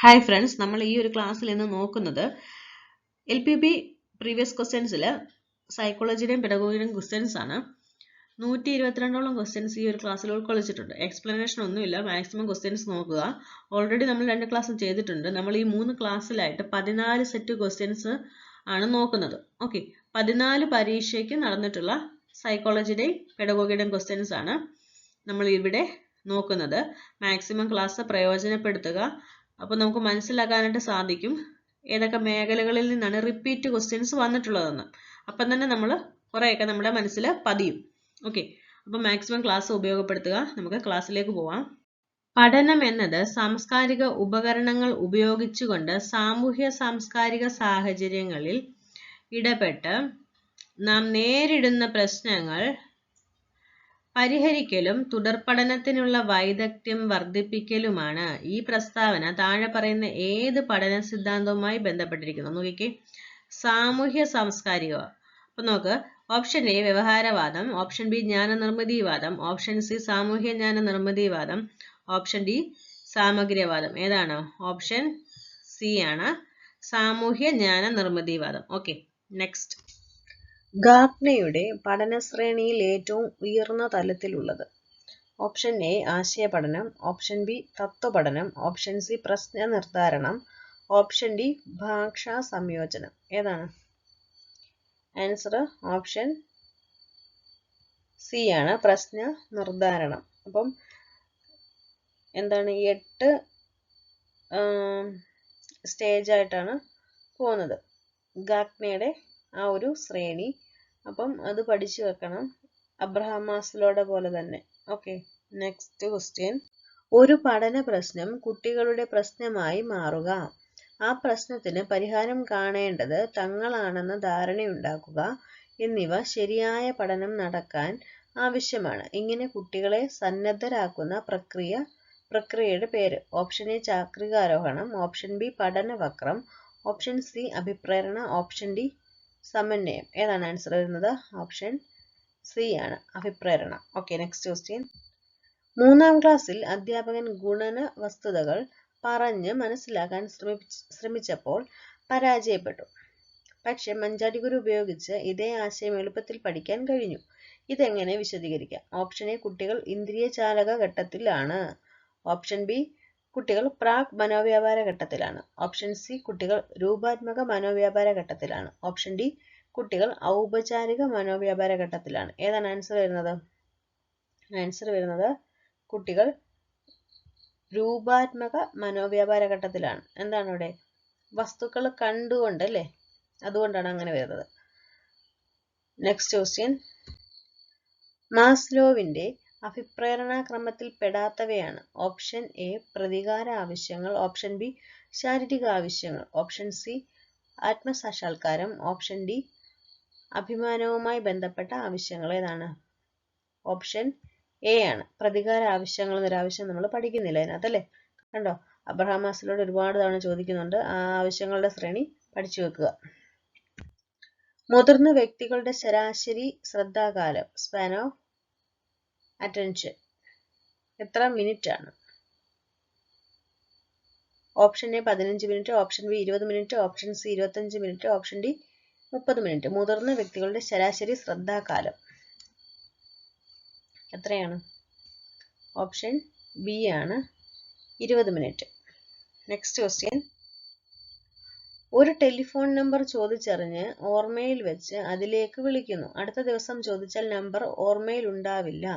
Hi friends, നമ്മൾ ഈ ഒരു ക്ലാസ്സിൽ ഇന്ന് നോക്കുന്നത് LPP പ്രീവിയസ് ക്വസ്റ്റ്യൻസിൽ സൈക്കോളജിയുടെയും പെഡഗോഗിയുടെയും ക്വസ്റ്റ്യൻസ് ആണ്. 122ഓളം ക്വസ്റ്റ്യൻസ് ഈ ഒരു ക്ലാസ്സിൽ ഉൾക്കൊള്ളിച്ചിട്ടുണ്ട്. എക്സ്പ്ലനേഷൻ ഒന്നുമില്ല, മാക്സിമം ക്വസ്റ്റ്യൻസ് നോക്കുക. ഓൾറെഡി നമ്മൾ 2 ക്ലാസ് ചെയ്തിട്ടുണ്ട്. നമ്മൾ ഈ 3 ക്ലാസ്സിലായിട്ട് 14 സെറ്റ് ക്വസ്റ്റ്യൻസ് ആണ് നോക്കുന്നത്. ഓക്കെ, 14 പരീക്ഷയ്ക്ക് നടന്നിട്ടുള്ള സൈക്കോളജിയുടെയും പെഡഗോഗിയുടെയും ക്വസ്റ്റ്യൻസ് ആണ് നമ്മൾ ഇവിടെ നോക്കുന്നത്. മാക്സിമം ക്ലാസ് പ്രയോജനപ്പെടുത്തുക. അപ്പോൾ നമുക്ക് മനസ്സിലാക്കാനായിട്ട് സാധിക്കും ഏതൊക്കെ മേഖലകളിൽ നിന്നാണ് റിപ്പീറ്റ് ക്വസ്റ്റ്യൻസ് വന്നിട്ടുള്ളതെന്ന്. അപ്പം തന്നെ നമ്മൾ കുറേയൊക്കെ നമ്മുടെ മനസ്സിൽ പതിയും. ഓക്കെ, അപ്പോൾ മാക്സിമം ക്ലാസ് ഉപയോഗപ്പെടുത്തുക. നമുക്ക് ക്ലാസ്സിലേക്ക് പോവാം. പഠനം എന്നത് സാംസ്കാരിക ഉപകരണങ്ങൾ ഉപയോഗിച്ചുകൊണ്ട് സാമൂഹ്യ സാംസ്കാരിക സാഹചര്യങ്ങളിൽ ഇടപെട്ട് നാം നേരിടുന്ന പ്രശ്നങ്ങൾ പരിഹരിക്കലും തുടർപഠനത്തിനുള്ള വൈദഗ്ധ്യം വർദ്ധിപ്പിക്കലുമാണ്. ഈ പ്രസ്താവന താഴെ പറയുന്ന ഏത് പഠന സിദ്ധാന്തവുമായി ബന്ധപ്പെട്ടിരിക്കുന്നു? നോക്കിക്കേ, സാമൂഹ്യ സാംസ്കാരിക. അപ്പൊ നോക്ക്, ഓപ്ഷൻ എ വ്യവഹാരവാദം, ഓപ്ഷൻ ബി ജ്ഞാനനിർമ്മിതിവാദം, ഓപ്ഷൻ സി സാമൂഹ്യ ജ്ഞാന നിർമ്മിതിവാദം, ഓപ്ഷൻ ഡി സാമഗ്ര്യവാദം. ഏതാണ്? ഓപ്ഷൻ സി ആണ്, സാമൂഹ്യ ജ്ഞാന നിർമ്മിതിവാദം. Okay, next. ഗാഗ്നയുടെ പഠനശ്രേണിയിൽ ഏറ്റവും ഉയർന്ന തലത്തിലുള്ളത്? ഓപ്ഷൻ എ ആശയപഠനം, ഓപ്ഷൻ ബി തത്വപഠനം, ഓപ്ഷൻ സി പ്രശ്ന നിർദ്ധാരണം, ഓപ്ഷൻ ഡി ഭാഷാ സംയോജനം. ഏതാണ് ആൻസർ? ഓപ്ഷൻ സി ആണ്, പ്രശ്ന നിർദ്ധാരണം. അപ്പം എന്താണ്, 8 സ്റ്റേജ് ആയിട്ടാണ് പോകുന്നത് ഗാഗ്നയുടെ ആ ഒരു ശ്രേണി. അപ്പം അത് പഠിച്ചു വെക്കണം, അബ്രഹാം മാസ്ലോയുടെ പോലെ തന്നെ. Okay, next question. ഒരു പഠന പ്രശ്നം കുട്ടികളുടെ പ്രശ്നമായി മാറുക, ആ പ്രശ്നത്തിന് പരിഹാരം കാണേണ്ടത് തങ്ങളാണെന്ന ധാരണയുണ്ടാക്കുക എന്നിവ ശരിയായ പഠനം നടക്കാൻ ആവശ്യമാണ്. ഇങ്ങനെ കുട്ടികളെ സന്നദ്ധരാക്കുന്ന പ്രക്രിയയുടെ പേര്? ഓപ്ഷൻ എ ചാക്രികാരോഹണം, ഓപ്ഷൻ ബി പഠനവക്രം, ഓപ്ഷൻ സി അഭിപ്രേരണ, ഓപ്ഷൻ ഡി സമന്വയം. ഏതാണ് ആൻസർ വരുന്നത്? ഓപ്ഷൻ സി ആണ്, അഭിപ്രേരണ. Okay, next question. 3-ാം ക്ലാസ്സിൽ അധ്യാപകൻ ഗുണന വസ്തുതകൾ പറഞ്ഞ് മനസ്സിലാക്കാൻ ശ്രമിച്ചപ്പോൾ പരാജയപ്പെട്ടു. പക്ഷെ മഞ്ചാടി ഗുരു ഉപയോഗിച്ച് ഇതേ ആശയം എളുപ്പത്തിൽ പഠിക്കാൻ കഴിഞ്ഞു. ഇതെങ്ങനെ വിശദീകരിക്കാം? ഓപ്ഷൻ എ കുട്ടികൾ ഇന്ദ്രിയ ചാലക ഘട്ടത്തിലാണ്, ഓപ്ഷൻ ബി കുട്ടികൾ പ്രാക് മനോവ്യാപാര ഘട്ടത്തിലാണ്, ഓപ്ഷൻ സി കുട്ടികൾ രൂപാത്മക മനോവ്യാപാര ഘട്ടത്തിലാണ്, ഓപ്ഷൻ ഡി കുട്ടികൾ ഔപചാരിക മനോവ്യാപാര ഘട്ടത്തിലാണ്. ഏതാണ് ആൻസർ വരുന്നത്? ആൻസർ വരുന്നത് കുട്ടികൾ രൂപാത്മക മനോവ്യാപാര ഘട്ടത്തിലാണ്. എന്താണ് ഇവിടെ? വസ്തുക്കൾ കണ്ടുകൊണ്ട് അല്ലേ, അതുകൊണ്ടാണ് അങ്ങനെ വരുന്നത്. Next question. മാസ്ലോവിന്റെ അഭിപ്രേരണാക്രമത്തിൽ പെടാത്തവയാണ്? ഓപ്ഷൻ എ പ്രതികാര ആവശ്യങ്ങൾ, ഓപ്ഷൻ ബി ശാരീരിക ആവശ്യങ്ങൾ, ഓപ്ഷൻ സി ആത്മസാക്ഷാത്കാരം, ഓപ്ഷൻ ഡി അഭിമാനവുമായി ബന്ധപ്പെട്ട ആവശ്യങ്ങൾ. ഏതാണ്? ഓപ്ഷൻ എ ആണ്, പ്രതികാര ആവശ്യങ്ങൾ എന്നൊരാവശ്യം നമ്മൾ പഠിക്കുന്നില്ല അതിനകത്തല്ലേ. കണ്ടോ, അബ്രഹാം മാസ്ലോയോട് ഒരുപാട് തവണ ചോദിക്കുന്നുണ്ട്. ആ ആവശ്യങ്ങളുടെ ശ്രേണി പഠിച്ചു വെക്കുക. മുതിർന്ന വ്യക്തികളുടെ ശരാശരി ശ്രദ്ധാകാലം, സ്പാൻ ഓഫ് അറ്റൻഷൻ, എത്ര മിനിറ്റ് ആണ്? Option A 15 minute, option B 20 minute, option C 25 minute, option D 30 minute. മുതിർന്ന വ്യക്തികളുടെ ശരാശരി ശ്രദ്ധാകാലം എത്രയാണ്? ഓപ്ഷൻ ബി ആണ്, 20 മിനിറ്റ്. Next question. ഒരു ടെലിഫോൺ നമ്പർ ചോദിച്ചറിഞ്ഞ് ഓർമ്മയിൽ വെച്ച് അതിലേക്ക് വിളിക്കുന്നു. അടുത്ത ദിവസം ചോദിച്ചാൽ നമ്പർ ഓർമ്മയിൽ ഉണ്ടാവില്ല.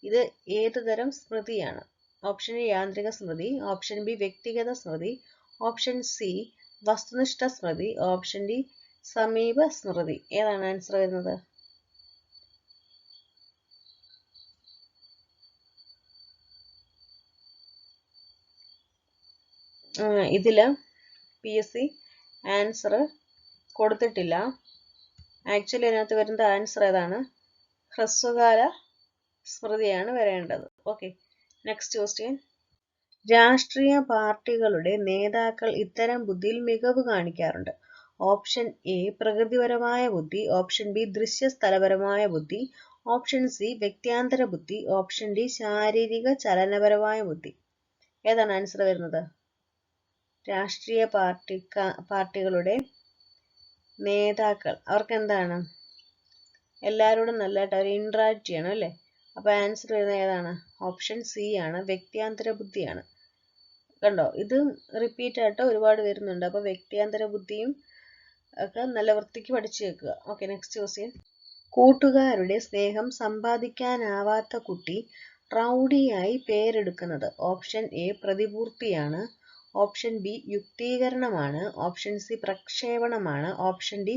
ഇത് ഏത് തരം സ്മൃതിയാണ്? ഓപ്ഷൻ എ യാന്ത്രിക സ്മൃതി, ഓപ്ഷൻ ബി വ്യക്തിഗത സ്മൃതി, ഓപ്ഷൻ സി വസ്തുനിഷ്ഠ സ്മൃതി, ഓപ്ഷൻ ഡി സമീപ സ്മൃതി. ഏതാണ് ആൻസർ വരുന്നത്? ഇതില് PSC ആൻസർ കൊടുത്തിട്ടില്ല. ആക്ച്വലി അതിനകത്ത് വരുന്ന ആൻസർ ഏതാണ്? ഹ്രസ്വകാല സ്മൃതിയാണ് വരേണ്ടത്. Okay, next question. രാഷ്ട്രീയ പാർട്ടികളുടെ നേതാക്കൾ ഇത്തരം ബുദ്ധിയിൽ മികവ് കാണിക്കാറുണ്ട്. ഓപ്ഷൻ എ പ്രകൃതിപരമായ ബുദ്ധി, ഓപ്ഷൻ ബി ദൃശ്യസ്ഥലപരമായ ബുദ്ധി, ഓപ്ഷൻ സി വ്യക്തിയാന്തര ബുദ്ധി, ഓപ്ഷൻ ഡി ശാരീരിക ചലനപരമായ ബുദ്ധി. ഏതാണ് ആൻസർ വരുന്നത്? രാഷ്ട്രീയ പാർട്ടികളുടെ നേതാക്കൾ അവർക്ക് എന്താണ് എല്ലാവരോടും നല്ലതായിട്ട് അവർ ഇന്ററാക്ട് ചെയ്യണം അല്ലേ. അപ്പൊ ആൻസർ വരുന്നത് ഏതാണ്? ഓപ്ഷൻ സി ആണ്, വ്യക്തിയാന്തര ബുദ്ധിയാണ്. കണ്ടോ, ഇത് റിപ്പീറ്റ് ആയിട്ട് ഒരുപാട് വരുന്നുണ്ട്. അപ്പൊ വ്യക്തിയാന്തര ബുദ്ധിയും ഒക്കെ നല്ല വൃത്തിക്ക് പഠിച്ചു വെക്കുക. Okay, next question. കൂട്ടുകാരുടെ സ്നേഹം സമ്പാദിക്കാനാവാത്ത കുട്ടി റൗഡിയായി പേരെടുക്കുന്നത്. ഓപ്ഷൻ എ പ്രതിപൂർത്തിയാണ്, ഓപ്ഷൻ ബി യുക്തീകരണമാണ്, ഓപ്ഷൻ സി പ്രക്ഷേപണമാണ്, ഓപ്ഷൻ ഡി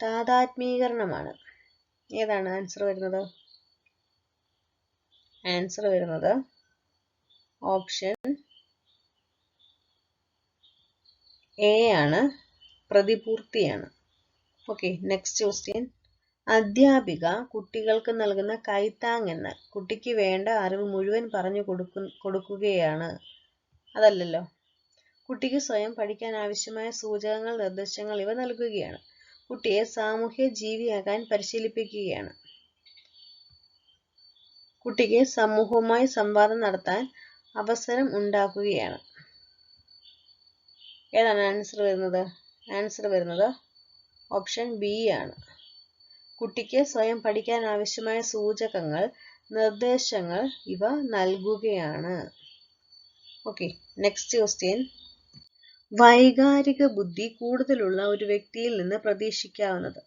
താതാത്മീകരണമാണ്. ഏതാണ് ആൻസർ വരുന്നത്? ആൻസർ വരുന്നത് ഓപ്ഷൻ എ ആണ്, പ്രതിപൂർത്തിയാണ്. Okay, next question. അധ്യാപിക കുട്ടികൾക്ക് നൽകുന്ന കൈത്താങ് എന്നാൽ കുട്ടിക്ക് വേണ്ട അറിവ് മുഴുവൻ പറഞ്ഞു കൊടുക്കുകയാണ്. അതല്ലല്ലോ. കുട്ടിക്ക് സ്വയം പഠിക്കാൻ ആവശ്യമായ സൂചകങ്ങൾ, നിർദ്ദേശങ്ങൾ ഇവ നൽകുകയാണ്. കുട്ടിയെ സാമൂഹ്യ ജീവിയാകാൻ പരിശീലിപ്പിക്കുകയാണ്. കുട്ടിക്ക് സമൂഹവുമായി സംവാദം നടത്താൻ അവസരം ഉണ്ടാക്കുകയാണ്. ഏതാണ് ആൻസർ വരുന്നത്? ആൻസർ വരുന്നത് ഓപ്ഷൻ ബി ആണ്. കുട്ടിക്ക് സ്വയം പഠിക്കാൻ ആവശ്യമായ സൂചകങ്ങൾ, നിർദ്ദേശങ്ങൾ ഇവ നൽകുകയാണ്. Okay, next question. വൈകാരിക ബുദ്ധി കൂടുതലുള്ള ഒരു വ്യക്തിയിൽ നിന്ന് പ്രതീക്ഷിക്കാവുന്നത്.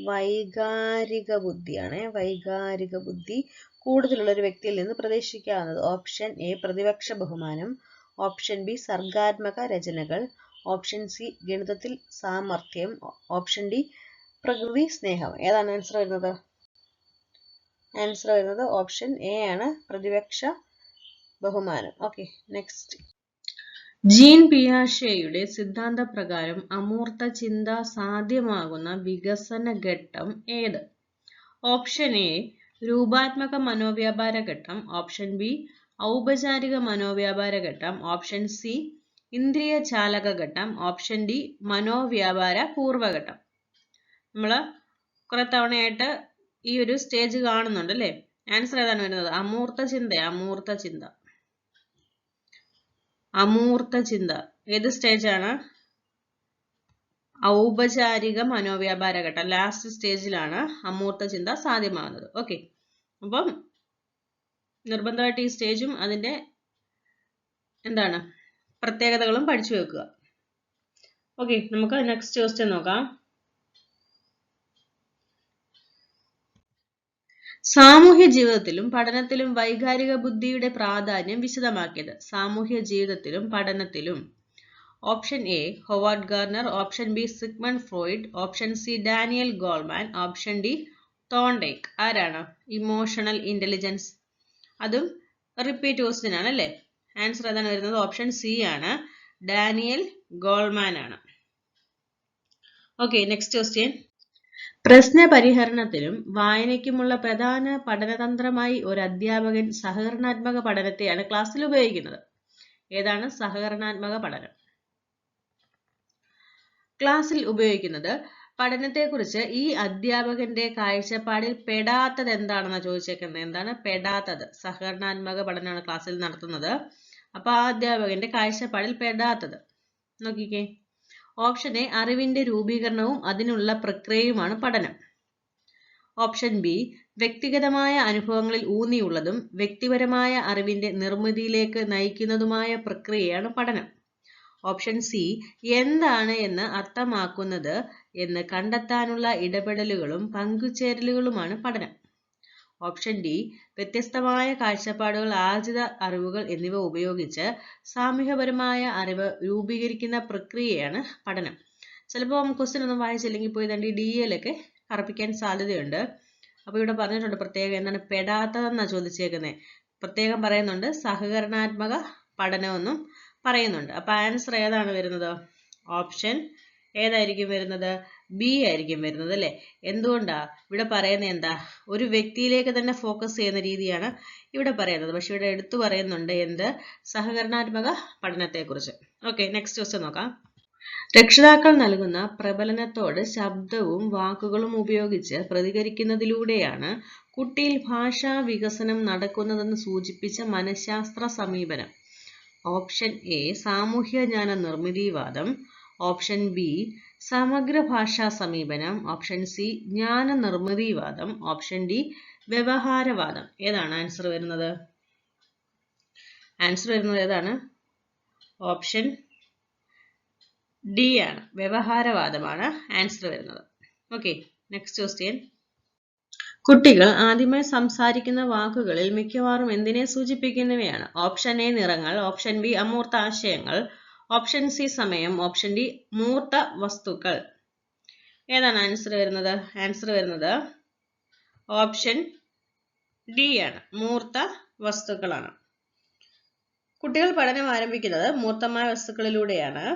വൈകാരിക ബുദ്ധിയാണ്. വൈകാരിക ബുദ്ധി കൂടുതലുള്ള ഒരു വ്യക്തിയിൽ നിന്ന് പ്രതീക്ഷിക്കാവുന്നത്. ഓപ്ഷൻ എ പ്രതിപക്ഷ ബഹുമാനം, ഓപ്ഷൻ ബി സർഗാത്മക രചനകൾ, ഓപ്ഷൻ സി ഗണിതത്തിൽ സാമർഥ്യം, ഓപ്ഷൻ ഡി പ്രകൃതി സ്നേഹം. ഏതാണ് ആൻസർ വരുന്നത്? ആൻസർ വരുന്നത് ഓപ്ഷൻ എ ആണ്, പ്രതിപക്ഷ ബഹുമാനം. Okay, next. ജീൻ പിയാഷെയുടെ സിദ്ധാന്തപ്രകാരം അമൂർത്ത ചിന്ത സാധ്യമാകുന്ന വികസന ഘട്ടം ഏത്? ഓപ്ഷൻ എ രൂപാത്മക മനോവ്യാപാര ഘട്ടം, ഓപ്ഷൻ ബി ഔപചാരിക മനോവ്യാപാര ഘട്ടം, ഓപ്ഷൻ സി ഇന്ദ്രിയ ചാലക ഘട്ടം, ഓപ്ഷൻ ഡി മനോവ്യാപാര പൂർവ്വഘട്ടം. നമ്മൾ കുറെ തവണയായിട്ട് ഈ ഒരു സ്റ്റേജ് കാണുന്നുണ്ട് അല്ലേ. ആൻസർ ഏതാണ് വരുന്നത്? അമൂർത്ത ചിന്ത. അമൂർത്ത ചിന്ത ഏത് സ്റ്റേജ് ആണ്? ഔപചാരിക മനോവ്യാപാര ഘട്ടം, ലാസ്റ്റ് സ്റ്റേജിലാണ് അമൂർത്ത ചിന്ത സാധ്യമാകുന്നത്. ഓക്കെ, അപ്പം നിർബന്ധമായിട്ട് ഈ സ്റ്റേജും അതിന്റെ എന്താണ് പ്രത്യേകതകളും പഠിച്ചു വെക്കുക. ഓക്കെ, നമുക്ക് നെക്സ്റ്റ് ക്വസ്റ്റ്യൻ നോക്കാം. സാമൂഹ്യ ജീവിതത്തിലും പഠനത്തിലും വൈകാരിക ബുദ്ധിയുടെ പ്രാധാന്യം വിശദമാക്കിയത്. സാമൂഹ്യ ജീവിതത്തിലും പഠനത്തിലും. Option A Howard Gardner, option B Sigmund Freud, option C Daniel Goleman, option D Thorndike. ആരാണ്? Emotional intelligence. അതും റിപ്പീറ്റ് ക്വസ്റ്റ്യൻ ആണ് അല്ലേ. ആൻസർ ഏതാണ് വരുന്നത്? ഓപ്ഷൻ സി ആണ്, ഡാനിയൽ ഗോൾമാൻ ആണ്. Okay, next question. പ്രശ്നപരിഹരണത്തിലും വായനയ്ക്കുമുള്ള പ്രധാന പഠനതന്ത്രമായി ഒരു അധ്യാപകൻ സഹകരണാത്മക പഠനത്തെയാണ് ക്ലാസ്സിൽ ഉപയോഗിക്കുന്നത്. ഏതാണ് സഹകരണാത്മക പഠനം? ക്ലാസ്സിൽ ഉപയോഗിക്കുന്നത്. പഠനത്തെക്കുറിച്ച് ഈ അധ്യാപകന്റെ കാഴ്ചപ്പാടിൽ പെടാത്തത് എന്താണെന്ന് ചോദിച്ചേക്കുന്നത്. എന്താണ് പെടാത്തത്? സഹകരണാത്മക പഠനമാണ് ക്ലാസ്സിൽ നടത്തുന്നത്. അപ്പൊ ആ അധ്യാപകന്റെ കാഴ്ചപ്പാടിൽ പെടാത്തത് നോക്കിക്കേ. ഓപ്ഷൻ എ അറിവിന്റെ രൂപീകരണവും അതിനുള്ള പ്രക്രിയയുമാണ് പഠനം. ഓപ്ഷൻ ബി വ്യക്തിഗതമായ അനുഭവങ്ങളിൽ ഊന്നിയുള്ളതും വ്യക്തിപരമായ അറിവിന്റെ നിർമ്മിതിയിലേക്ക് നയിക്കുന്നതുമായ പ്രക്രിയയാണ് പഠനം. ഓപ്ഷൻ സി എന്താണ് എന്ന് അർത്ഥമാക്കുന്നത് എന്ന് കണ്ടെത്താനുള്ള ഇടപെടലുകളും പങ്കുചേരലുകളുമാണ് പഠനം. ഓപ്ഷൻ ഡി വ്യത്യസ്തമായ കാഴ്ചപ്പാടുകൾ, ആർജിത അറിവുകൾ എന്നിവ ഉപയോഗിച്ച് സാമൂഹ്യപരമായ അറിവ് രൂപീകരിക്കുന്ന പ്രക്രിയയാണ് പഠനം. ചിലപ്പോൾ ക്വസ്റ്റ്യൻ ഒന്നും വായിച്ചില്ലെങ്കിൽ പോയി തന്നെ DL കറപ്പിക്കാൻ സാധ്യതയുണ്ട്. അപ്പോൾ ഇവിടെ പറഞ്ഞിട്ടുണ്ട് പ്രത്യേകം എന്താണ് പെടാത്തതെന്നാണ് ചോദിച്ചേക്കുന്നത്. പ്രത്യേകം പറയുന്നുണ്ട് സഹകരണാത്മക പഠനമെന്നും പറയുന്നുണ്ട്. അപ്പൊ ആൻസർ ഏതാണ് വരുന്നത്? ഓപ്ഷൻ ഏതായിരിക്കും വരുന്നത്? ബി ആയിരിക്കും വരുന്നത് അല്ലേ. എന്തുകൊണ്ടാ ഇവിടെ പറയുന്നത്? എന്താ ഒരു വ്യക്തിയിലേക്ക് തന്നെ ഫോക്കസ് ചെയ്യുന്ന രീതിയാണ് ഇവിടെ പറയുന്നത്. പക്ഷെ ഇവിടെ എടുത്തു പറയുന്നുണ്ട് എന്ത്? സഹകരണാത്മക പഠനത്തെക്കുറിച്ച്. ഓക്കെ, നെക്സ്റ്റ് ക്വസ്റ്റ്യൻ നോക്കാം. രക്ഷിതാക്കൾ നൽകുന്ന പ്രബലനത്തോട് ശബ്ദവും വാക്കുകളും ഉപയോഗിച്ച് പ്രതികരിക്കുന്നതിലൂടെയാണ് കുട്ടിയിൽ ഭാഷാ വികസനം നടക്കുന്നതെന്ന് സൂചിപ്പിച്ച മനഃശാസ്ത്ര സമീപനം. ഓപ്ഷൻ എ സാമൂഹ്യ ജ്ഞാന നിർമ്മിതിവാദം, ഓപ്ഷൻ ബി സമഗ്ര ഭാഷാ സമീപനം, ഓപ്ഷൻ സി ജ്ഞാന നിർമ്മിതിവാദം, ഓപ്ഷൻ ഡി വ്യവഹാരവാദം. ഏതാണ് ആൻസർ വരുന്നത്? ആൻസർ വരുന്നത് ഏതാണ്? ഓപ്ഷൻ ഡി ആണ്, വ്യവഹാരവാദമാണ് ആൻസർ വരുന്നത്. Okay, next question. കുട്ടികൾ ആദ്യമായി സംസാരിക്കുന്ന വാക്കുകളിൽ മിക്കവാറും എന്തിനെ സൂചിപ്പിക്കുന്നവയാണ്? ഓപ്ഷൻ എ നിറങ്ങൾ, ഓപ്ഷൻ ബി അമൂർത്ത ആശയങ്ങൾ, ഓപ്ഷൻ സി സമയം, ഓപ്ഷൻ ഡി മൂർത്ത വസ്തുക്കൾ. ഏതാണ് ആൻസർ വരുന്നത്? ആൻസർ വരുന്നത് ഓപ്ഷൻ ഡി ആണ്, മൂർത്ത വസ്തുക്കളാണ്. കുട്ടികൾ പഠനം ആരംഭിക്കുന്നത് മൂർത്തമായ വസ്തുക്കളിലൂടെയാണ്.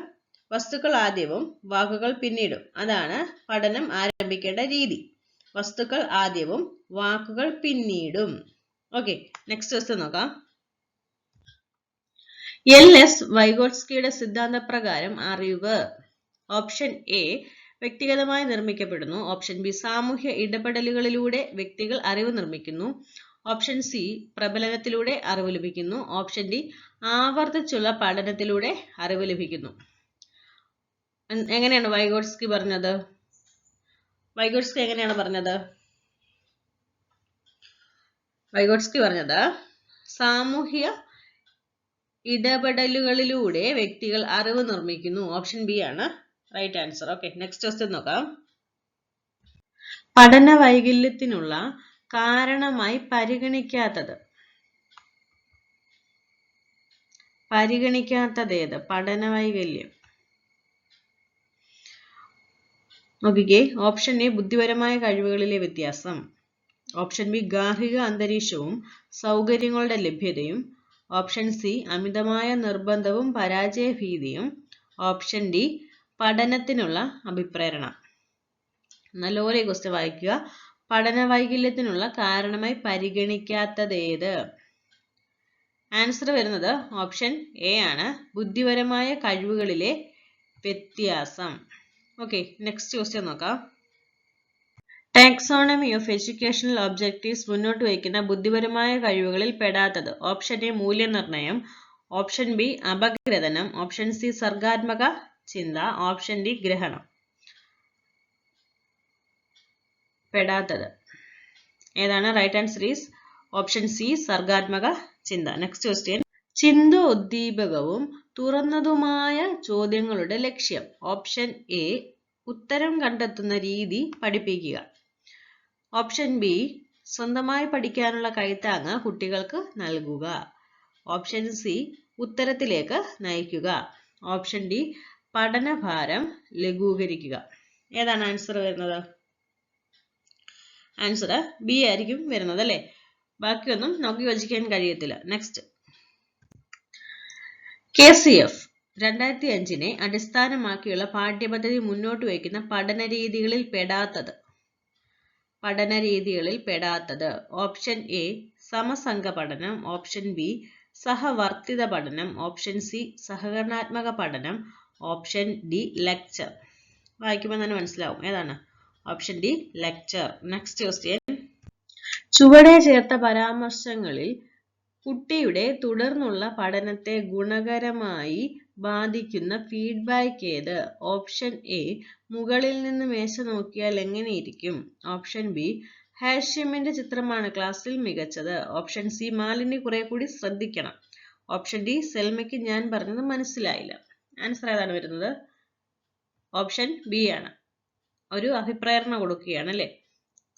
വസ്തുക്കൾ ആദ്യവും വാക്കുകൾ പിന്നീടും. അതാണ് പഠനം ആരംഭിക്കേണ്ട രീതി. വസ്തുക്കൾ ആദ്യവും വാക്കുകൾ പിന്നീടും. ഓക്കെ, നെക്സ്റ്റ് ക്വസ്റ്റ്യൻ നോക്കാം. എൽ.എസ്. വൈഗോട്സ്കിയുടെ സിദ്ധാന്തപ്രകാരം അറിവ്. ഓപ്ഷൻ എ വ്യക്തിഗതമായി നിർമ്മിക്കപ്പെടുന്നു, ഓപ്ഷൻ ബി സാമൂഹ്യ ഇടപെടലുകളിലൂടെ വ്യക്തികൾ അറിവ് നിർമ്മിക്കുന്നു, ഓപ്ഷൻ സി പ്രബലനത്തിലൂടെ അറിവ് ലഭിക്കുന്നു, ഓപ്ഷൻ ഡി ആവർത്തിച്ചുള്ള പഠനത്തിലൂടെ അറിവ് ലഭിക്കുന്നു. എങ്ങനെയാണ് വൈഗോട്സ്കി പറഞ്ഞത്? വൈഗോട്സ്കി എങ്ങനെയാണ് പറഞ്ഞത്? വൈഗോട്സ്കി പറഞ്ഞത് സാമൂഹ്യ ഇടപെടലുകളിലൂടെ വ്യക്തികൾ അറിവ് നിർമ്മിക്കുന്നു. ഓപ്ഷൻ ബി ആണ് right answer. Okay, next question നോക്കാം. പഠന വൈകല്യത്തിനുള്ള കാരണമായി പരിഗണിക്കാത്തത് ഏത്? പഠന വൈകല്യം. നോക്കിക്കേ, ഓപ്ഷൻ എ ബുദ്ധിപരമായ കഴിവുകളിലെ വ്യത്യാസം, ഓപ്ഷൻ ബി ഗാർഹിക അന്തരീക്ഷവും സൗകര്യങ്ങളുടെ ലഭ്യതയും, ഓപ്ഷൻ സി അമിതമായ നിർബന്ധവും പരാജയ ഭീതിയും, ഓപ്ഷൻ ഡി പഠനത്തിനുള്ള അഭിപ്രേരണ. നല്ലപോലെ ക്വസ്റ്റ്യൻ വായിക്കുക. പഠന വൈകല്യത്തിനുള്ള കാരണമായി പരിഗണിക്കാത്തത് ഏത്? ആൻസർ വരുന്നത് ഓപ്ഷൻ എ ആണ്, ബുദ്ധിപരമായ കഴിവുകളിലെ വ്യത്യാസം. ഓക്കെ, നെക്സ്റ്റ് ക്വസ്റ്റ്യൻ നോക്കാം. ടാക്സോണമി ഓഫ് എഡ്യൂക്കേഷണൽ ഒബ്ജക്റ്റീവ്സ് മുന്നോട്ട് വയ്ക്കുന്ന ബുദ്ധിപരമായ കഴിവുകളിൽ പെടാത്തത്. ഓപ്ഷൻ എ മൂല്യനിർണ്ണയം, ഓപ്ഷൻ ബി അപഗ്രഥനം, ഓപ്ഷൻ സി സർഗാത്മക ചിന്ത, ഓപ്ഷൻ ഡി ഗ്രഹണം. പെടാത്തത് ഏതാണ്? Right answer is option C സർഗാത്മക ചിന്ത. Next question. ചിന്തോദ്ദീപകവും തുറന്നതുമായ ചോദ്യങ്ങളുടെ ലക്ഷ്യം. ഓപ്ഷൻ എ ഉത്തരം കണ്ടെത്തുന്ന രീതി പഠിപ്പിക്കുക, ഓപ്ഷൻ ബി സ്വന്തമായി പഠിക്കാനുള്ള കൈത്താങ്ങ് കുട്ടികൾക്ക് നൽകുക, ഓപ്ഷൻ സി ഉത്തരത്തിലേക്ക് നയിക്കുക, ഓപ്ഷൻ ഡി പഠനഭാരം ലഘൂകരിക്കുക. ഏതാണ് ആൻസർ വരുന്നത്? ആൻസർ ബി ആയിരിക്കും വരുന്നത് അല്ലേ? ബാക്കിയൊന്നും നോക്കി വച്ചിക്കാൻ കഴിയത്തില്ല. നെക്സ്റ്റ്. KCF 2005 അടിസ്ഥാനമാക്കിയുള്ള പാഠ്യപദ്ധതി മുന്നോട്ട് വയ്ക്കുന്ന പഠനരീതികളിൽ പെടാത്തത്. ഓപ്ഷൻ എ സമസംഘ പഠനം, ഓപ്ഷൻ ബി സഹവർത്തിത പഠനം, ഓപ്ഷൻ സി സഹകരണാത്മക പഠനം, ഓപ്ഷൻ ഡി ലെക്ചർ. വായിക്കുമ്പോൾ തന്നെ മനസ്സിലാവും ഏതാണ്. Option D lecture. Next question. ചുവടെ ചേർത്ത പരാമർശങ്ങളിൽ കുട്ടിയുടെ തുടർന്നുള്ള പഠനത്തെ ഗുണകരമായി ബാധിക്കുന്ന ഫീഡ്ബാക്ക് ഏത്? ഓപ്ഷൻ എ മുകളിൽ നിന്ന് മേശ നോക്കിയാൽ എങ്ങനെയിരിക്കും, ഓപ്ഷൻ ബി ഹാഷ്യമിന്റെ ചിത്രമാണ് ക്ലാസ്സിൽ മികച്ചത്, ഓപ്ഷൻ സി മാലിനി കുറെ കൂടി ശ്രദ്ധിക്കണം, ഓപ്ഷൻ ഡി സെൽമയ്ക്ക് ഞാൻ പറഞ്ഞത് മനസ്സിലായില്ല. ആൻസർ ഏതാണ് വരുന്നത്? ഓപ്ഷൻ ബി ആണ്, ഒരു അഭിപ്രേരണ കൊടുക്കുകയാണ് അല്ലേ.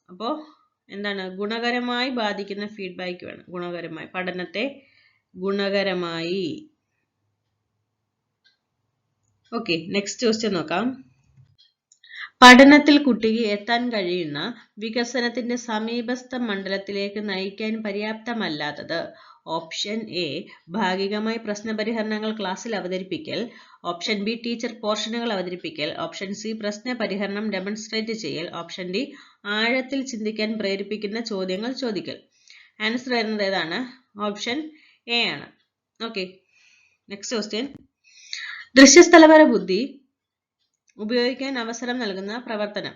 അപ്പോൾ എന്താണ്? ഗുണകരമായി ബാധിക്കുന്ന ഫീഡ്ബാക്ക് വേണം. ഗുണകരമായി, പഠനത്തെ ഗുണകരമായി. ഓക്കെ, നെക്സ്റ്റ് ക്വസ്റ്റ്യൻ നോക്കാം. പഠനത്തിൽ കുട്ടിക്ക് എത്താൻ കഴിയുന്ന വികസനത്തിന്റെ സമീപസ്ഥ മണ്ഡലത്തിലേക്ക് നയിക്കാൻ പര്യാപ്തമല്ലാത്തത്. ഓപ്ഷൻ എ ഭാഗികമായി പ്രശ്നപരിഹരണങ്ങൾ ക്ലാസ്സിൽ അവതരിപ്പിക്കൽ, ഓപ്ഷൻ ബി ടീച്ചർ പോർഷനുകൾ അവതരിപ്പിക്കൽ, ഓപ്ഷൻ സി പ്രശ്ന പരിഹരണം ഡെമോൺസ്ട്രേറ്റ് ചെയ്യൽ, ഓപ്ഷൻ ഡി ആഴത്തിൽ ചിന്തിക്കാൻ പ്രേരിപ്പിക്കുന്ന ചോദ്യങ്ങൾ ചോദിക്കൽ. ആൻസർ വരുന്നത് ഏതാണ്? ഓപ്ഷൻ എ ആണ്. Okay, next question. ദൃശ്യസ്ഥലപര ബുദ്ധി ഉപയോഗിക്കാൻ അവസരം നൽകുന്ന പ്രവർത്തനം.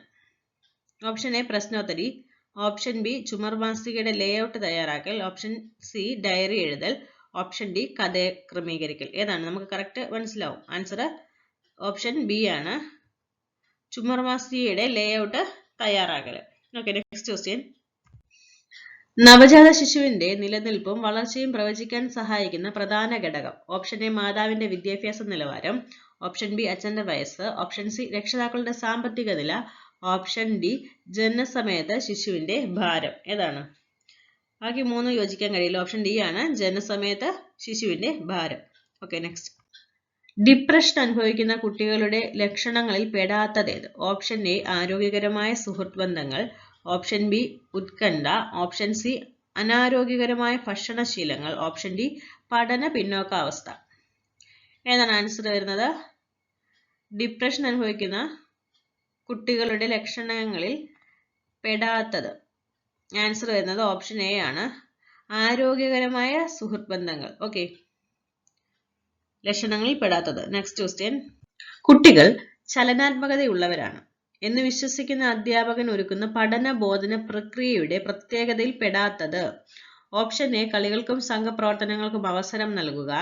ഓപ്ഷൻ എ പ്രശ്നോത്തരി, ഓപ്ഷൻ ബി ചുമർ മാസികയുടെ ലേഔട്ട് തയ്യാറാക്കൽ, ഓപ്ഷൻ സി ഡയറി എഴുതൽ, ഓപ്ഷൻ ഡി കഥ ക്രമീകരിക്കൽ. ഏതാണ്? നമുക്ക് കറക്റ്റ് മനസ്സിലാവും. ആൻസർ ഓപ്ഷൻ ബി ആണ്, ചുമർ മസ്ജിദയുടെ ലേഔട്ട് തയ്യാറാക്കൽ. Okay, next question. നവജാത ശിശുവിന്റെ നിലനിൽപ്പും വളർച്ചയും പ്രവചിക്കാൻ സഹായിക്കുന്ന പ്രധാന ഘടകം. ഓപ്ഷൻ എ മാതാവിന്റെ വിദ്യാഭ്യാസ നിലവാരം, ഓപ്ഷൻ ബി അച്ഛന്റെ വയസ്സ്, ഓപ്ഷൻ സി രക്ഷിതാക്കളുടെ സാമ്പത്തിക നില, ഓപ്ഷൻ ഡി ജനനസമയത്ത് ശിശുവിന്റെ ഭാരം. ഏതാണ്? ബാക്കി 3 യോജിക്കാൻ കഴിയില്ല. ഓപ്ഷൻ ഡി ആണ്, ജനനസമയത്ത് ശിശുവിന്റെ ഭാരം. Okay, next. ഡിപ്രഷൻ അനുഭവിക്കുന്ന കുട്ടികളുടെ ലക്ഷണങ്ങളിൽ പെടാത്തതേത്? ഓപ്ഷൻ എ ആരോഗ്യകരമായ സുഹൃത്ത് ബന്ധങ്ങൾ, ഓപ്ഷൻ ബി ഉത്കണ്ഠ, ഓപ്ഷൻ സി അനാരോഗ്യകരമായ ഭക്ഷണശീലങ്ങൾ, ഓപ്ഷൻ ഡി പഠന പിന്നോക്കാവസ്ഥ. ഏതാണ് ആൻസർ വരുന്നത്? ഡിപ്രഷൻ അനുഭവിക്കുന്ന കുട്ടികളുടെ ലക്ഷണങ്ങളിൽ പെടാത്തത്. ആൻസർ വരുന്നത് ഓപ്ഷൻ എ ആണ്, ആരോഗ്യകരമായ സുഹൃത്ത് ബന്ധങ്ങൾ. ഓക്കെ, ലക്ഷണങ്ങളിൽ പെടാത്തത്. Next question. കുട്ടികൾ ചലനാത്മകതയുള്ളവരാണ് എന്ന് വിശ്വസിക്കുന്ന അധ്യാപകൻ ഒരുക്കുന്ന പഠന ബോധന പ്രക്രിയയുടെ പ്രത്യേകതയിൽ പെടാത്തത്. ഓപ്ഷൻ എ കളികൾക്കും സംഘപ്രവർത്തനങ്ങൾക്കും അവസരം നൽകുക.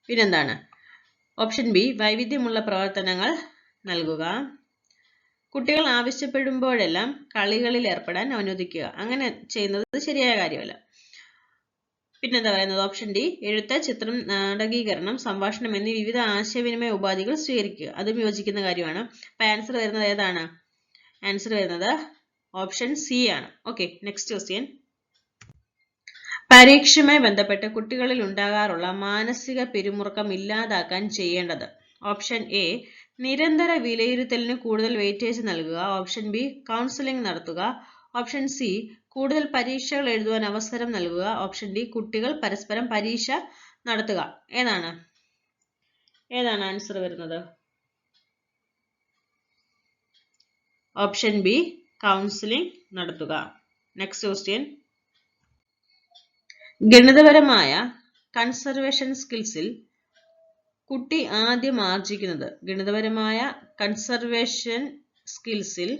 പിന്നെന്താണ്? ഓപ്ഷൻ ബി വൈവിധ്യമുള്ള പ്രവർത്തനങ്ങൾ നൽകുക. കുട്ടികൾ ആവശ്യപ്പെടുമ്പോഴെല്ലാം കളികളിൽ ഏർപ്പെടാൻ അനുവദിക്കുക. അങ്ങനെ ചെയ്യുന്നത് ശരിയായ കാര്യമല്ല. പിന്നെന്താ പറയുന്നത്? ഓപ്ഷൻ ഡി എഴുത്ത്, ചിത്രം, നാടകീകരണം, സംഭാഷണം എന്നീ വിവിധ ആശയവിനിമയ ഉപാധികൾ സ്വീകരിക്കുക. അതും യോജിക്കുന്ന കാര്യമാണ്. അപ്പൊ ആൻസർ വരുന്നത് ഏതാണ്? ആൻസർ വരുന്നത് ഓപ്ഷൻ സി ആണ്. Okay, next question. പരീക്ഷയുമായി ബന്ധപ്പെട്ട് കുട്ടികളിൽ ഉണ്ടാകാറുള്ള മാനസിക പിരിമുറുക്കം ഇല്ലാതാക്കാൻ ചെയ്യേണ്ടത്. ഓപ്ഷൻ എ നിരന്തര വിലയിരുത്തലിന് കൂടുതൽ വെയിറ്റേജ് നൽകുക, ഓപ്ഷൻ ബി കൗൺസിലിംഗ് നടത്തുക, ഓപ്ഷൻ സി കൂടുതൽ പരീക്ഷകൾ എഴുതുവാൻ അവസരം നൽകുക, ഓപ്ഷൻ ഡി കുട്ടികൾ പരസ്പരം പരീക്ഷ നടത്തുക. ഏതാണ് ആൻസർ വരുന്നത്? ഓപ്ഷൻ ബി കൗൺസിലിംഗ് നടത്തുക. Next question. ഗണിതപരമായ കൺസർവേഷൻ സ്കിൽസിൽ കുട്ടി ആദ്യം ആർജിക്കുന്നത്. ഗണിതപരമായ കൺസർവേഷൻ സ്കിൽസിൽ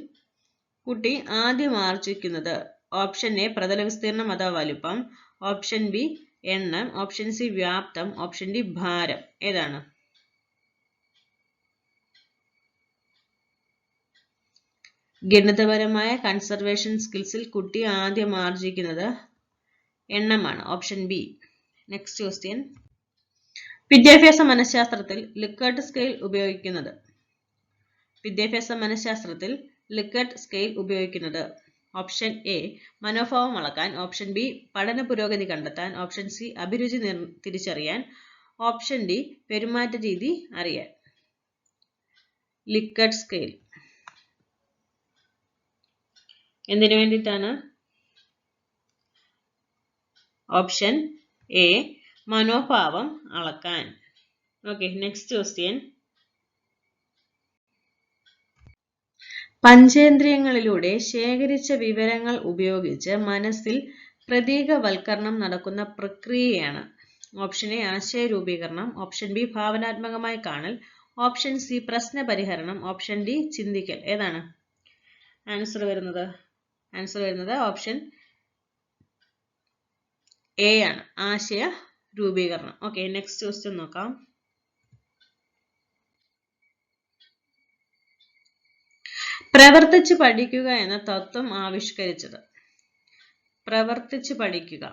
കുട്ടി ആദ്യം ആർജിക്കുന്നത്. ഓപ്ഷൻ എ പ്രതല വിസ്തീർണം അഥവാ വലുപ്പം, ഓപ്ഷൻ ബി എണ്ണം, ഓപ്ഷൻ സി വ്യാപ്തം, ഓപ്ഷൻ ഡി ഭാരം. ഏതാണ്? ഗണിതപരമായ കൺസർവേഷൻ സ്കിൽസിൽ കുട്ടി ആദ്യം ആർജിക്കുന്നത് എണ്ണമാണ്. Option B. Next question. വിദ്യാഭ്യാസ മനഃശാസ്ത്രത്തിൽ ലിക്കർട്ട് സ്കെയിൽ ഉപയോഗിക്കുന്നത്. വിദ്യാഭ്യാസ മനഃശാസ്ത്രത്തിൽ ലിക്കർട്ട് സ്കെയിൽ ഉപയോഗിക്കുന്നത്. ഓപ്ഷൻ എ മനോഭാവം അളക്കാൻ, ഓപ്ഷൻ ബി പഠന പുരോഗതി കണ്ടെത്താൻ, ഓപ്ഷൻ സി അഭിരുചി തിരിച്ചറിയാൻ, ഓപ്ഷൻ ഡി പെരുമാറ്റ രീതി അറിയാൻ. ലിക്കർട്ട് സ്കെയിൽ എന്തിനു വേണ്ടിയിട്ടാണ്? ഓപ്ഷൻ എ മനോഭാവം അളക്കാൻ. Okay, next question. പഞ്ചേന്ദ്രിയങ്ങളിലൂടെ ശേഖരിച്ച വിവരങ്ങൾ ഉപയോഗിച്ച് മനസ്സിൽ പ്രതീകവൽക്കരണം നടക്കുന്ന പ്രക്രിയയാണ്. ഓപ്ഷൻ എ ആശയ രൂപീകരണം, ഓപ്ഷൻ ബി ഭാവനാത്മകമായി കാണൽ, ഓപ്ഷൻ സി പ്രശ്ന പരിഹരണം, ഓപ്ഷൻ ഡി ചിന്തിക്കൽ. ഏതാണ് ആൻസർ വരുന്നത്? ആൻസർ വരുന്നത് ഓപ്ഷൻ എ ആണ്, ആശയ രൂപീകരണം. ഓക്കെ, നെക്സ്റ്റ് ക്വസ്റ്റ്യൻ നോക്കാം. പ്രവർത്തിച്ചു പഠിക്കുക എന്ന തത്വം ആവിഷ്കരിച്ചത്. പ്രവർത്തിച്ചു പഠിക്കുക,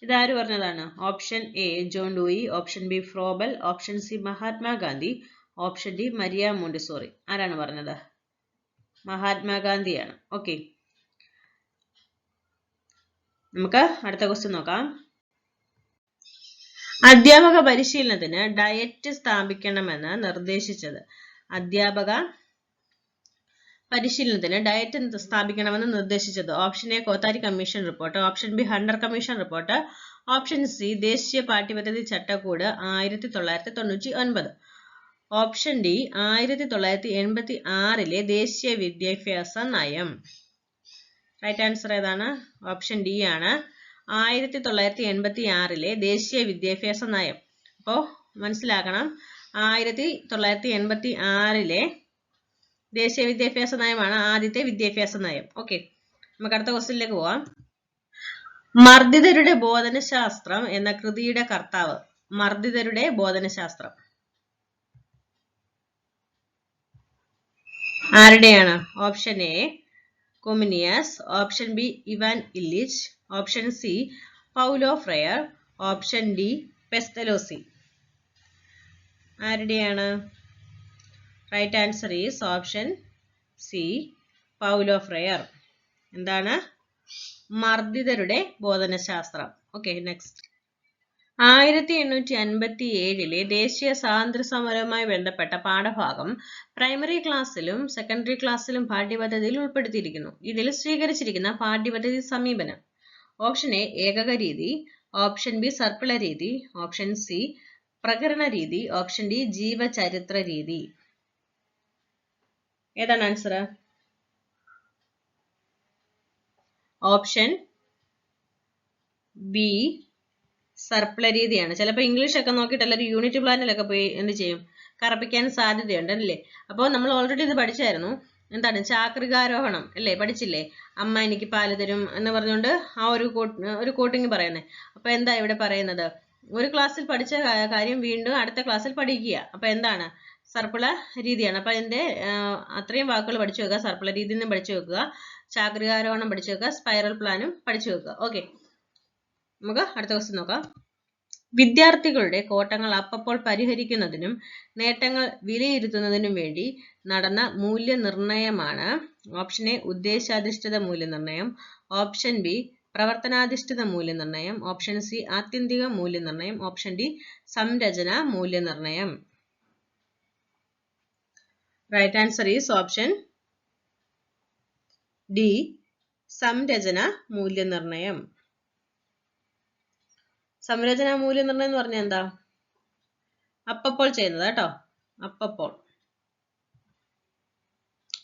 ഇതാര് പറഞ്ഞതാണ്? Option A John Dewey, option B Froebel, option C Mahatma Gandhi, option Di Maria Montessori. ആരാണ് പറഞ്ഞത്? മഹാത്മാഗാന്ധിയാണ്. ഓക്കെ, നമുക്ക് അടുത്ത ക്വസ്റ്റ്യൻ നോക്കാം. അധ്യാപക പരിശീലനത്തിന് ഡയറ്റ് സ്ഥാപിക്കണമെന്ന് നിർദ്ദേശിച്ചത്. അധ്യാപക പരിശീലനത്തിന് ഡയറ്റ് സ്ഥാപിക്കണമെന്ന് നിർദ്ദേശിച്ചത്. Option A Kothari commission report, option B Hunter commission report, option C ദേശീയ പാഠ്യപദ്ധതി ചട്ടക്കൂട് 1999, ഓപ്ഷൻ ഡി 1986 ദേശീയ വിദ്യാഭ്യാസ നയം. റൈറ്റ് ആൻസർ ഏതാണ്? ഓപ്ഷൻ ഡി ആണ്, 1986 ദേശീയ വിദ്യാഭ്യാസ നയം. അപ്പോൾ മനസ്സിലാക്കണം, 1986 ദേശീയ വിദ്യാഭ്യാസ നയമാണ് ആദ്യത്തെ വിദ്യാഭ്യാസ നയം. ഓക്കെ, നമുക്ക് അടുത്ത ക്വസ്റ്റ്യനിലേക്ക് പോവാം. മർദ്ദിതരുടെ ബോധനശാസ്ത്രം എന്ന കൃതിയുടെ കർത്താവ്. മർദ്ദിതരുടെ ബോധനശാസ്ത്രം ആരുടെയാണ്? Option A Comenius, option B Ivan Illich, option C Paulo Freire, option D Pestalozzi. ആരുടെയാണ്? Right answer is option C Paulo Freire. എന്താണ്? മർദ്ദിതരുടെ ബോധനശാസ്ത്രം. Okay, next. 1857 ദേശീയ സ്വാതന്ത്ര്യ സമരവുമായി ബന്ധപ്പെട്ട പാഠഭാഗം പ്രൈമറി ക്ലാസ്സിലും സെക്കൻഡറി ക്ലാസ്സിലും പാഠ്യപദ്ധതിയിൽ ഉൾപ്പെടുത്തിയിരിക്കുന്നു. ഇതിൽ സ്വീകരിച്ചിരിക്കുന്ന പാഠ്യപദ്ധതി സമീപനം. ഓപ്ഷൻ എ ഏകക രീതി, ഓപ്ഷൻ ബി സർപ്പിള രീതി, ഓപ്ഷൻ സി പ്രകരണ രീതി, ഓപ്ഷൻ ഡി ജീവചരിത്ര രീതി. ഏതാണ് ആൻസർ? ഓപ്ഷൻ ബി സർപ്പിള രീതിയാണ്. ചിലപ്പോൾ ഇംഗ്ലീഷ് ഒക്കെ നോക്കിയിട്ട് എല്ലാവരും യൂണിറ്റ് പ്ലാനിലൊക്കെ പോയി എന്ത് ചെയ്യും, കറപ്പിക്കാൻ സാധ്യതയുണ്ട് അല്ലേ. അപ്പോൾ നമ്മൾ ഓൾറെഡി ഇത് പഠിച്ചായിരുന്നു. എന്താണ്? ചാക്രികാരോഹണം അല്ലേ, പഠിച്ചില്ലേ? അമ്മ എനിക്ക് പാല് തരും എന്ന് പറഞ്ഞുകൊണ്ട് ആ ഒരു കോട്ടിങ് പറയുന്നത്. അപ്പോൾ എന്താ ഇവിടെ പറയുന്നത്? ഒരു ക്ലാസ്സിൽ പഠിച്ച കാര്യം വീണ്ടും അടുത്ത ക്ലാസ്സിൽ പഠിക്കുക. അപ്പോൾ എന്താണ്? സർപ്പിള രീതിയാണ്. അപ്പോൾ അതിൻ്റെ അത്രയും വാക്കുകൾ പഠിച്ചു വെക്കുക. സർപ്പിള രീതി നിന്നും പഠിച്ചു വെക്കുക, ചാക്രികാരോഹണം പഠിച്ചു വെക്കുക, സ്പൈറൽ പ്ലാനും പഠിച്ചു വെക്കുക. ഓക്കെ, നമുക്ക് അടുത്ത ക്വസ്റ്റ്യൻ നോക്കാം. വിദ്യാർത്ഥികളുടെ കോട്ടങ്ങൾ അപ്പോൾ പരിഹരിക്കുന്നതിനും നേട്ടങ്ങൾ വിലയിരുത്തുന്നതിനും വേണ്ടി നടന്ന മൂല്യനിർണ്ണയമാണ്. ഓപ്ഷൻ എ ഉദ്ദേശാധിഷ്ഠിത മൂല്യനിർണ്ണയം, ഓപ്ഷൻ ബി പ്രവർത്തനാധിഷ്ഠിത മൂല്യനിർണ്ണയം, ഓപ്ഷൻ സി ആത്യന്തിക മൂല്യനിർണ്ണയം, ഓപ്ഷൻ ഡി സംരചന മൂല്യനിർണ്ണയം. Right answer is option D സംരചന മൂല്യനിർണ്ണയം. സംരചനാ മൂല്യനിർണ്ണയം എന്ന് പറഞ്ഞാൽ എന്താ? അപ്പോൾ ചെയ്യുന്നത് കേട്ടോ. അപ്പോൾ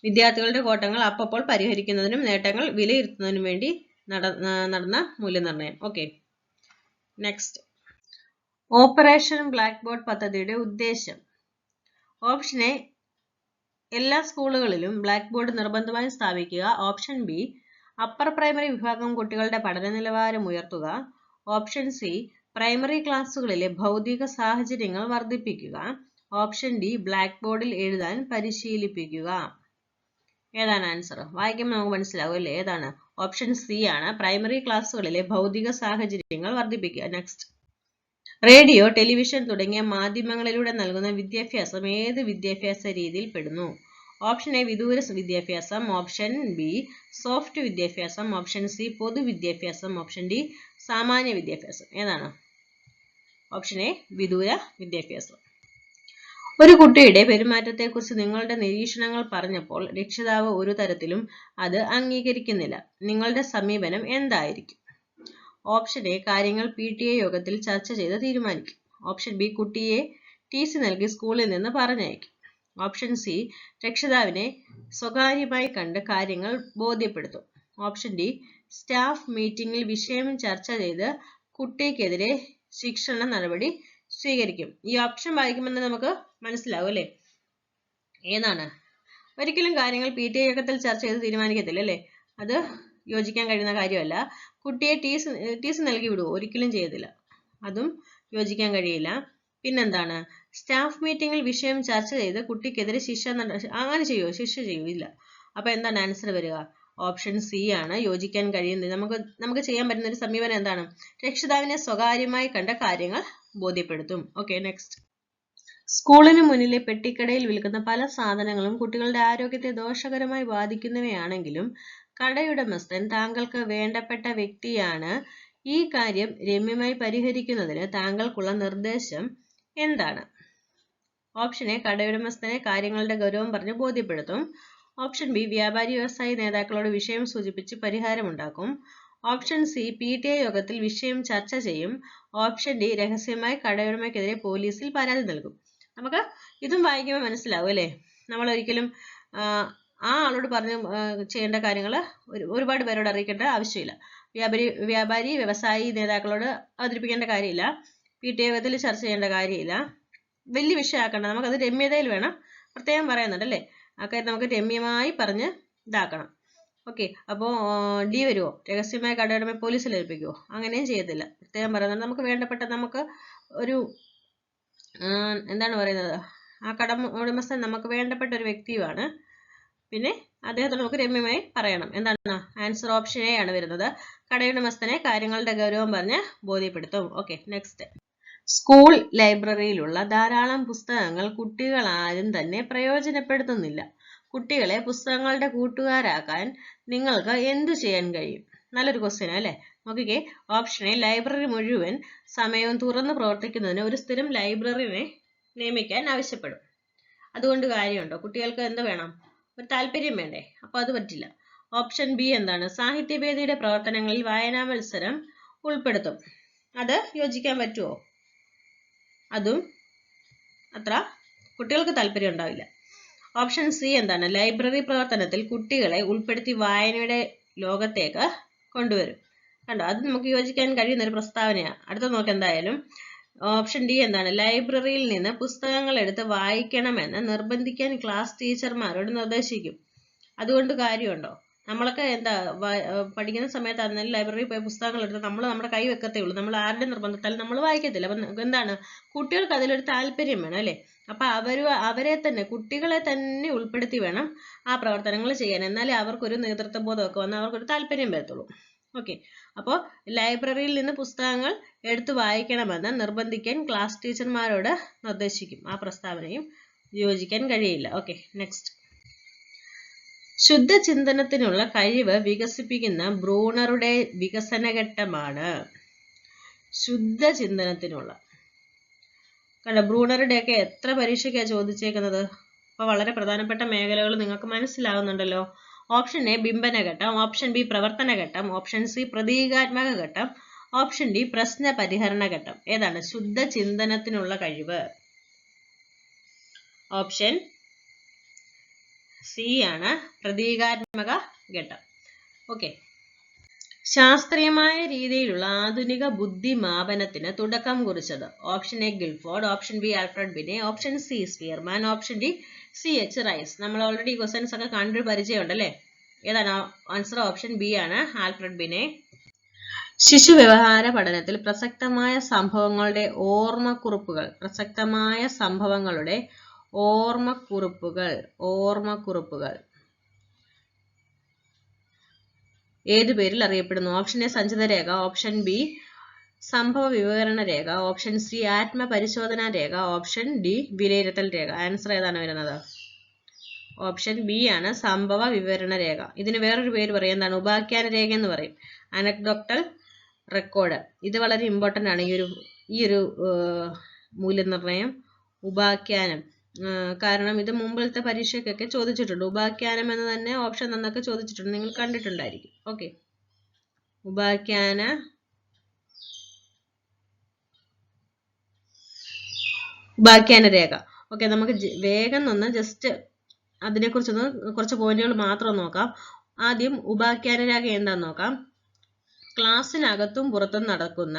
വിദ്യാർത്ഥികളുടെ കോട്ടങ്ങൾ അപ്പോൾ പരിഹരിക്കുന്നതിനും നേട്ടങ്ങൾ വിലയിരുത്തുന്നതിനും വേണ്ടി നടന്ന മൂല്യനിർണ്ണയം. Okay, next. Operation black board പദ്ധതിയുടെ ഉദ്ദേശം. ഓപ്ഷൻ എ എല്ലാ സ്കൂളുകളിലും ബ്ലാക്ക് ബോർഡ് നിർബന്ധമായും സ്ഥാപിക്കുക, ഓപ്ഷൻ ബി അപ്പർ പ്രൈമറി വിഭാഗം കുട്ടികളുടെ പഠന നിലവാരം ഉയർത്തുക, ഓപ്ഷൻ സി പ്രൈമറി ക്ലാസ്സുകളിലെ ഭൗതിക സാഹചര്യങ്ങൾ വർദ്ധിപ്പിക്കുക, ഓപ്ഷൻ ഡി ബ്ലാക്ക് ബോർഡിൽ എഴുതാൻ പരിശീലിപ്പിക്കുക. ഏതാണ് ആൻസർ? വായിക്കുമ്പോൾ നമുക്ക് മനസ്സിലാവും അല്ലേ ഏതാണ്? ഓപ്ഷൻ സി ആണ്, പ്രൈമറി ക്ലാസ്സുകളിലെ ഭൗതിക സാഹചര്യങ്ങൾ വർദ്ധിപ്പിക്കുക. നെക്സ്റ്റ്. റേഡിയോ, ടെലിവിഷൻ തുടങ്ങിയ മാധ്യമങ്ങളിലൂടെ നൽകുന്ന വിദ്യാഭ്യാസം ഏത് വിദ്യാഭ്യാസ രീതിയിൽ പെടുന്നു? ഓപ്ഷൻ എ വിദൂര വിദ്യാഭ്യാസം, ഓപ്ഷൻ ബി സോഫ്റ്റ് വിദ്യാഭ്യാസം, ഓപ്ഷൻ സി പൊതുവിദ്യാഭ്യാസം, ഓപ്ഷൻ ഡി സാമാന്യ വിദ്യാഭ്യാസം. ഏതാണ്? ഓപ്ഷൻ എ വിദൂര വിദ്യാഭ്യാസം. ഒരു കുട്ടിയുടെ പെരുമാറ്റത്തെക്കുറിച്ച് നിങ്ങളുടെ നിരീക്ഷണങ്ങൾ പറഞ്ഞപ്പോൾ രക്ഷിതാവ് ഒരു തരത്തിലും അത് അംഗീകരിക്കുന്നില്ല. നിങ്ങളുടെ സമീപനം എന്തായിരിക്കും? ഓപ്ഷൻ എ കാര്യങ്ങൾ PTA യോഗത്തിൽ ചർച്ച ചെയ്ത് തീരുമാനിക്കും, ഓപ്ഷൻ ബി കുട്ടിയെ TC നൽകി സ്കൂളിൽ നിന്ന് പറഞ്ഞയക്കും, ഓപ്ഷൻ സി രക്ഷിതാവിനെ സ്വകാര്യമായി കണ്ട് കാര്യങ്ങൾ ബോധ്യപ്പെടുത്തും, ഓപ്ഷൻ ഡി സ്റ്റാഫ് മീറ്റിംഗിൽ വിഷയം ചർച്ച ചെയ്ത് കുട്ടിക്കെതിരെ ശിക്ഷണ നടപടി സ്വീകരിക്കും. ഈ ഓപ്ഷൻ വായിക്കുമ്പോൾ നമുക്ക് മനസ്സിലാവും അല്ലേ ഏതാണ്? ഒരിക്കലും കാര്യങ്ങൾ PTA യോഗത്തിൽ ചർച്ച ചെയ്ത് തീരുമാനിക്കത്തില്ല അല്ലേ, അത് യോജിക്കാൻ കഴിയുന്ന കാര്യമല്ല. കുട്ടിയെ TC നൽകി വിടുവോ? ഒരിക്കലും ചെയ്യത്തില്ല, അതും യോജിക്കാൻ കഴിയില്ല. പിന്നെന്താണ്? സ്റ്റാഫ് മീറ്റിംഗിൽ വിഷയം ചർച്ച ചെയ്ത് കുട്ടിക്കെതിരെ അങ്ങനെ ചെയ്യുമോ? ശിക്ഷ ചെയ്യില്ല. അപ്പൊ എന്താണ് ആൻസർ വരിക? ഓപ്ഷൻ സി ആണ്, യോജിക്കാൻ കഴിയുന്നത്. നമുക്ക് ചെയ്യാൻ പറ്റുന്ന ഒരു സമീപനം എന്താണ്? രക്ഷിതാവിനെ സ്വകാര്യമായി കണ്ട കാര്യങ്ങൾ ബോധ്യപ്പെടുത്തും. Okay, next. സ്കൂളിന് മുന്നിലെ പെട്ടിക്കടയിൽ വിൽക്കുന്ന പല സാധനങ്ങളും കുട്ടികളുടെ ആരോഗ്യത്തെ ദോഷകരമായി ബാധിക്കുന്നവയാണെങ്കിലും കടയുടമസ്ഥൻ താങ്കൾക്ക് വേണ്ടപ്പെട്ട വ്യക്തിയാണ്. ഈ കാര്യം രമ്യമായി പരിഹരിക്കുന്നതിന് താങ്കൾക്കുള്ള നിർദ്ദേശം എന്താണ്? ഓപ്ഷൻ എ കടയുടമസ്ഥനെ കാര്യങ്ങളുടെ ഗൗരവം പറഞ്ഞ് ബോധ്യപ്പെടുത്തും, ഓപ്ഷൻ ബി വ്യാപാരി വ്യവസായി നേതാക്കളോട് വിഷയം സൂചിപ്പിച്ച് പരിഹാരമുണ്ടാക്കും, ഓപ്ഷൻ സി PTA യോഗത്തിൽ വിഷയം ചർച്ച ചെയ്യും, ഓപ്ഷൻ ഡി രഹസ്യമായി കടയുടമയ്ക്കെതിരെ പോലീസിൽ പരാതി നൽകും. നമുക്ക് ഇതും വായിക്കുമ്പോൾ മനസ്സിലാവും അല്ലേ, നമ്മൾ ഒരിക്കലും ആ ആളോട് പറഞ്ഞ് ചെയ്യേണ്ട കാര്യങ്ങൾ ഒരുപാട് പേരോട് അറിയിക്കേണ്ട ആവശ്യമില്ല. വ്യാപാരി വ്യവസായി നേതാക്കളോട് അവതരിപ്പിക്കേണ്ട കാര്യമില്ല, PTA യോഗത്തിൽ ചർച്ച ചെയ്യേണ്ട കാര്യമില്ല, വലിയ വിഷയമാക്കണ്ട. നമുക്കത് രമ്യതയിൽ വേണം, പ്രത്യേകം പറയുന്നുണ്ട് അല്ലേ, ആ കാര്യം നമുക്ക് രമ്യമായി പറഞ്ഞ് ഇതാക്കണം. ഓക്കെ, അപ്പോൾ ഡി വരുമോ? രഹസ്യമായ കടയുടമ പോലീസിൽ ഏൽപ്പിക്കുമോ? അങ്ങനെയും ചെയ്യത്തില്ല. പ്രത്യേകം പറയുന്നത് നമുക്ക് വേണ്ടപ്പെട്ട നമുക്ക് ഒരു എന്താണ് പറയുന്നത്, ആ ഉടമസ്ഥൻ നമുക്ക് വേണ്ടപ്പെട്ട ഒരു വ്യക്തിയുമാണ്. പിന്നെ അദ്ദേഹത്തോട് നമുക്ക് രമ്യമായി പറയണം. എന്താണ് ആൻസർ? ഓപ്ഷൻ എ ആണ് വരുന്നത്. കടയുടമസ്ഥനെ കാര്യങ്ങളുടെ ഗൗരവം പറഞ്ഞ് ബോധ്യപ്പെടുത്തും. Okay, next. സ്കൂൾ ലൈബ്രറിയിലുള്ള ധാരാളം പുസ്തകങ്ങൾ കുട്ടികൾ ആരും തന്നെ പ്രയോജനപ്പെടുത്തുന്നില്ല. കുട്ടികളെ പുസ്തകങ്ങളുടെ കൂട്ടുകാരാക്കാൻ നിങ്ങൾക്ക് എന്തു ചെയ്യാൻ കഴിയും? നല്ലൊരു ക്വസ്റ്റ്യൻ അല്ലേ? നോക്കിക്കേ, ഓപ്ഷൻ എ, ലൈബ്രറി മുഴുവൻ സമയവും തുറന്ന് പ്രവർത്തിക്കുന്നതിന് ഒരു സ്ഥിരം ലൈബ്രറിനെ നിയമിക്കാൻ ആവശ്യപ്പെടും. അതുകൊണ്ട് കാര്യമുണ്ടോ? കുട്ടികൾക്ക് എന്ത് വേണം? ഒരു താല്പര്യം വേണ്ടേ? അപ്പോൾ അത് പറ്റില്ല. ഓപ്ഷൻ ബി എന്താണ്? സാഹിത്യവേദിയുടെ പ്രവർത്തനങ്ങളിൽ വായനാ മത്സരം ഉൾപ്പെടുത്തും. അത് യോജിക്കാൻ പറ്റുമോ? അതും അത്ര കുട്ടികൾക്ക് താല്പര്യം ഉണ്ടാവില്ല. ഓപ്ഷൻ സി എന്താണ്? ലൈബ്രറി പ്രവർത്തനത്തിൽ കുട്ടികളെ ഉൾപ്പെടുത്തി വായനയുടെ ലോകത്തേക്ക് കൊണ്ടുവരും. കണ്ടോ, അത് നമുക്ക് യോജിക്കാൻ കഴിയുന്ന ഒരു പ്രസ്താവനയാണ്. അടുത്ത നോക്ക് എന്തായാലും. ഓപ്ഷൻ ഡി എന്താണ്? ലൈബ്രറിയിൽ നിന്ന് പുസ്തകങ്ങൾ എടുത്ത് വായിക്കണമെന്ന് നിർബന്ധിക്കാൻ ക്ലാസ് ടീച്ചർമാരോട് നിർദ്ദേശിക്കും. അതുകൊണ്ട് കാര്യമുണ്ടോ? നമ്മളൊക്കെ എന്താ പഠിക്കുന്ന സമയത്തായിരുന്നാലും ലൈബ്രറിയിൽ പോയി പുസ്തകങ്ങൾ എടുത്ത് നമ്മൾ നമ്മുടെ കൈ വെക്കത്തേ ഉള്ളൂ. നമ്മൾ ആരുടെ നിർബന്ധത്താലും നമ്മൾ വായിക്കത്തില്ല. അപ്പം എന്താണ്, കുട്ടികൾക്ക് അതിലൊരു താല്പര്യം വേണം അല്ലേ? അപ്പൊ അവരെ തന്നെ, കുട്ടികളെ തന്നെ ഉൾപ്പെടുത്തി വേണം ആ പ്രവർത്തനങ്ങൾ ചെയ്യാൻ. എന്നാലേ അവർക്കൊരു നേതൃത്വ ബോധമൊക്കെ വന്ന് അവർക്കൊരു താല്പര്യം വരത്തുള്ളൂ. ഓക്കെ, അപ്പോൾ ലൈബ്രറിയിൽ നിന്ന് പുസ്തകങ്ങൾ എടുത്തു വായിക്കണമെന്ന് നിർബന്ധിക്കാൻ ക്ലാസ് ടീച്ചർമാരോട് നിർദ്ദേശിക്കും. ആ പ്രസ്താവനയും യോജിക്കാൻ കഴിയില്ല. Okay, next. ശുദ്ധചിന്തനത്തിനുള്ള കഴിവ് വികസിപ്പിക്കുന്ന ബ്രൂണറുടെ വികസനഘട്ടമാണ്. ശുദ്ധചിന്തനത്തിനുള്ള കണ്ട, ബ്രൂണറുടെയൊക്കെ എത്ര പരീക്ഷയ്ക്കാണ് ചോദിച്ചേക്കുന്നത്. അപ്പോൾ വളരെ പ്രധാനപ്പെട്ട മേഖലകൾ നിങ്ങൾക്ക് മനസ്സിലാവുന്നുണ്ടല്ലോ. ഓപ്ഷൻ എ ബിംബനഘട്ടം, ഓപ്ഷൻ ബി പ്രവർത്തനഘട്ടം, ഓപ്ഷൻ സി പ്രതീകാത്മക ഘട്ടം, ഓപ്ഷൻ ഡി പ്രശ്ന പരിഹരണ ഘട്ടം. ഏതാണ് ശുദ്ധചിന്തനത്തിനുള്ള കഴിവ്? ഓപ്ഷൻ സി ആണ് പ്രതീകാത്മക ഘട്ടം. ഓക്കെ, ശാസ്ത്രീയമായ രീതിയിലുള്ള ആധുനിക ബുദ്ധിമാപനത്തിന് തുടക്കം കുറിച്ചത്? Option A Guilford, option B Alfred Binet, option C Spearman, option D CH Rice. നമ്മൾ ഓൾറെഡി ക്വസ്റ്റ്യൻസ് ഒക്കെ കണ്ടു പരിചയമുണ്ടല്ലേ? ഏതാണ് ആൻസർ? ഓപ്ഷൻ ബി ആണ്, ആൽഫ്രഡ് ബിനെ. ശിശു വ്യവഹാര പഠനത്തിൽ പ്രസക്തമായ സംഭവങ്ങളുടെ ഓർമ്മക്കുറിപ്പുകൾ ഏതു പേരിൽ അറിയപ്പെടുന്നു? ഓപ്ഷൻ എ സഞ്ചിത രേഖ, ഓപ്ഷൻ ബി സംഭവ വിവരണ രേഖ, ഓപ്ഷൻ സി ആത്മപരിശോധനാ രേഖ, ഓപ്ഷൻ ഡി വിലയിരുത്തൽ രേഖ. ആൻസർ ഏതാണ് വരുന്നത്? ഓപ്ഷൻ ബി ആണ്, സംഭവ വിവരണ രേഖ. ഇതിന് വേറൊരു പേര് പറയും, എന്താണ്? ഉപാഖ്യാന രേഖ എന്ന് പറയും. അനക്ഡോക്ടൽ റെക്കോർഡ്. ഇത് വളരെ ഇമ്പോർട്ടൻ്റ് ആണ്, ഈ ഒരു മൂല്യനിർണ്ണയം, ഉപാഖ്യാനം. കാരണം ഇത് മുമ്പിലത്തെ പരീക്ഷയ്ക്കൊക്കെ ചോദിച്ചിട്ടുണ്ട്. ഉപാഖ്യാനം എന്ന് തന്നെ ഓപ്ഷൻ തന്നൊക്കെ ചോദിച്ചിട്ടുണ്ട്, നിങ്ങൾ കണ്ടിട്ടുണ്ടായിരിക്കും. ഓക്കെ, ഉപാഖ്യാന രേഖ. ഓക്കെ, നമുക്ക് വേഗം ഒന്ന് ജസ്റ്റ് അതിനെക്കുറിച്ചൊന്ന് കുറച്ച് പോയിന്റുകൾ മാത്രം നോക്കാം. ആദ്യം ഉപാഖ്യാന രേഖ എന്താന്ന് നോക്കാം. ക്ലാസ്സിനകത്തും പുറത്തും നടക്കുന്ന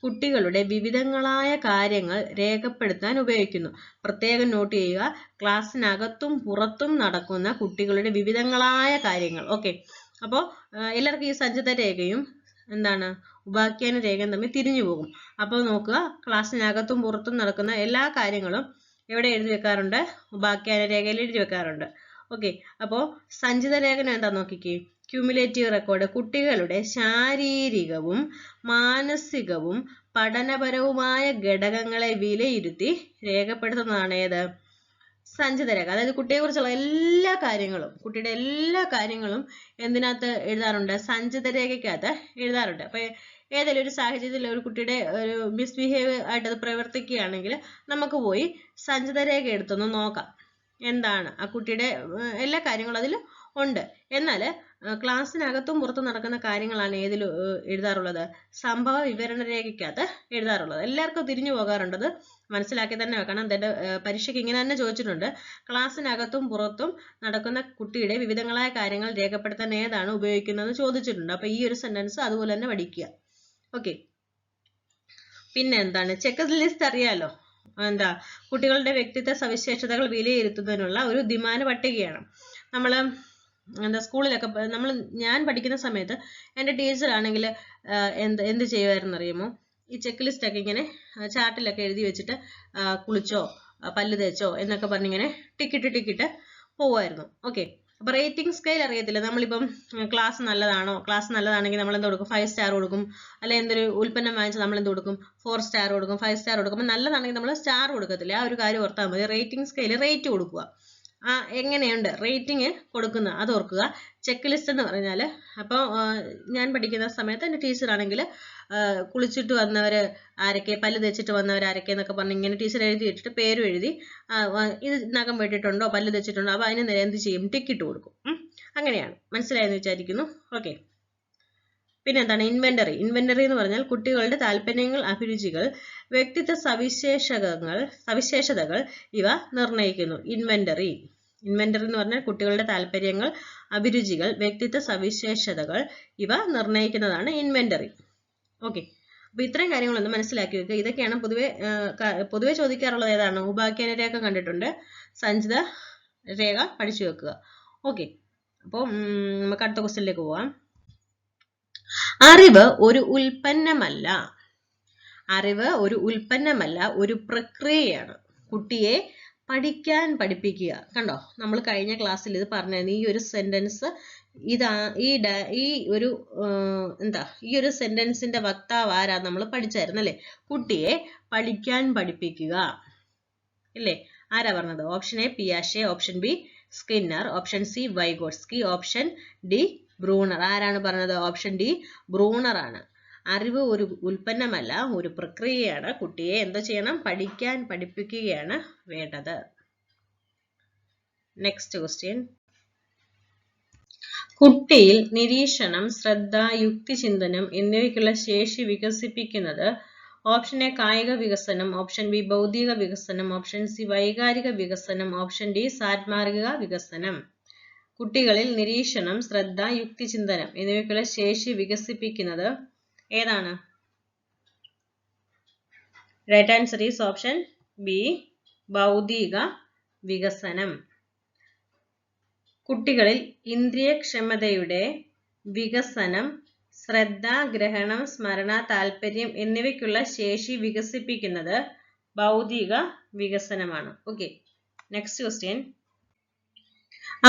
കുട്ടികളുടെ വിവിധങ്ങളായ കാര്യങ്ങൾ രേഖപ്പെടുത്താൻ ഉപയോഗിക്കുന്നു. പ്രത്യേകം നോട്ട് ചെയ്യുക, ക്ലാസ്സിനകത്തും പുറത്തും നടക്കുന്ന കുട്ടികളുടെ വിവിധങ്ങളായ കാര്യങ്ങൾ. ഓക്കെ, അപ്പോൾ എല്ലാവർക്കും ഈ സഞ്ചിത രേഖയും എന്താണ് ഉപാഖ്യാന രേഖയും തമ്മിൽ തിരിഞ്ഞു പോകും. അപ്പോൾ നോക്കുക, ക്ലാസ്സിനകത്തും പുറത്തും നടക്കുന്ന എല്ലാ കാര്യങ്ങളും എവിടെ എഴുതി വെക്കാറുണ്ട്? ഉപാഖ്യാന രേഖയിൽ എഴുതി വെക്കാറുണ്ട്. ഓക്കെ, അപ്പോൾ സഞ്ചിത രേഖനം എന്താ നോക്കിക്കേ. ക്യുമുലേറ്റീവ് റെക്കോർഡ്, കുട്ടികളുടെ ശാരീരികവും മാനസികവും പഠനപരവുമായ ഘടകങ്ങളെ വിലയിരുത്തി രേഖപ്പെടുത്തുന്നതാണ് ഏത്? സഞ്ചിത രേഖ. അതായത് കുട്ടിയെക്കുറിച്ചുള്ള എല്ലാ കാര്യങ്ങളും, കുട്ടിയുടെ എല്ലാ കാര്യങ്ങളും എന്തിനകത്ത് എഴുതാറുണ്ട്? സഞ്ചിത രേഖയ്ക്കകത്ത് എഴുതാറുണ്ട്. അപ്പൊ ഏതെങ്കിലും ഒരു സാഹചര്യത്തിൽ ഒരു കുട്ടിയുടെ ഒരു മിസ്ബിഹേവ് ആയിട്ട് അത് പ്രവർത്തിക്കുകയാണെങ്കിൽ നമുക്ക് പോയി സഞ്ചിത രേഖ എടുത്തൊന്ന് നോക്കാം, എന്താണ് ആ കുട്ടിയുടെ എല്ലാ കാര്യങ്ങളും അതിൽ ഉണ്ട്. എന്നാൽ ക്ലാസ്സിനകത്തും പുറത്തും നടക്കുന്ന കാര്യങ്ങളാണ് ഏതിൽ എഴുതാറുള്ളത്? സംഭവ വിവരണ രേഖയ്ക്കകത്ത് എഴുതാറുള്ളത്. എല്ലാവർക്കും തിരിഞ്ഞു പോകാറുണ്ടത് മനസ്സിലാക്കി തന്നെ വെക്കണം. അതിൻ്റെ പരീക്ഷയ്ക്ക് ഇങ്ങനെ തന്നെ ചോദിച്ചിട്ടുണ്ട്, ക്ലാസ്സിനകത്തും പുറത്തും നടക്കുന്ന കുട്ടിയുടെ വിവിധങ്ങളായ കാര്യങ്ങൾ രേഖപ്പെടുത്താൻ ഏതാണ് ഉപയോഗിക്കുന്നത് ചോദിച്ചിട്ടുണ്ട്. അപ്പൊ ഈ ഒരു സെന്റൻസ് അതുപോലെ തന്നെ പഠിക്കുക. ഓക്കെ, പിന്നെ എന്താണ്? ചെക്ക് ലിസ്റ്റ് അറിയാലോ, എന്താ കുട്ടികളുടെ വ്യക്തിത്വ സവിശേഷതകൾ വിലയിരുത്തുന്നതിനുള്ള ഒരു ദ്വിമാന പട്ടികയാണ്. നമ്മൾ എന്താ സ്കൂളിലൊക്കെ ഞാൻ പഠിക്കുന്ന സമയത്ത് എൻ്റെ ടീച്ചറാണെങ്കിൽ എന്ത് ചെയ്യുമായിരുന്നു അറിയുമോ, ഈ ചെക്ക് ലിസ്റ്റ് ഒക്കെ ഇങ്ങനെ ചാർട്ടിലൊക്കെ എഴുതി വെച്ചിട്ട് കുളിച്ചോ പല്ല് തേച്ചോ എന്നൊക്കെ പറഞ്ഞിങ്ങനെ ടിക്കിട്ട് പോവുമായിരുന്നു. ഓക്കെ, അപ്പോൾ റേറ്റിംഗ് സ്കെയിൽ അറിയത്തില്ല. നമ്മളിപ്പം ക്ലാസ് നല്ലതാണെങ്കിൽ നമ്മൾ എന്ത് കൊടുക്കും? 5 സ്റ്റാർ കൊടുക്കും. അല്ലെങ്കിൽ എന്തൊരു ഉൽപ്പന്നം വാങ്ങിച്ചാൽ നമ്മൾ എന്ത് കൊടുക്കും? 4 സ്റ്റാർ കൊടുക്കും, 5 സ്റ്റാർ കൊടുക്കും. അപ്പം നല്ലതാണെങ്കിൽ നമ്മൾ സ്റ്റാർ കൊടുക്കത്തില്ല. ആ ഒരു കാര്യം ഓർത്താൽ മതി. റേറ്റിംഗ് സ്കെയിൽ റേറ്റ് കൊടുക്കുക. എങ്ങനെയുണ്ട് റേറ്റിംഗ് കൊടുക്കുന്നത് അത് ഓർക്കുക. ചെക്ക് ലിസ്റ്റ് എന്ന് പറഞ്ഞാൽ, അപ്പോൾ ഞാൻ പഠിക്കുന്ന സമയത്ത് എൻ്റെ ടീച്ചറാണെങ്കിൽ കുളിച്ചിട്ട് വന്നവർ ആരൊക്കെ, പല്ല് തേച്ചിട്ട് വന്നവർ ആരൊക്കെ എന്നൊക്കെ പറഞ്ഞ് ഇങ്ങനെ ടീച്ചർ എഴുതി ഇട്ടിട്ട് പേരും എഴുതി, ഇത് നഖം വെട്ടിയിട്ടുണ്ടോ പല്ല് തേച്ചിട്ടുണ്ടോ, അപ്പോൾ അതിന് നേരെ എന്ത് ചെയ്യും? ടിക്കിട്ട് കൊടുക്കും. അങ്ങനെയാണ്. മനസ്സിലായെന്ന് വിചാരിക്കുന്നു. ഓക്കെ, പിന്നെ എന്താണ് ഇൻവെന്ററി? ഇൻവെന്ററി എന്ന് പറഞ്ഞാൽ കുട്ടികളുടെ താല്പര്യങ്ങൾ, അഭിരുചികൾ, വ്യക്തിത്വ സവിശേഷതകൾ ഇവ നിർണ്ണയിക്കുന്നു. ഇൻവെന്ററി എന്ന് പറഞ്ഞാൽ കുട്ടികളുടെ താല്പര്യങ്ങൾ, അഭിരുചികൾ, വ്യക്തിത്വ സവിശേഷതകൾ ഇവ നിർണ്ണയിക്കുന്നതാണ് ഇൻവെന്ററി. ഓക്കെ, അപ്പൊ ഇത്രയും കാര്യങ്ങളൊന്ന് മനസ്സിലാക്കി വെക്കുക. ഇതൊക്കെയാണ് പൊതുവെ ചോദിക്കാറുള്ളത്. ഏതാണ്? ഉപാഖ്യാന രേഖ കണ്ടിട്ടുണ്ട്, സഞ്ചിത രേഖ പഠിച്ചു വെക്കുക. ഓക്കെ, അപ്പോൾ നമുക്ക് അടുത്ത ക്വസ്റ്റ്യനിലേക്ക് പോവാം. അറിവ് ഒരു ഉൽപ്പന്നമല്ല. ഒരു പ്രക്രിയയാണ്. കുട്ടിയെ പഠിക്കാൻ പഠിപ്പിക്കുക. കണ്ടോ, നമ്മൾ കഴിഞ്ഞ ക്ലാസ്സിൽ ഇത് പറഞ്ഞായിരുന്നു. ഈ ഒരു സെന്റൻസ് ഈ ഒരു സെന്റൻസിന്റെ വക്താവ് ആരാ നമ്മൾ പഠിച്ചായിരുന്നു അല്ലേ? കുട്ടിയെ പഠിക്കാൻ പഠിപ്പിക്കുക അല്ലേ? ആരാ പറഞ്ഞത്? ഓപ്ഷൻ എ പിയാഷെ, option B Skinner, option C Vygotsky, option D Bruner. ആരാണ് പറഞ്ഞത്? ഓപ്ഷൻ ഡി ബ്രൂണർ ആണ്. അറിവ് ഒരു ഉൽപ്പന്നമല്ല, ഒരു പ്രക്രിയയാണ്. കുട്ടിയെ എന്താ ചെയ്യണം? പഠിക്കാൻ പഠിപ്പിക്കുകയാണ് വേണ്ടത്. Next question. കുട്ടിയിൽ നിരീക്ഷണം, ശ്രദ്ധ, യുക്തിചിന്തനം എന്നിവയ്ക്കുള്ള ശേഷി വികസിപ്പിക്കുന്നത് ഓപ്ഷൻ എ കായിക വികസനം, ഓപ്ഷൻ ബി ബൗദ്ധിക വികസനം, ഓപ്ഷൻ സി വൈകാരിക വികസനം, ഓപ്ഷൻ ഡി സാത്മാർഗിക വികസനം. കുട്ടികളിൽ നിരീക്ഷണം, ശ്രദ്ധ, യുക്തിചിന്തനം എന്നിവയ്ക്കുള്ള ശേഷി വികസിപ്പിക്കുന്നത് ഏതാണ്? Right answer is option B ബൗദ്ധിക വികസനം. കുട്ടികളിൽ ഇന്ദ്രിയക്ഷമതയുടെ വികസനം, ശ്രദ്ധ, ഗ്രഹണം, സ്മരണ, താല്പര്യം എന്നിവയ്ക്കുള്ള ശേഷി വികസിപ്പിക്കുന്നത് ബൗദ്ധിക വികസനമാണ്. Okay, next question.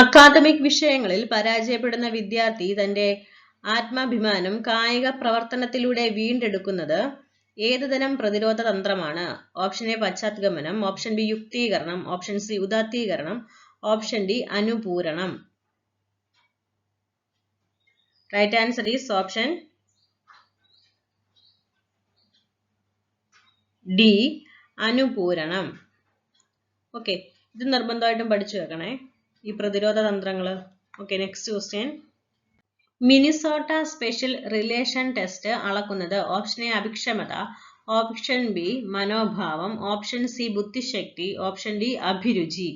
അക്കാദമിക് വിഷയങ്ങളിൽ പരാജയപ്പെടുന്ന വിദ്യാർത്ഥി തന്റെ ആത്മാഭിമാനം കായിക പ്രവർത്തനത്തിലൂടെ വീണ്ടെടുക്കുന്നത് ഏതുതരം പ്രതിരോധ തന്ത്രമാണ്? ഓപ്ഷൻ എ പശ്ചാത്ഗമനം, ഓപ്ഷൻ ബി യുക്തീകരണം, ഓപ്ഷൻ സി ഉദാത്തീകരണം, ഓപ്ഷൻ ഡി അനുപൂരണം. Right answer is option D അനുപൂരണം. ഓക്കെ, ഇത് നിർബന്ധമായിട്ടും പഠിച്ചു വെക്കണേ, ഈ പ്രതിരോധ തന്ത്രങ്ങൾ. Okay, next question. Minnesota special relation test അളക്കുന്നത് ഓപ്ഷൻ എ അഭിക്ഷമത, ഓപ്ഷൻ ബി മനോഭാവം, ഓപ്ഷൻ സി ബുദ്ധിശക്തി, ഓപ്ഷൻ ഡി അഭിരുചി.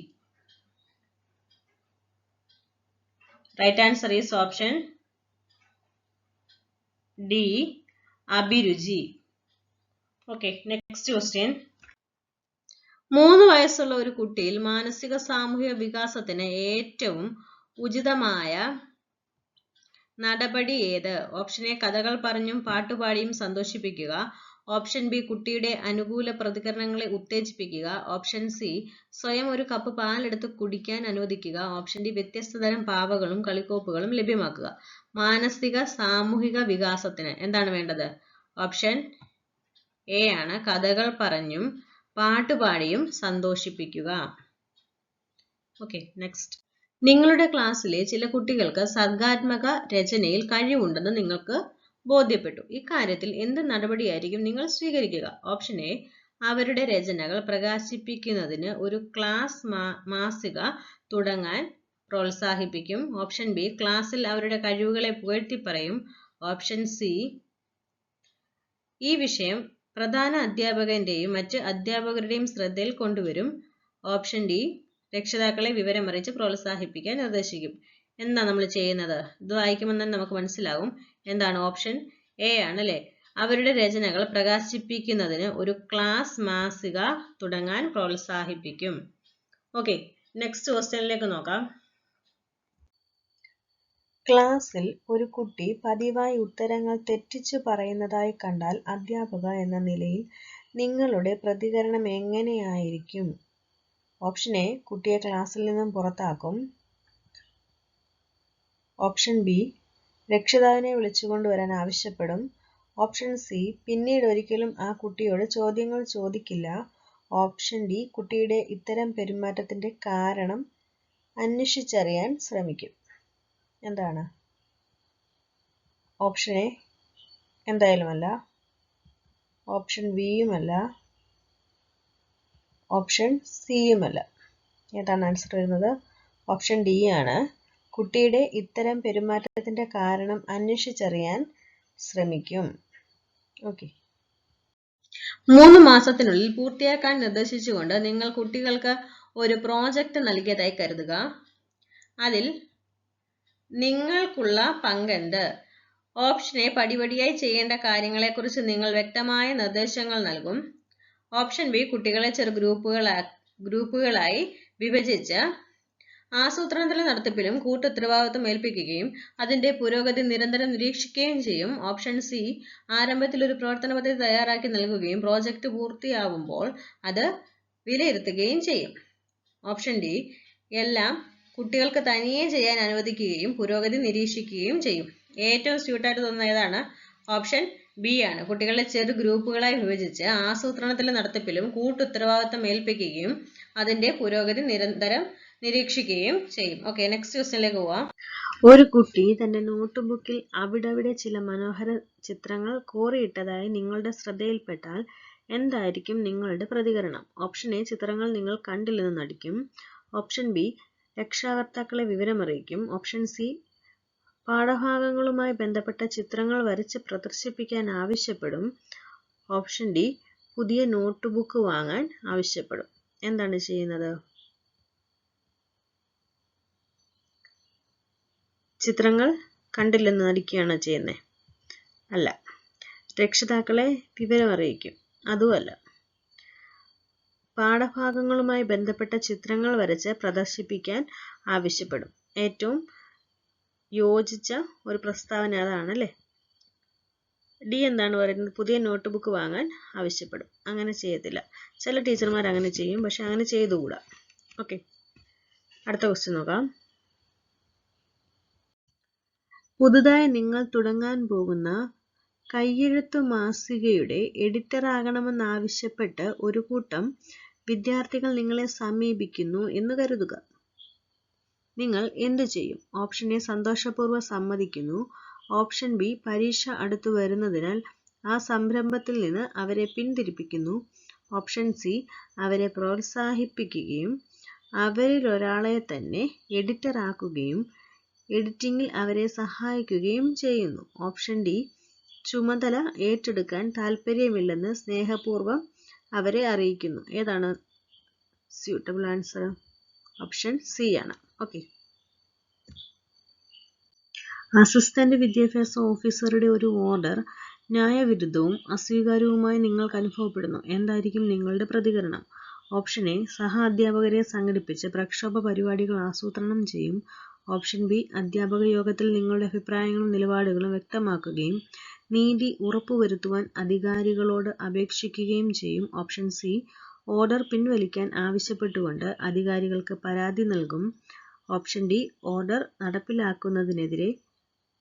Right answer is option D അഭിരുചി. Okay, next question. 3 വയസ്സുള്ള ഒരു കുട്ടിയിൽ മാനസിക സാമൂഹിക വികാസത്തിന് ഏറ്റവും ഉചിതമായ നടപടി ഏത്? ഓപ്ഷൻ എ കഥകൾ പറഞ്ഞും പാട്ടുപാടിയും സന്തോഷിപ്പിക്കുക, ഓപ്ഷൻ ബി കുട്ടിയുടെ അനുകൂല പ്രതികരണങ്ങളെ ഉത്തേജിപ്പിക്കുക, ഓപ്ഷൻ സി സ്വയം ഒരു കപ്പ് പാലെടുത്ത് കുടിക്കാൻ അനുവദിക്കുക, ഓപ്ഷൻ ഡി വ്യത്യസ്ത തരം പാവകളും കളിക്കോപ്പുകളും ലഭ്യമാക്കുക. മാനസിക സാമൂഹിക വികാസത്തിന് എന്താണ് വേണ്ടത്? ഓപ്ഷൻ എ ആണ് കഥകൾ പറഞ്ഞും പാട്ടുപാടിയും സന്തോഷിപ്പിക്കുക. Okay, next. നിങ്ങളുടെ ക്ലാസ്സിലെ ചില കുട്ടികൾക്ക് സർഗാത്മക രചനയിൽ കഴിവുണ്ടെന്ന് നിങ്ങൾക്ക് ബോധ്യപ്പെട്ടു. ഇക്കാര്യത്തിൽ എന്ത് നടപടിയായിരിക്കും നിങ്ങൾ സ്വീകരിക്കുക? ഓപ്ഷൻ എ അവരുടെ രചനകൾ പ്രകാശിപ്പിക്കുന്നതിന് ഒരു ക്ലാസ് മാസിക തുടങ്ങാൻ പ്രോത്സാഹിപ്പിക്കും, ഓപ്ഷൻ ബി ക്ലാസ്സിൽ അവരുടെ കഴിവുകളെ പുകഴ്ത്തിപ്പറയും, ഓപ്ഷൻ സി ഈ വിഷയം പ്രധാന അധ്യാപകന്റെയും മറ്റ് അധ്യാപകരുടെയും ശ്രദ്ധയിൽ കൊണ്ടുവരും, ഓപ്ഷൻ ഡി രക്ഷിതാക്കളെ വിവരമറിയിച്ച് പ്രോത്സാഹിപ്പിക്കാൻ നിർദ്ദേശിക്കും. എന്താ നമ്മൾ ചെയ്യുന്നത്? ഇത് വായിക്കുമ്പോൾ തന്നെ നമുക്ക് മനസ്സിലാവും എന്താണ്. ഓപ്ഷൻ എ ആണ് അല്ലേ? അവരുടെ രചനകൾ പ്രകാശിപ്പിക്കുന്നതിന് ഒരു ക്ലാസ് മാസിക തുടങ്ങാൻ പ്രോത്സാഹിപ്പിക്കും. ഓക്കെ, നെക്സ്റ്റ് ക്വസ്റ്റ്യനിലേക്ക് നോക്കാം. ക്ലാസ്സിൽ ഒരു കുട്ടി പതിവായി ഉത്തരങ്ങൾ തെറ്റിച്ചു പറയുന്നതായി കണ്ടാൽ അധ്യാപക എന്ന നിലയിൽ നിങ്ങളുടെ പ്രതികരണം എങ്ങനെയായിരിക്കും? ഓപ്ഷൻ എ, കുട്ടിയെ ക്ലാസ്സിൽ നിന്നും പുറത്താക്കും. ഓപ്ഷൻ ബി, രക്ഷിതാവിനെ വിളിച്ചുകൊണ്ടുവരാൻ ആവശ്യപ്പെടും. ഓപ്ഷൻ സി, പിന്നീട് ഒരിക്കലും ആ കുട്ടിയോട് ചോദ്യങ്ങൾ ചോദിക്കില്ല. ഓപ്ഷൻ ഡി, കുട്ടിയുടെ ഇത്തരം പെരുമാറ്റത്തിന്റെ കാരണം അന്വേഷിച്ചറിയാൻ ശ്രമിക്കും. എന്താണ്? ഓപ്ഷൻ എ എന്തായാലുമല്ല, ഓപ്ഷൻ ബിയുമല്ല, ഓപ്ഷൻ സിയുമല്ല. ഏതാണ് ആൻസർ വരുന്നത്? ഓപ്ഷൻ ഡി ആണ്. കുട്ടിയുടെ ഇത്തരം പെരുമാറ്റത്തിന്റെ കാരണം അന്വേഷിച്ചറിയാൻ ശ്രമിക്കും. ഓക്കെ. 3 മാസത്തിനുള്ളിൽ പൂർത്തിയാക്കാൻ നിർദ്ദേശിച്ചുകൊണ്ട് നിങ്ങൾ കുട്ടികൾക്ക് ഒരു പ്രോജക്റ്റ് നൽകിയതായി കരുതുക. അതിൽ നിങ്ങൾക്കുള്ള പങ്കെന്ത്? ഓപ്ഷൻ എ, പടിപടിയായി ചെയ്യേണ്ട കാര്യങ്ങളെക്കുറിച്ച് നിങ്ങൾ വ്യക്തമായ നിർദ്ദേശങ്ങൾ നൽകും. ഓപ്ഷൻ ബി, കുട്ടികളെ ചെറു ഗ്രൂപ്പുകളായി വിഭജിച്ച് ആസൂത്രണത്തിലും നടത്തിപ്പിലും കൂട്ടുത്തരവാദിത്വം ഏൽപ്പിക്കുകയും അതിന്റെ പുരോഗതി നിരന്തരം നിരീക്ഷിക്കുകയും ചെയ്യും. ഓപ്ഷൻ സി, ആരംഭത്തിൽ ഒരു പ്രവർത്തന പദ്ധതി തയ്യാറാക്കി നൽകുകയും പ്രോജക്റ്റ് പൂർത്തിയാവുമ്പോൾ അത് വിലയിരുത്തുകയും ചെയ്യും. ഓപ്ഷൻ ഡി, എല്ലാം കുട്ടികൾക്ക് തനിയെ ചെയ്യാൻ അനുവദിക്കുകയും പുരോഗതി നിരീക്ഷിക്കുകയും ചെയ്യും. ഏറ്റവും സ്യൂട്ടായിട്ട് തോന്നുന്നത് ഏതാണ്? ഓപ്ഷൻ ബി ആണ്. കുട്ടികളെ ചെറു ഗ്രൂപ്പുകളായി വിഭജിച്ച് ആസൂത്രണത്തിലും നടത്തിപ്പിലും കൂട്ടുത്തരവാദിത്വം ഏൽപ്പിക്കുകയും അതിന്റെ പുരോഗതി നിരന്തരം നിരീക്ഷിക്കുകയും ചെയ്യും. ഓക്കെ, നെക്സ്റ്റ് ക്വസ്റ്റ്യനിലേക്ക് പോവാം. ഒരു കുട്ടി തന്റെ നോട്ട്ബുക്കിൽ അവിടവിടെ ചില മനോഹര ചിത്രങ്ങൾ കോറിയിട്ടതായി നിങ്ങളുടെ ശ്രദ്ധയിൽപ്പെട്ടാൽ എന്തായിരിക്കും നിങ്ങളുടെ പ്രതികരണം? ഓപ്ഷൻ എ, ചിത്രങ്ങൾ നിങ്ങൾ കണ്ടില്ലെന്ന് നടിക്കും. ഓപ്ഷൻ ബി, രക്ഷാകർത്താക്കളെ വിവരമറിയിക്കും. ഓപ്ഷൻ സി, പാഠഭാഗങ്ങളുമായി ബന്ധപ്പെട്ട ചിത്രങ്ങൾ വരച്ച് പ്രദർശിപ്പിക്കാൻ ആവശ്യപ്പെടും. ഓപ്ഷൻ ഡി, പുതിയ നോട്ട്ബുക്ക് വാങ്ങാൻ ആവശ്യപ്പെടും. എന്താണ് ചെയ്യുന്നത്? ചിത്രങ്ങൾ കണ്ടില്ലെന്ന് നടിക്കുകയാണ് ചെയ്യുന്നത്? അല്ല. രക്ഷിതാക്കളെ വിവരമറിയിക്കും? അതുമല്ല. പാഠഭാഗങ്ങളുമായി ബന്ധപ്പെട്ട ചിത്രങ്ങൾ വരച്ച് പ്രദർശിപ്പിക്കാൻ ആവശ്യപ്പെടും. ഏറ്റവും യോജിച്ച ഒരു പ്രസ്താവന അതാണല്ലേ. ഡി എന്താണ് പറയുന്നത്? പുതിയ നോട്ട്ബുക്ക് വാങ്ങാൻ ആവശ്യപ്പെടും. അങ്ങനെ ചെയ്യത്തില്ല. ചില ടീച്ചർമാർ അങ്ങനെ ചെയ്യും, പക്ഷെ അങ്ങനെ ചെയ്തുകൂടാ. ഓക്കെ, അടുത്ത ക്വസ്റ്റ്യൻ നോക്കാം. പുതുതായി നിങ്ങൾ തുടങ്ങാൻ പോകുന്ന കയ്യെഴുത്തു മാസികയുടെ എഡിറ്റർ ആകണമെന്നാവശ്യപ്പെട്ട് ഒരു കൂട്ടം വിദ്യാർത്ഥികൾ നിങ്ങളെ സമീപിക്കുന്നു എന്ന് കരുതുക. നിങ്ങൾ എന്തു ചെയ്യും? ഓപ്ഷൻ എ, സന്തോഷപൂർവ്വം സമ്മതിക്കുന്നു. ഓപ്ഷൻ ബി, പരീക്ഷ അടുത്തു വരുന്നതിനാൽ ആ സംരംഭത്തിൽ നിന്ന് അവരെ പിന്തിരിപ്പിക്കുന്നു. ഓപ്ഷൻ സി, അവരെ പ്രോത്സാഹിപ്പിക്കുകയും അവരിൽ ഒരാളെ തന്നെ എഡിറ്റർ ആക്കുകയും എഡിറ്റിംഗിൽ അവരെ സഹായിക്കുകയും ചെയ്യുന്നു. ഓപ്ഷൻ ഡി, ചുമതല ഏറ്റെടുക്കാൻ താല്പര്യമില്ലെന്ന് സ്നേഹപൂർവ്വം അവരെ അറിയിക്കുന്നു. ഏതാണ് സ്യൂട്ടബിൾ ആൻസർ? ഓപ്ഷൻ സി ആണ്. ഓക്കെ. അസിസ്റ്റന്റ് വിദ്യാഭ്യാസ ഓഫീസറുടെ ഒരു ഓർഡർ ന്യായവിരുദ്ധവും അസ്വീകാര്യവുമായി നിങ്ങൾക്ക് അനുഭവപ്പെടുന്നു. എന്തായിരിക്കും നിങ്ങളുടെ പ്രതികരണം? ഓപ്ഷൻ എ, സഹ അധ്യാപകരെ സംഘടിപ്പിച്ച് പ്രക്ഷോഭ പരിപാടികൾ ആസൂത്രണം ചെയ്യും. ഓപ്ഷൻ ബി, അധ്യാപക യോഗത്തിൽ നിങ്ങളുടെ അഭിപ്രായങ്ങളും നിലപാടുകളും വ്യക്തമാക്കുകയും നീതി ഉറപ്പുവരുത്തുവാൻ അധികാരികളോട് അപേക്ഷിക്കുകയും ചെയ്യും. ഓപ്ഷൻ സി, ഓർഡർ പിൻവലിക്കാൻ ആവശ്യപ്പെട്ടുകൊണ്ട് അധികാരികൾക്ക് പരാതി നൽകും. ഓപ്ഷൻ ഡി, ഓർഡർ നടപ്പിലാക്കുന്നതിനെതിരെ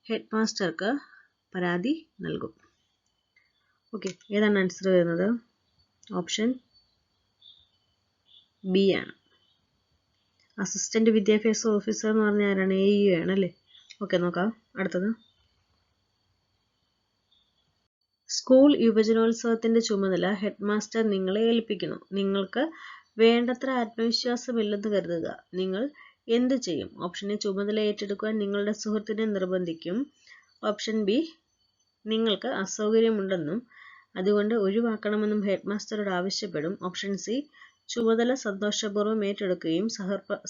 ഹെഡ് മാസ്റ്റർക്ക് പരാതി നൽകും. ഓക്കെ, ഏതാണ് ആൻസർ വരുന്നത്? ഓപ്ഷൻ ബി ആണ്. അസിസ്റ്റന്റ് വിദ്യാഭ്യാസ ഓഫീസർ എന്ന് പറഞ്ഞാൽ ആരാണ്? AEO ആണല്ലേ. ഓക്കെ, നോക്കാം അടുത്തത്. സ്കൂൾ യുവജനോത്സവത്തിന്റെ ചുമതല ഹെഡ് മാസ്റ്റർ നിങ്ങളെ ഏൽപ്പിക്കുന്നു. നിങ്ങൾക്ക് വേണ്ടത്ര ആത്മവിശ്വാസമില്ലെന്ന് കരുതുക. നിങ്ങൾ എന്ത് ചെയ്യും? ഓപ്ഷൻ എ, ചുമതല ഏറ്റെടുക്കുവാൻ നിങ്ങളുടെ സുഹൃത്തിനെ നിർബന്ധിക്കും. ഓപ്ഷൻ ബി, നിങ്ങൾക്ക് അസൗകര്യമുണ്ടെന്നും അതുകൊണ്ട് ഒഴിവാക്കണമെന്നും ഹെഡ് മാസ്റ്ററോട് ആവശ്യപ്പെടും. ഓപ്ഷൻ സി, ചുമതല സന്തോഷപൂർവ്വം ഏറ്റെടുക്കുകയും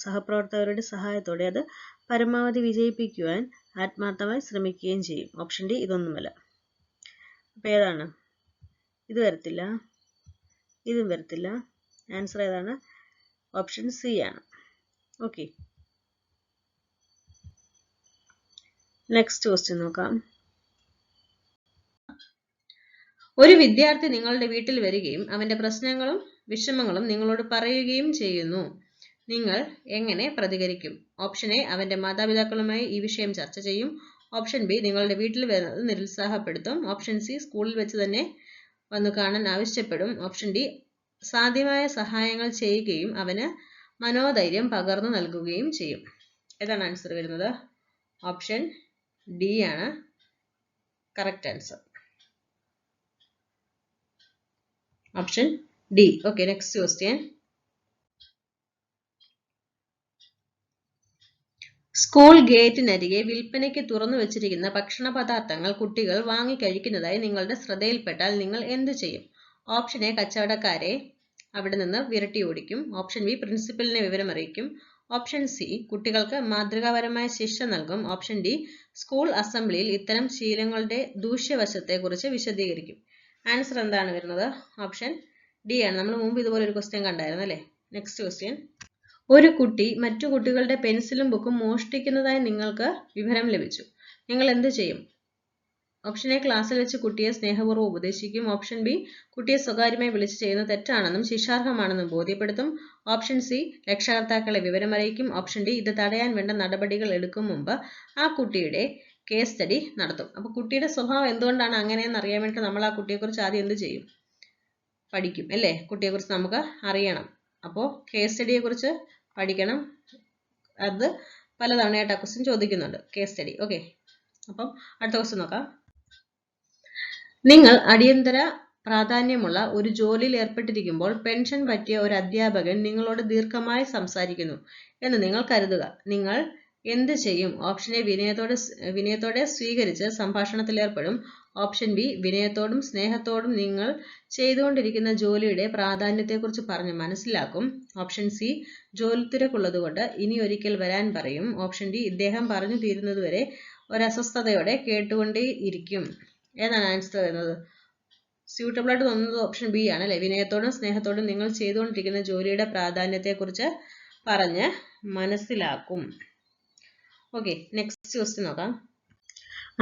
സഹപ്രവർത്തകരുടെ സഹായത്തോടെ അത് പരമാവധി വിജയിപ്പിക്കുവാൻ ആത്മാർത്ഥമായി ശ്രമിക്കുകയും ചെയ്യും. ഓപ്ഷൻ ഡി, ഇതൊന്നുമല്ല. അപ്പം ഏതാണ്? ഇത് വരത്തില്ല, ഇതും വരത്തില്ല. ആൻസർ ഏതാണ്? ഓപ്ഷൻ സി ആണ്. ഓക്കെ, നെക്സ്റ്റ് ക്വസ്റ്റ്യൻ നോക്കാം. ഒരു വിദ്യാർത്ഥി നിങ്ങളുടെ വീട്ടിൽ വരികയും അവന്റെ പ്രശ്നങ്ങളും വിഷമങ്ങളും നിങ്ങളോട് പറയുകയും ചെയ്യുന്നു. നിങ്ങൾ എങ്ങനെ പ്രതികരിക്കും? ഓപ്ഷൻ എ, അവന്റെ മാതാപിതാക്കളുമായി ഈ വിഷയം ചർച്ച ചെയ്യും. ഓപ്ഷൻ ബി, നിങ്ങളുടെ വീട്ടിൽ വരുന്നത് നിരുത്സാഹപ്പെടുത്തും. ഓപ്ഷൻ സി, സ്കൂളിൽ വെച്ച് തന്നെ വന്നു കാണാൻ ആവശ്യപ്പെടും. ഓപ്ഷൻ ഡി, സാധ്യമായ സഹായങ്ങൾ ചെയ്യുകയും അവന് മനോധൈര്യം പകർന്നു നൽകുകയും ചെയ്യും. ഏതാണ് ആൻസർ വരുന്നത്? ഓപ്ഷൻ ഡി ആണ് correct answer. Option D. Okay, next question. School ഗേറ്റിനരികെ വിൽപ്പനയ്ക്ക് തുറന്നു വെച്ചിരിക്കുന്ന ഭക്ഷണ പദാർത്ഥങ്ങൾ കുട്ടികൾ വാങ്ങിക്കഴിക്കുന്നതായി നിങ്ങളുടെ ശ്രദ്ധയിൽപ്പെട്ടാൽ നിങ്ങൾ എന്ത് ചെയ്യും? ഓപ്ഷൻ എ, കച്ചവടക്കാരെ അവിടെ നിന്ന് വിരട്ടി ഓടിക്കും. ഓപ്ഷൻ ബി, പ്രിൻസിപ്പലിനെ വിവരമറിയിക്കും. ഓപ്ഷൻ സി, കുട്ടികൾക്ക് മാതൃകാപരമായ ശിക്ഷ നൽകും. ഓപ്ഷൻ ഡി, സ്കൂൾ അസംബ്ലിയിൽ ഇത്തരം ശീലങ്ങളുടെ ദൂഷ്യവശത്തെക്കുറിച്ച് വിശദീകരിക്കും. ആൻസർ എന്താണ് വരുന്നത്? ഓപ്ഷൻ ഡി ആണ്. നമ്മൾ മുമ്പ് ഇതുപോലെ ഒരു ക്വസ്റ്റ്യൻ കണ്ടായിരുന്നു അല്ലേ? Next question. ഒരു കുട്ടി മറ്റു കുട്ടികളുടെ പെൻസിലും ബുക്കും മോഷ്ടിക്കുന്നതായി നിങ്ങൾക്ക് വിവരം ലഭിച്ചു. നിങ്ങൾ എന്ത് ചെയ്യും? ഓപ്ഷൻ എ, ക്ലാസ്സിൽ വെച്ച് കുട്ടിയെ സ്നേഹപൂർവ്വം ഉപദേശിക്കും. ഓപ്ഷൻ ബി, കുട്ടിയെ സ്വകാര്യമായി വിളിച്ച് ചെയ്യുന്നത് തെറ്റാണെന്നും ശിക്ഷാർഹമാണെന്നും ബോധ്യപ്പെടുത്തും. ഓപ്ഷൻ സി, രക്ഷകർത്താക്കളെ വിവരമറിയിക്കും. ഓപ്ഷൻ ഡി, ഇത് തടയാൻ വേണ്ട നടപടികൾ എടുക്കും മുമ്പ് ആ കുട്ടിയുടെ കേസ് സ്റ്റഡി നടത്തും. അപ്പോൾ കുട്ടിയുടെ സ്വഭാവം എന്തുകൊണ്ടാണ് അങ്ങനെയെന്ന് അറിയാൻ വേണ്ടി നമ്മൾ ആ കുട്ടിയെക്കുറിച്ച് ആദ്യം എന്ത് ചെയ്യും? പഠിക്കും അല്ലേ? കുട്ടിയെക്കുറിച്ച് നമുക്ക് അറിയണം. അപ്പോൾ കേസ് സ്റ്റഡിയെ കുറിച്ച് പഠിക്കണം. അത് പലതവണയായിട്ട് ആ ക്വസ്റ്റ്യൻ ചോദിക്കുന്നുണ്ട്, കേസ് സ്റ്റഡി. ഓക്കെ, അപ്പം അടുത്ത ക്വസ്റ്റ്യൻ നോക്കാം. നിങ്ങൾ അടിയന്തര പ്രാധാന്യമുള്ള ഒരു ജോലിയിൽ ഏർപ്പെട്ടിരിക്കുമ്പോൾ പെൻഷൻ പറ്റിയ ഒരു അധ്യാപകൻ നിങ്ങളോട് ദീർഘമായി സംസാരിക്കുന്നു എന്ന് നിങ്ങൾ കരുതുക. നിങ്ങൾ എന്ത് ചെയ്യും? ഓപ്ഷൻ എ, വിനയത്തോടെ സ്വീകരിച്ച് സംഭാഷണത്തിൽ ഏർപ്പെടും. ഓപ്ഷൻ ബി, വിനയത്തോടും സ്നേഹത്തോടും നിങ്ങൾ ചെയ്തുകൊണ്ടിരിക്കുന്ന ജോലിയുടെ പ്രാധാന്യത്തെക്കുറിച്ച് പറഞ്ഞ് മനസ്സിലാക്കും. ഓപ്ഷൻ സി, ജോലി തിരക്കുള്ളതുകൊണ്ട് ഇനി ഒരിക്കൽ വരാൻ പറയും. ഓപ്ഷൻ ഡി, ഇദ്ദേഹം പറഞ്ഞു തീരുന്നതുവരെ ഒരസ്വസ്ഥതയോടെ കേട്ടുകൊണ്ടേയിരിക്കും. ഏതാണ് ആൻസർ വരുന്നത്? സ്യൂട്ടബിൾ ആയിട്ട് തോന്നുന്നത് ഓപ്ഷൻ ബി ആണ് അല്ലെ? വിനയത്തോടും സ്നേഹത്തോടും നിങ്ങൾ ചെയ്തുകൊണ്ടിരിക്കുന്ന ജോലിയുടെ പ്രാധാന്യത്തെക്കുറിച്ച് പറഞ്ഞ് മനസ്സിലാക്കും. ഓക്കെ, നെക്സ്റ്റ് ക്വസ്റ്റ്യൻ നോക്കാം.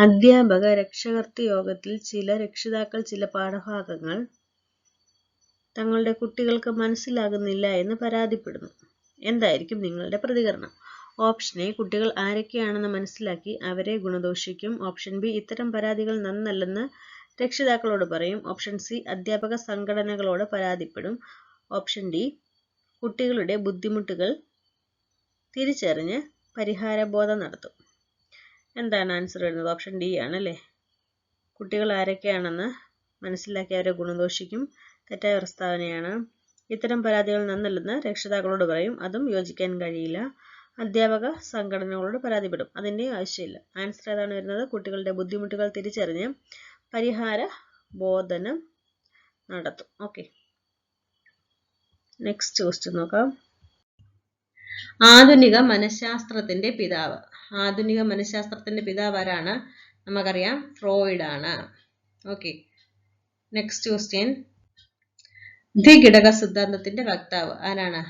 അധ്യാപക രക്ഷകർതൃ യോഗത്തിൽ ചില രക്ഷിതാക്കൾ ചില പാഠഭാഗങ്ങൾ തങ്ങളുടെ കുട്ടികൾക്ക് മനസ്സിലാകുന്നില്ല എന്ന് പരാതിപ്പെടുന്നു. എന്തായിരിക്കും നിങ്ങളുടെ പ്രതികരണം? ഓപ്ഷൻ എ, കുട്ടികൾ ആരൊക്കെയാണെന്ന് മനസ്സിലാക്കി അവരെ ഗുണദോഷിക്കും. ഓപ്ഷൻ ബി, ഇത്തരം പരാതികൾ നന്നല്ലെന്ന് രക്ഷിതാക്കളോട് പറയും. ഓപ്ഷൻ സി, അധ്യാപക സംഘടനകളോട് പരാതിപ്പെടും. ഓപ്ഷൻ ഡി, കുട്ടികളുടെ ബുദ്ധിമുട്ടുകൾ തിരിച്ചറിഞ്ഞ് പരിഹാരബോധം നടത്തും. എന്താണ് ആൻസർ വരുന്നത്? ഓപ്ഷൻ ഡി ആണ് അല്ലേ? കുട്ടികൾ ആരൊക്കെയാണെന്ന് മനസ്സിലാക്കി അവരെ ഗുണദോഷിക്കും. തെറ്റായ പ്രസ്താവനയാണ്. ഇത്തരം പരാതികൾ നന്നല്ലെന്ന് രക്ഷിതാക്കളോട് പറയും. അതും യോജിക്കാൻ കഴിയില്ല. അധ്യാപക സംഘടനകളോട് പരാതിപ്പെടും. അതിൻ്റെ ആവശ്യമില്ല. ആൻസർ ഏതാണ് വരുന്നത്? കുട്ടികളുടെ ബുദ്ധിമുട്ടുകൾ തിരിച്ചറിഞ്ഞ് പരിഹാര ബോധനം നടത്തും. ഓക്കെ, നെക്സ്റ്റ് ക്വസ്റ്റ്യൻ നോക്കാം. ആധുനിക മനഃശാസ്ത്രത്തിന്റെ പിതാവ്. ആധുനിക മനഃശാസ്ത്രത്തിന്റെ പിതാവ് ആരാണ്? നമുക്കറിയാം, ഫ്രോയിഡ് ആണ്. Okay, next question. ദ്വിഘടക സിദ്ധാന്തത്തിന്റെ വക്താവ് ആരാണ്?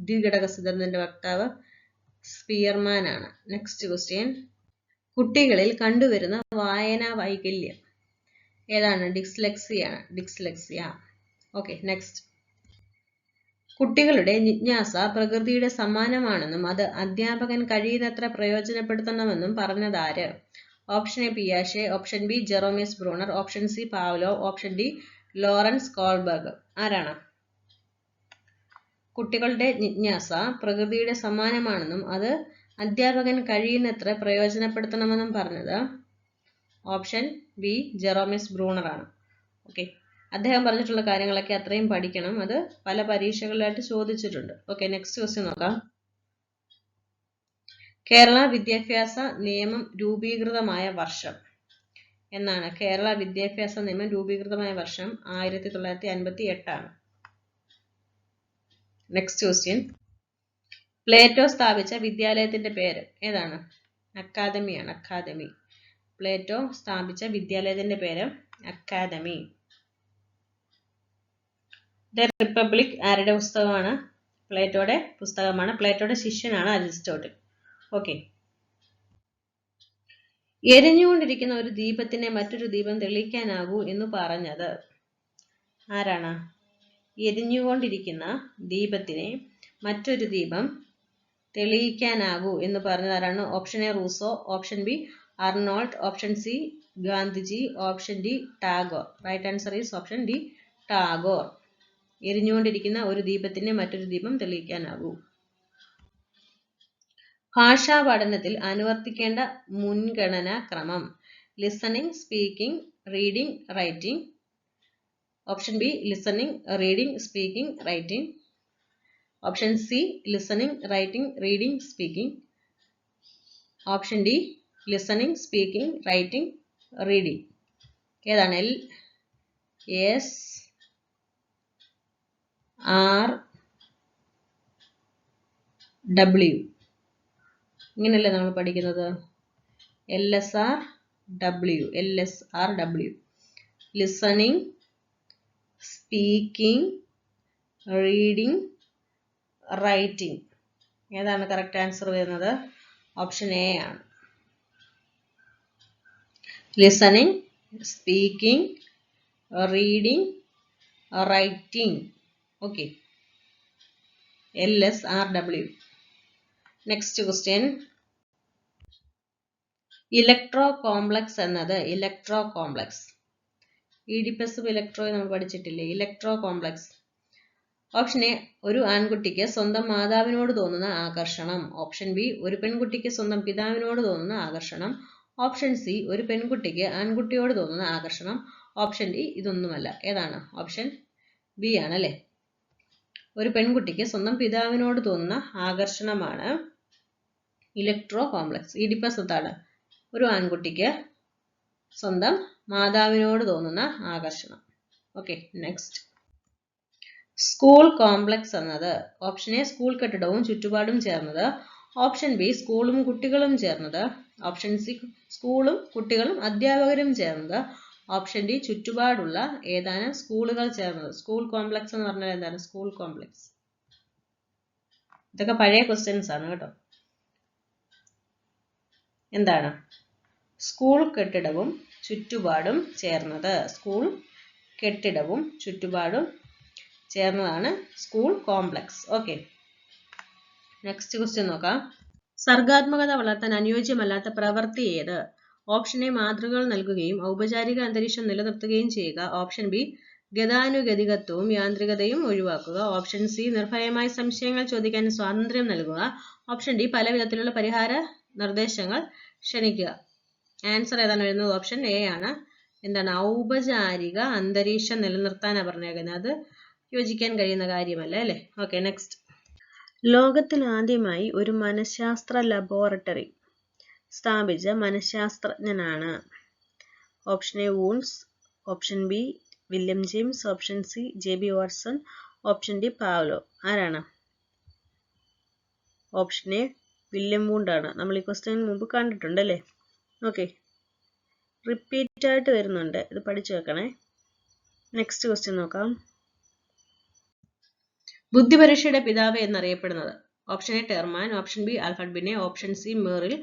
ദ്വിഘടക സിദ്ധാന്തത്തിന്റെ വക്താവ് സ്പിയർമാൻ ആണ്. Next question. കുട്ടികളിൽ കണ്ടുവരുന്ന വായനാ വൈകല്യം ഏതാണ്? ഡിസ്ലെക്സിയ. Okay, next. കുട്ടികളുടെ ജിജ്ഞാസ പ്രകൃതിയുടെ സമ്മാനമാണെന്നും അത് അധ്യാപകൻ കഴിയുന്നത്ര പ്രയോജനപ്പെടുത്തണമെന്നും പറഞ്ഞതാര്? ഓപ്ഷൻ എ, പിയാഷെ. ഓപ്ഷൻ ബി, ജെറോമിയസ് Bruner. Option C, Pavlov. Option D, Lawrence Kohlberg. ആരാണ്? കുട്ടികളുടെ ജിജ്ഞാസ പ്രകൃതിയുടെ സമ്മാനമാണെന്നും അത് അധ്യാപകൻ കഴിയുന്നത്ര പ്രയോജനപ്പെടുത്തണമെന്നും പറഞ്ഞത് ഓപ്ഷൻ ബി, ജെറോമിയസ് ബ്രൂണർ ആണ്. ഓക്കെ, അദ്ദേഹം പറഞ്ഞിട്ടുള്ള കാര്യങ്ങളൊക്കെ അത്രയും പഠിക്കണം. അത് പല പരീക്ഷകളിലായിട്ട് ചോദിച്ചിട്ടുണ്ട്. ഓക്കെ, നെക്സ്റ്റ് ക്വസ്റ്റ്യൻ നോക്കാം. കേരള വിദ്യാഭ്യാസ നിയമം രൂപീകൃതമായ വർഷം എന്നാണ്? കേരള വിദ്യാഭ്യാസ നിയമം രൂപീകൃതമായ വർഷം 1958 ആണ്. Next question. പ്ലേറ്റോ സ്ഥാപിച്ച വിദ്യാലയത്തിന്റെ പേര് ഏതാണ്? അക്കാദമിയാണ്. അക്കാദമി. പ്ലേറ്റോ സ്ഥാപിച്ച വിദ്യാലയത്തിന്റെ പേര് അക്കാദമി. ദ റിപ്പബ്ലിക് ആരുടെ പുസ്തകമാണ്? പ്ലേറ്റോയുടെ പുസ്തകമാണ്. പ്ലേറ്റോയുടെ ശിഷ്യനാണ് അരിസ്റ്റോട്ടിൽ. ഓക്കെ, എരിഞ്ഞുകൊണ്ടിരിക്കുന്ന ഒരു ദീപത്തിനെ മറ്റൊരു ദീപം തെളിയിക്കാനാകൂ എന്ന് പറഞ്ഞത് ആരാണ്? എരിഞ്ഞുകൊണ്ടിരിക്കുന്ന ദീപത്തിനെ മറ്റൊരു ദീപം തെളിയിക്കാനാകൂ എന്ന് പറഞ്ഞത് ആരാണ്? Option A Rousseau, option B Arnold, option C Gandhiji, option D Tagore. Right answer is option D Tagore. എരിഞ്ഞുകൊണ്ടിരിക്കുന്ന ഒരു ദീപത്തിനെ മറ്റൊരു ദീപം തെളിയിക്കാനാകൂ. ഭാഷാ പഠനത്തിൽ അനുവർത്തിക്കേണ്ട മുൻഗണനാ ക്രമം: listening, speaking, reading, writing. Option B listening, reading, speaking, writing. Option C listening, writing, reading, speaking. Option D listening, speaking, writing, reading. ഏതാണ്? LSRW. ഇങ്ങനെയല്ലേ നമ്മൾ പഠിക്കുന്നത്? LSRW. Listening, speaking, reading, writing. ഏതാണ് കറക്റ്റ് ആൻസർ വരുന്നത്? ഓപ്ഷൻ എ ആണ്. Listening, speaking, reading, writing. Okay, LSRW. Next question. Electro complex എന്നത് ഈഡിപ്പസും ഇലക്ട്രോയും നമ്മൾ പഠിച്ചിട്ടില്ലേ? Electro complex. ഓപ്ഷൻ എ ഒരു ആൺകുട്ടിക്ക് സ്വന്തം മാതാവിനോട് തോന്നുന്ന ആകർഷണം. ഓപ്ഷൻ ബി ഒരു പെൺകുട്ടിക്ക് സ്വന്തം പിതാവിനോട് തോന്നുന്ന ആകർഷണം. ഓപ്ഷൻ സി ഒരു പെൺകുട്ടിക്ക് ആൺകുട്ടിയോട് തോന്നുന്ന ആകർഷണം. ഓപ്ഷൻ ഡി ഇതൊന്നുമല്ല. ഏതാണ്? ഓപ്ഷൻ ബി ആണല്ലേ. ഒരു പെൺകുട്ടിക്ക് സ്വന്തം പിതാവിനോട് തോന്നുന്ന ആകർഷണമാണ് ഇലക്ട്രോ കോംപ്ലക്സ്. ഈഡിപ്പസ് എന്താണ്? ഒരു ആൺകുട്ടിക്ക് സ്വന്തം മാതാവിനോട് തോന്നുന്ന ആകർഷണം. Okay, next. സ്കൂൾ കോംപ്ലക്സ് എന്നത് ഓപ്ഷൻ എ സ്കൂൾ കെട്ടിടവും ചുറ്റുപാടും ചേർന്നത്. ഓപ്ഷൻ ബി സ്കൂളും കുട്ടികളും ചേർന്നത്. ഓപ്ഷൻ സി സ്കൂളും കുട്ടികളും അധ്യാപകരും ചേർന്നത്. ഓപ്ഷൻ ഡി ചുറ്റുപാടുള്ള ഏതാനും സ്കൂളുകൾ ചേർന്നത്. സ്കൂൾ കോംപ്ലക്സ് എന്ന് പറഞ്ഞാൽ എന്താണ്? School complex. ഇതൊക്കെ പഴയ ക്വസ്റ്റ്യൻസ് ആണ് കേട്ടോ. എന്താണ്? സ്കൂൾ കെട്ടിടവും ചുറ്റുപാടും ചേർന്നത്. സ്കൂൾ കെട്ടിടവും ചുറ്റുപാടും ചേർന്നതാണ് school complex. Okay, next question നോക്കാം. സർഗാത്മകത വളർത്താൻ അനുയോജ്യമല്ലാത്ത പ്രവൃത്തി ഏത്? ഓപ്ഷൻ എ മാതൃകകൾ നൽകുകയും ഔപചാരിക അന്തരീക്ഷം നിലനിർത്തുകയും ചെയ്യുക. ഓപ്ഷൻ ബി ഗതാനുഗതികത്വവും യാന്ത്രികതയും ഒഴിവാക്കുക. ഓപ്ഷൻ സി നിർഭയമായി സംശയങ്ങൾ ചോദിക്കാൻ സ്വാതന്ത്ര്യം നൽകുക. ഓപ്ഷൻ ഡി പല വിധത്തിലുള്ള പരിഹാര നിർദ്ദേശങ്ങൾ ക്ഷണിക്കുക. ആൻസർ ഏതാണ് വരുന്നത്? ഓപ്ഷൻ എ ആണ്. എന്താണ്? ഔപചാരിക അന്തരീക്ഷം നിലനിർത്താനാണ് പറഞ്ഞേക്കുന്നത്. അത് യോജിക്കാൻ കഴിയുന്ന കാര്യമല്ല അല്ലേ? Okay, next. ലോകത്തിൽ ആദ്യമായി ഒരു മനഃശാസ്ത്ര ലബോറട്ടറി സ്ഥാപിച്ച മനഃശാസ്ത്രജ്ഞനാണ്. Option A Wundt, option B William James, option C JB Watson, option D Pavlov. ആരാണ്? ഓപ്ഷൻ എ വില്യം വൂണ്ട് ആണ്. നമ്മൾ ഈ ക്വസ്റ്റ്യൻ മുമ്പ് കണ്ടിട്ടുണ്ട് അല്ലേ? ഓക്കെ, റിപ്പീറ്റ് ആയിട്ട് വരുന്നുണ്ട്, ഇത് പഠിച്ചു വെക്കണേ. നെക്സ്റ്റ് ക്വസ്റ്റ്യൻ നോക്കാം. ബുദ്ധിപരീക്ഷയുടെ പിതാവ് എന്നറിയപ്പെടുന്നത്. Option A Terman, option B Alfred Binet, option C Merrill,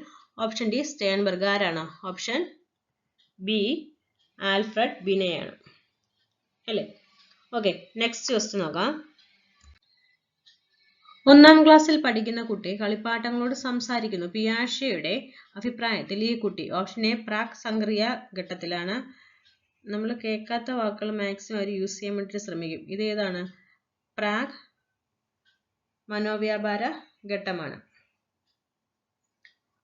option D Sternberg. ആരാണ്? ഓപ്ഷൻ ബി ആൽഫ്രഡ് ബിനെയാണ് അല്ലേ? ഓക്കെ, നെക്സ്റ്റ് ക്വസ്റ്റ്യൻ നോക്കാം. 1-ാം ക്ലാസ്സിൽ പഠിക്കുന്ന കുട്ടി കളിപ്പാട്ടങ്ങളോട് സംസാരിക്കുന്നു. പിയാഷെയുടെ അഭിപ്രായത്തിൽ ഈ കുട്ടി ഓപ്ഷൻ എ പ്രാക് സംക്രിയ ഘട്ടത്തിലാണ്. നമ്മൾ കേൾക്കാത്ത വാക്കുകൾ മാക്സിമം അവർ യൂസ് ചെയ്യാൻ വേണ്ടി ശ്രമിക്കും. ഇത് ഏതാണ്? പ്രാക് മനോവ്യാപാര ഘട്ടമാണ്.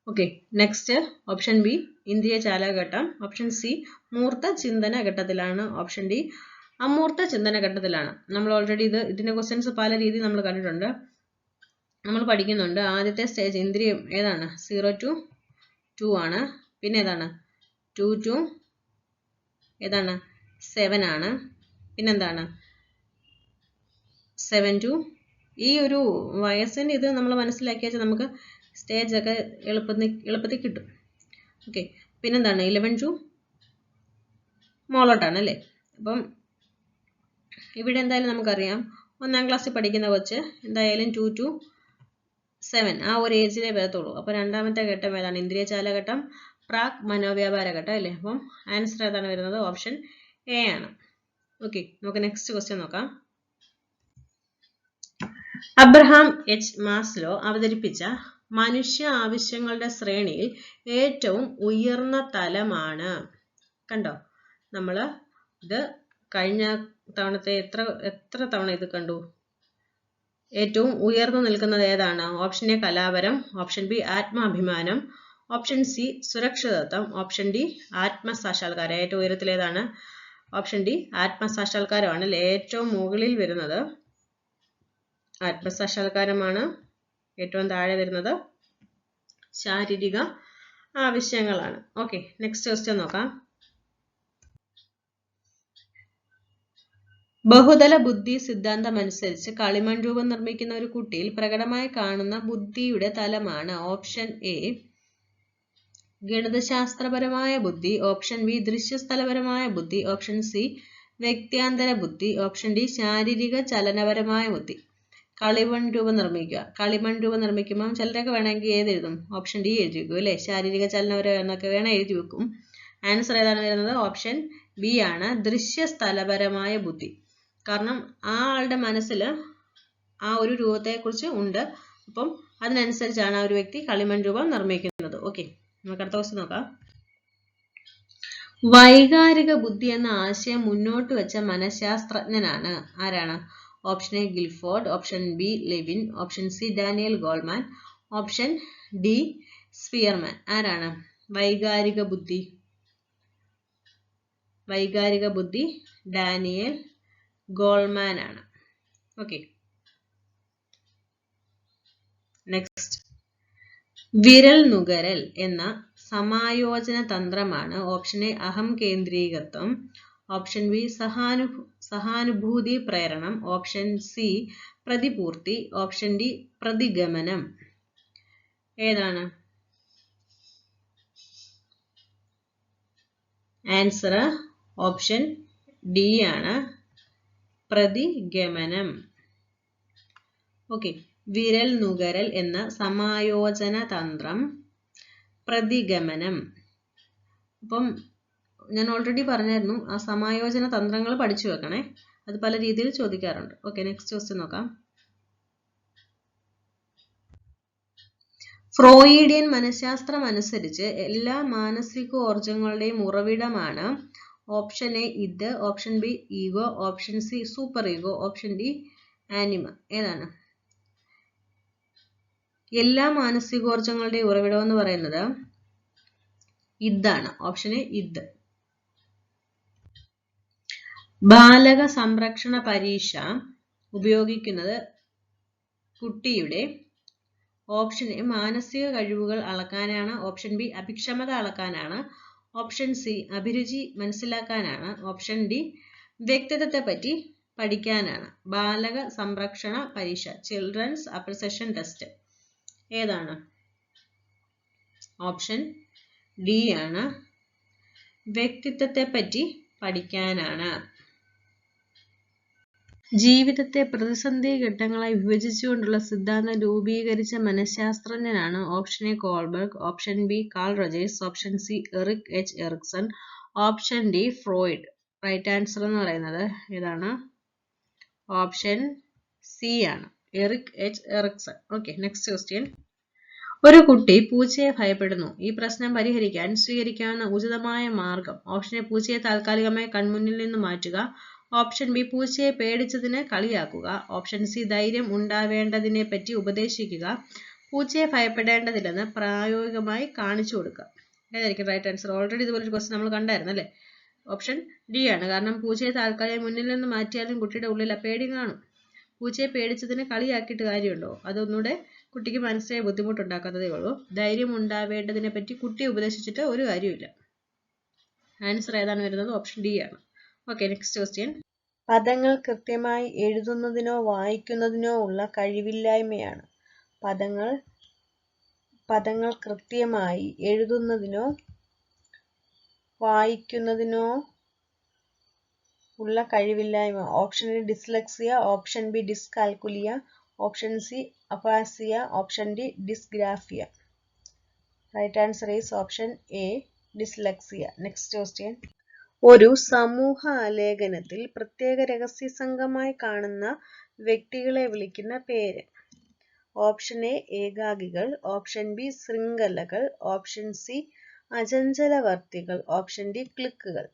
Okay, next. ഓപ്ഷൻ ബി ഇന്ദ്രിയ ചാലകഘട്ടം. ഓപ്ഷൻ സി മൂർത്ത ചിന്തന ഘട്ടത്തിലാണ്. ഓപ്ഷൻ ഡി അമൂർത്ത ചിന്തന ഘട്ടത്തിലാണ്. നമ്മൾ ഓൾറെഡി ഇതിന്റെ ക്വസ്റ്റ്യൻസ് പല രീതിയിൽ നമ്മൾ കണ്ടിട്ടുണ്ട്, നമ്മൾ പഠിക്കുന്നുണ്ട്. ആദ്യത്തെ സ്റ്റേജ് ഇന്ദ്രിയം ഏതാണ്? 0 to 2 ആണ്. പിന്നെ ഏതാണ്? 2 to ഏതാണ്? 7 ആണ്. പിന്നെന്താണ്? 7 to ഈ ഒരു വയസ്സിൻ്റെ ഇത് നമ്മൾ മനസ്സിലാക്കി വെച്ചാൽ നമുക്ക് സ്റ്റേജ് ഒക്കെ എളുപ്പത്തിൽ കിട്ടും. ഓക്കെ, പിന്നെന്താണ്? 11 to മോളോട്ടാണ് അല്ലേ? അപ്പം ഇവിടെ എന്തായാലും നമുക്കറിയാം 1-ാം ക്ലാസ്സിൽ പഠിക്കുന്ന കൊച്ച് എന്തായാലും 2 to 7 ആ ഒരു ഏജിലേ വരത്തുള്ളൂ. അപ്പോൾ രണ്ടാമത്തെ ഘട്ടം ഏതാണ്? ഇന്ദ്രിയ ചാലഘട്ടം. പ്രാക് മനോവ്യാപാര ഘട്ടം അല്ലേ? അപ്പം ആൻസർ ഏതാണ് വരുന്നത്? ഓപ്ഷൻ എ ആണ്. ഓക്കെ, നമുക്ക് നെക്സ്റ്റ് ക്വസ്റ്റ്യൻ നോക്കാം. അബ്രഹാം എച്ച് മാസ്ലോ അവതരിപ്പിച്ച മനുഷ്യ ആവശ്യങ്ങളുടെ ശ്രേണിയിൽ ഏറ്റവും ഉയർന്ന തലമാണ്. കണ്ടോ? നമ്മൾ ഇത് കഴിഞ്ഞ തവണത്തെ എത്ര തവണ ഇത് കണ്ടു? ഏറ്റവും ഉയർന്നു നിൽക്കുന്നത് ഏതാണ്? ഓപ്ഷൻ എ കലാപരം, ഓപ്ഷൻ ബി ആത്മാഭിമാനം, ഓപ്ഷൻ സി സുരക്ഷിതത്വം, ഓപ്ഷൻ ഡി ആത്മസാക്ഷാത്കാരം. ഏറ്റവും ഉയരത്തിൽ ഏതാണ്? ഓപ്ഷൻ ഡി ആത്മസാക്ഷാത്കാരമാണ് ഏറ്റവും മുകളിൽ വരുന്നത്. ആത്മസാക്ഷാത്കാരമാണ്. ഏറ്റവും താഴെ വരുന്നത് ശാരീരിക ആവശ്യങ്ങളാണ്. ഓക്കെ, നെക്സ്റ്റ് ക്വസ്റ്റ്യൻ നോക്കാം. ബഹുതല ബുദ്ധി സിദ്ധാന്തം അനുസരിച്ച് കളിമൺ രൂപം നിർമ്മിക്കുന്ന ഒരു കുട്ടിയിൽ പ്രകടമായി കാണുന്ന ബുദ്ധിയുടെ തലമാണ്. ഓപ്ഷൻ എ ഗണിതശാസ്ത്രപരമായ ബുദ്ധി, ഓപ്ഷൻ ബി ദൃശ്യസ്ഥലപരമായ ബുദ്ധി, ഓപ്ഷൻ സി വ്യക്തിയാന്തര ബുദ്ധി, ഓപ്ഷൻ ഡി ശാരീരിക ചലനപരമായ ബുദ്ധി. കളിമൺ രൂപം നിർമ്മിക്കുക. കളിമൺ രൂപം നിർമ്മിക്കുമ്പോൾ ചിലരൊക്കെ വേണമെങ്കിൽ ഏത് എഴുതും? ഓപ്ഷൻ ഡി എഴുതി വെക്കും അല്ലേ? ശാരീരിക ചലനപരം എന്നൊക്കെ വേണം എഴുതി വെക്കും. ആൻസർ ഏതാണ് വരുന്നത്? ഓപ്ഷൻ ബി ആണ്, ദൃശ്യസ്ഥലപരമായ ബുദ്ധി. കാരണം ആ ആളുടെ മനസ്സിൽ ആ ഒരു രൂപത്തെക്കുറിച്ച് ഉണ്ട്. അപ്പം അതിനനുസരിച്ചാണ് ആ ഒരു വ്യക്തി കളിമൺ രൂപം നിർമ്മിക്കുന്നത്. ഓക്കെ, നമുക്ക് അടുത്ത ക്വസ്റ്റ്യൻ നോക്കാം. വൈകാരിക ബുദ്ധി എന്ന ആശയം മുന്നോട്ട് വെച്ച മനഃശാസ്ത്രജ്ഞനാണ്. ആരാണ്? Option A Guilford, option B Lewin, option C Daniel Goleman, option D Spearman. ആരാണ്? വൈകാരിക ബുദ്ധി ഡാനിയൽ ഗോൾമാൻ ആണ്. Okay, next. വിരൽ നുകരൽ എന്ന സമായോജന തന്ത്രമാണ്. ഓപ്ഷൻ എ അഹം കേന്ദ്രീകൃതം, ഓപ്ഷൻ ബി സഹാനുഭൂതി പ്രേരണം, ഓപ്ഷൻ സി പ്രതിപൂർത്തി, ഓപ്ഷൻ ഡി പ്രതിഗമനം. ഏതാണ് ആൻസർ? ഓപ്ഷൻ ഡി ആണ്, പ്രതിഗമനം. ഓക്കെ, വിരൽ നുകരൽ എന്ന സമായോജന തന്ത്രം, പ്രതിഗമനം. അപ്പം ഞാൻ ഓൾറെഡി പറഞ്ഞായിരുന്നു, ആ സമായോജന തന്ത്രങ്ങൾ പഠിച്ചു വെക്കണേ. അത് പല രീതിയിൽ ചോദിക്കാറുണ്ട്. ഓക്കെ, നെക്സ്റ്റ് ക്വസ്റ്റ്യൻ നോക്കാം. ഫ്രോയിഡിയൻ മനഃശാസ്ത്രം അനുസരിച്ച് എല്ലാ മാനസികോർജങ്ങളുടെയും ഉറവിടമാണ്. ഓപ്ഷൻ എ ഇത്, option B ego, option C super ego, option D anime. ഏതാണ്? എല്ലാ മാനസികോർജങ്ങളുടെയും ഉറവിടം എന്ന് പറയുന്നത് ഇതാണ്. ഓപ്ഷൻ എ ഇത്. ബാലക സംരക്ഷണ പരീക്ഷ ഉപയോഗിക്കുന്നത് കുട്ടിയുടെ ഓപ്ഷൻ എ മാനസിക കഴിവുകൾ അളക്കാനാണ്, ഓപ്ഷൻ ബി അഭിക്ഷമത അളക്കാനാണ്, ഓപ്ഷൻ സി അഭിരുചി മനസ്സിലാക്കാനാണ്, ഓപ്ഷൻ ഡി വ്യക്തിത്വത്തെ പറ്റി പഠിക്കാനാണ്. ബാലക സംരക്ഷണ പരീക്ഷ, ചിൽഡ്രൻസ് അപ്രിസിയേഷൻ ടെസ്റ്റ്. ഏതാണ്? ഓപ്ഷൻ ഡി ആണ്, വ്യക്തിത്വത്തെ പറ്റി പഠിക്കാനാണ്. ജീവിതത്തെ പ്രതിസന്ധി ഘട്ടങ്ങളായി വിഭജിച്ചുകൊണ്ടുള്ള സിദ്ധാന്തം രൂപീകരിച്ച മനഃശാസ്ത്രജ്ഞനാണ്. Option A Kohlberg, option B Carl Rogers, option C Erik H Erikson, option D Freud. Right answer എന്ന് പറയുന്നത് ഏതാണ്? ഓപ്ഷൻ സി ആണ്, Erik H Erikson. Okay, next question. ഒരു കുട്ടി പൂച്ചയെ ഭയപ്പെടുന്നു. ഈ പ്രശ്നം പരിഹരിക്കാൻ സ്വീകരിക്കാവുന്ന ഉചിതമായ മാർഗം. ഓപ്ഷൻ എ പൂച്ചയെ താൽക്കാലികമായി കൺമുന്നിൽ നിന്ന് മാറ്റുക, ഓപ്ഷൻ ബി പൂച്ചയെ പേടിച്ചതിന് കളിയാക്കുക, ഓപ്ഷൻ സി ധൈര്യം ഉണ്ടാവേണ്ടതിനെ പറ്റി ഉപദേശിക്കുക, പൂച്ചയെ ഭയപ്പെടേണ്ടതില്ലെന്ന് പ്രായോഗികമായി കാണിച്ചു കൊടുക്കുക. ഏതായിരിക്കും റൈറ്റ് ആൻസർ? ഓൾറെഡി ഇതുപോലൊരു ക്വസ്റ്റ്യൻ നമ്മൾ കണ്ടായിരുന്നല്ലേ? ഓപ്ഷൻ ഡി ആണ്. കാരണം പൂച്ചയെ താൽക്കാലികം മുന്നിൽ നിന്ന് മാറ്റിയാലും കുട്ടിയുടെ ഉള്ളിൽ പേടി കാണും. പൂച്ചയെ പേടിച്ചതിന് കളിയാക്കിയിട്ട് കാര്യമുണ്ടോ? അതൊന്നുകൂടെ കുട്ടിക്ക് മനസ്സിലായ ബുദ്ധിമുട്ടുണ്ടാക്കാത്തതേ ഉള്ളൂ. ധൈര്യം ഉണ്ടാവേണ്ടതിനെ പറ്റി കുട്ടിയെ ഉപദേശിച്ചിട്ട് ഒരു കാര്യമില്ല. ആൻസർ ഏതാണ് വരുന്നത്? ഓപ്ഷൻ ഡി ആണ്. Okay, next question. പദങ്ങൾ കൃത്യമായി എഴുതുന്നതിനോ വായിക്കുന്നതിനോ ഉള്ള കഴിവില്ലായ്മയാണ്. പദങ്ങൾ കൃത്യമായി എഴുതുന്നതിനോ വായിക്കുന്നതിനോ ഉള്ള കഴിവില്ലായ്മ. Option A dyslexia, option B dyscalculia, option C aphasia, option D dysgraphia. Right answer is option A, dyslexia. Next question. ഒരു സമൂഹ ആലേഖനത്തിൽ പ്രത്യേക രഹസ്യ സംഘമായി കാണുന്ന വ്യക്തികളെ വിളിക്കുന്ന പേര്. ഓപ്ഷൻ എ ഏകാകികൾ, ഓപ്ഷൻ ബി ശൃംഖലകൾ, ഓപ്ഷൻ സി അചഞ്ചലവർത്തികൾ, ഓപ്ഷൻ ഡി ക്ലിക്കുകൾ.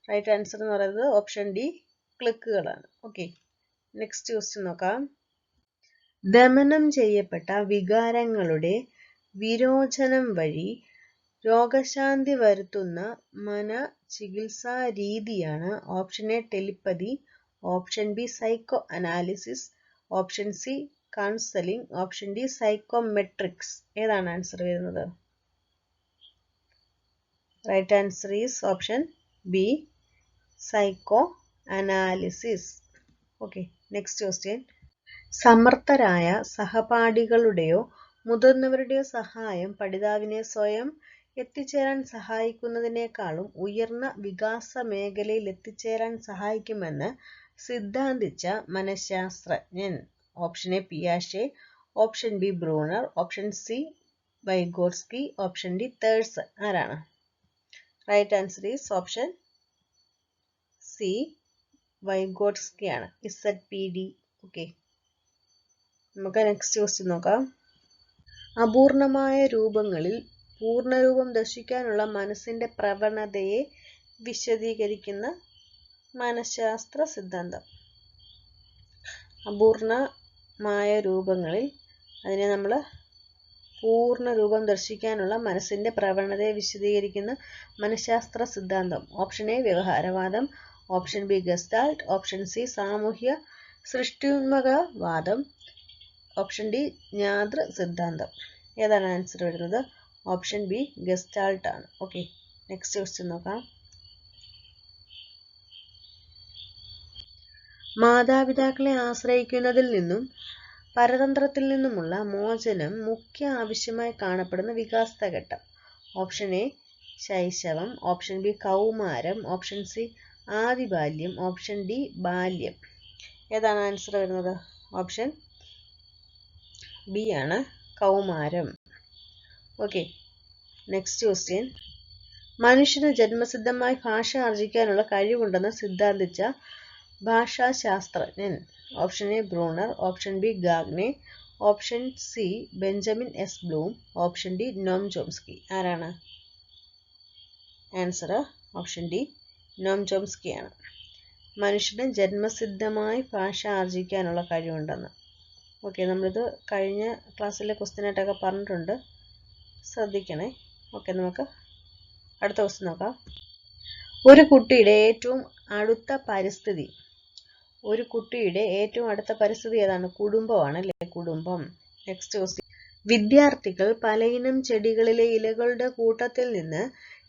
റൈറ്റ് ആൻസർ എന്ന് പറയുന്നത് ഓപ്ഷൻ ഡി ക്ലിക്കുകളാണ്. ഓക്കെ, നെക്സ്റ്റ് ക്വസ്റ്റ്യൻ നോക്കാം. ദമനം ചെയ്യപ്പെട്ട വികാരങ്ങളുടെ വിരോചനം വഴി രോഗശാന്തി വരുത്തുന്ന മനഃചികിത്സാ രീതിയാണ് option A telepathy, option B psycho analysis, option C counselling, option D psychometrics. ഏതാണ് ആൻസർ വരുന്നത്? Right answer is option B, psycho analysis. Okay, next question. സമർത്ഥരായ സഹപാഠികളുടെയോ മുതിർന്നവരുടെയോ സഹായം പഠിതാവിനെ സ്വയം എത്തിച്ചേരാൻ സഹായിക്കുന്നതിനേക്കാളും ഉയർന്ന വികാസ മേഖലയിൽ എത്തിച്ചേരാൻ സഹായിക്കുമെന്ന് സിദ്ധാന്തിച്ച മനഃശാസ്ത്രജ്ഞൻ. ഓപ്ഷൻ എ പിയാഷെ, option B Bruner, option C Vygotsky, option D തേഴ്സൺ. ആരാണ്? Right answer is option C, Vygotsky ആണ്. ZPD. ഓക്കെ, നമുക്ക് നെക്സ്റ്റ് ക്വസ്റ്റ്യൻ നോക്കാം. അപൂർണമായ രൂപങ്ങളിൽ പൂർണ്ണരൂപം ദർശിക്കാനുള്ള മനസ്സിന്റെ പ്രവണതയെ വിശദീകരിക്കുന്ന മനഃശാസ്ത്ര സിദ്ധാന്തം. അപൂർണമായ രൂപങ്ങളിൽ അതിനെ നമ്മൾ പൂർണ്ണ രൂപം ദർശിക്കാനുള്ള മനസ്സിന്റെ പ്രവണതയെ വിശദീകരിക്കുന്ന മനഃശാസ്ത്ര സിദ്ധാന്തം. ഓപ്ഷൻ എ വ്യവഹാരവാദം, option B Gestalt, option C സാമൂഹ്യ സൃഷ്ട്യുന്മുഖവാദം, ഓപ്ഷൻ ഡി ജ്ഞാതൃ സിദ്ധാന്തം. ഏതാണ് ആൻസർ വരുന്നത്? ഓപ്ഷൻ ബി ഗസ്റ്റാൾട്ട് ആണ്. ഓക്കെ, നെക്സ്റ്റ് ക്വസ്റ്റ്യൻ നോക്കാം. മാതാപിതാക്കളെ ആശ്രയിക്കുന്നതിൽ നിന്നും പരതന്ത്രത്തിൽ നിന്നുമുള്ള മോചനം മുഖ്യ ആവശ്യമായി കാണപ്പെടുന്ന വികാസഘട്ടം. ഓപ്ഷൻ എ ശൈശവം, ഓപ്ഷൻ ബി കൗമാരം, ഓപ്ഷൻ സി ആദിബാല്യം, ഓപ്ഷൻ ഡി ബാല്യം. ഏതാണ് ആൻസർ വരുന്നത്? ഓപ്ഷൻ ബി ആണ്, കൗമാരം. Okay, next question. മനുഷ്യന് ജന്മസിദ്ധമായി ഭാഷ ആർജിക്കാനുള്ള കഴിവുണ്ടെന്ന് സിദ്ധാന്തിച്ച ഭാഷാശാസ്ത്രജ്ഞൻ. Option A Bruner, option B Gagne, option C Benjamin S Bloom, option D Noam Chomsky. ആരാണ്? Answer option D Noam Chomsky ആണ്. മനുഷ്യന് ജന്മസിദ്ധമായി ഭാഷ ആർജിക്കാനുള്ള കഴിവുണ്ടെന്ന്. ഓക്കെ, നമ്മളിത് കഴിഞ്ഞ ക്ലാസ്സിലെ ക്വസ്റ്റ്യൻ ആയിട്ടൊക്കെ പറഞ്ഞിട്ടുണ്ട്, ശ്രദ്ധിക്കണേ. ഓക്കെ, നമുക്ക് അടുത്ത ക്വസ്റ്റ്യൻ നോക്കാം. ഒരു കുട്ടിയുടെ ഏറ്റവും അടുത്ത പരിസ്ഥിതി ഏതാണ്? കുടുംബമാണ് അല്ലേ? കുടുംബം. Next question. വിദ്യാർത്ഥികൾ പലയിനം ചെടികളിലെ ഇലകളുടെ കൂട്ടത്തിൽ നിന്ന്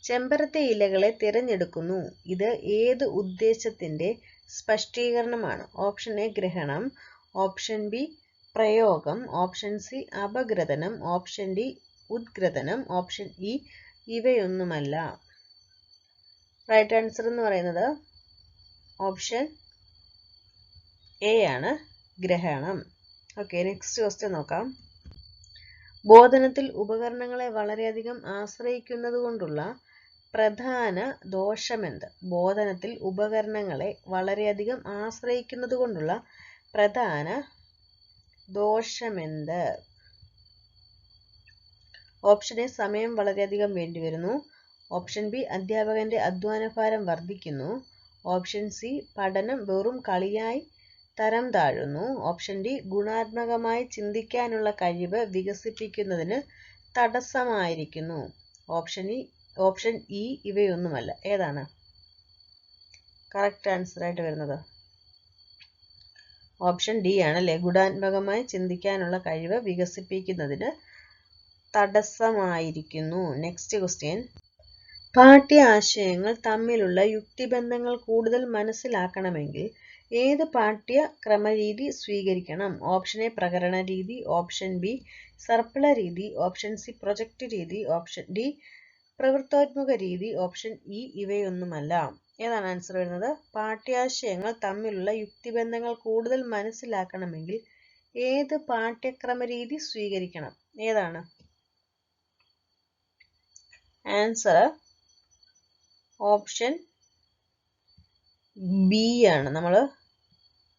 ചെമ്പരത്തി ഇലകളെ തിരഞ്ഞെടുക്കുന്നു. ഇത് ഏത് ഉദ്ദേശത്തിന്റെ സ്പഷ്ടീകരണമാണ്? ഓപ്ഷൻ എ ഗ്രഹണം, ഓപ്ഷൻ ബി പ്രയോഗം, ഓപ്ഷൻ സി അപഗ്രഥനം, ഓപ്ഷൻ ഡി ഉദ്ഗ്രഥനം, ഓപ്ഷൻ ഇ ഇവയൊന്നുമല്ല. റൈറ്റ് ആൻസർ എന്ന് പറയുന്നത് ഓപ്ഷൻ എ ആണ്, ഗ്രഹണം. ഓക്കെ, നെക്സ്റ്റ് ക്വസ്റ്റ്യൻ നോക്കാം. ബോധനത്തിൽ ഉപകരണങ്ങളെ വളരെയധികം ആശ്രയിക്കുന്നത് കൊണ്ടുള്ള പ്രധാന ദോഷമെന്ത്? ബോധനത്തിൽ ഉപകരണങ്ങളെ വളരെയധികം ആശ്രയിക്കുന്നത് കൊണ്ടുള്ള പ്രധാന ദോഷമെന്ത്? ഓപ്ഷൻ എ സമയം വളരെയധികം വേണ്ടിവരുന്നു, ഓപ്ഷൻ ബി അധ്യാപകന്റെ അധ്വാനഭാരം വർദ്ധിക്കുന്നു, ഓപ്ഷൻ സി പഠനം വെറും കളിയായി തരം താഴുന്നു, ഓപ്ഷൻ ഡി ഗുണാത്മകമായി ചിന്തിക്കാനുള്ള കഴിവ് വികസിപ്പിക്കുന്നതിന് തടസ്സമായിരിക്കുന്നു, ഓപ്ഷൻ ഇ ഇവയൊന്നുമല്ല. ഏതാണ് കറക്റ്റ് ആൻസർ ആയിട്ട് വരുന്നത്? ഓപ്ഷൻ ഡി ആണ് അല്ലേ, ഗുണാത്മകമായി ചിന്തിക്കാനുള്ള കഴിവ് വികസിപ്പിക്കുന്നതിന് തടസ്സമായിരിക്കുന്നു. Next question. പാഠ്യ ആശയങ്ങൾ തമ്മിലുള്ള യുക്തിബന്ധങ്ങൾ കൂടുതൽ മനസ്സിലാക്കണമെങ്കിൽ ഏത് പാഠ്യക്രമരീതി സ്വീകരിക്കണം? ഓപ്ഷൻ എ പ്രകരണ രീതി, ഓപ്ഷൻ ബി സർപ്പിള രീതി, ഓപ്ഷൻ സി പ്രൊജക്റ്റ് രീതി, ഓപ്ഷൻ ഡി പ്രവൃത്തോന്മുഖ രീതി, ഓപ്ഷൻ ഇ ഇവയൊന്നുമല്ല. ഏതാണ് ആൻസർ വരുന്നത്? പാഠ്യാശയങ്ങൾ തമ്മിലുള്ള യുക്തിബന്ധങ്ങൾ കൂടുതൽ മനസ്സിലാക്കണമെങ്കിൽ ഏത് പാഠ്യക്രമരീതി സ്വീകരിക്കണം? ഏതാണ്? ആൻസർ ഓപ്ഷൻ ബി ആണ്. നമ്മൾ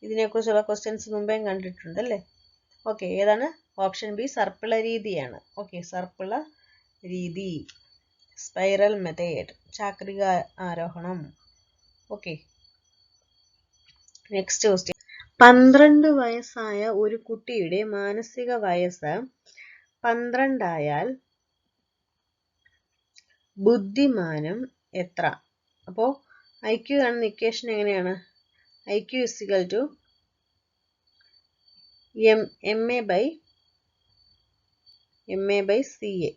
ഇതിനെക്കുറിച്ചുള്ള ക്വസ്റ്റ്യൻസ് മുമ്പേ കണ്ടിട്ടുണ്ട് അല്ലേ? ഓക്കെ, ഏതാണ്? ഓപ്ഷൻ ബി സർപ്പിള രീതിയാണ്. ഓക്കെ, സർപ്പിള രീതി, സ്പൈറൽ മെത്തേഡ്, ചാക്രിക ആരോഹണം. Okay, next question. 12 വയസ്സായ ഒരു കുട്ടിയുടെ മാനസിക വയസ്സ് 12 ആയാൽ ബുദ്ധിമാനം എത്ര? അപ്പോൾ IQ കാണുന്ന ഇക്വേഷൻ എങ്ങനെയാണ്? IQ is equal to MA by CA.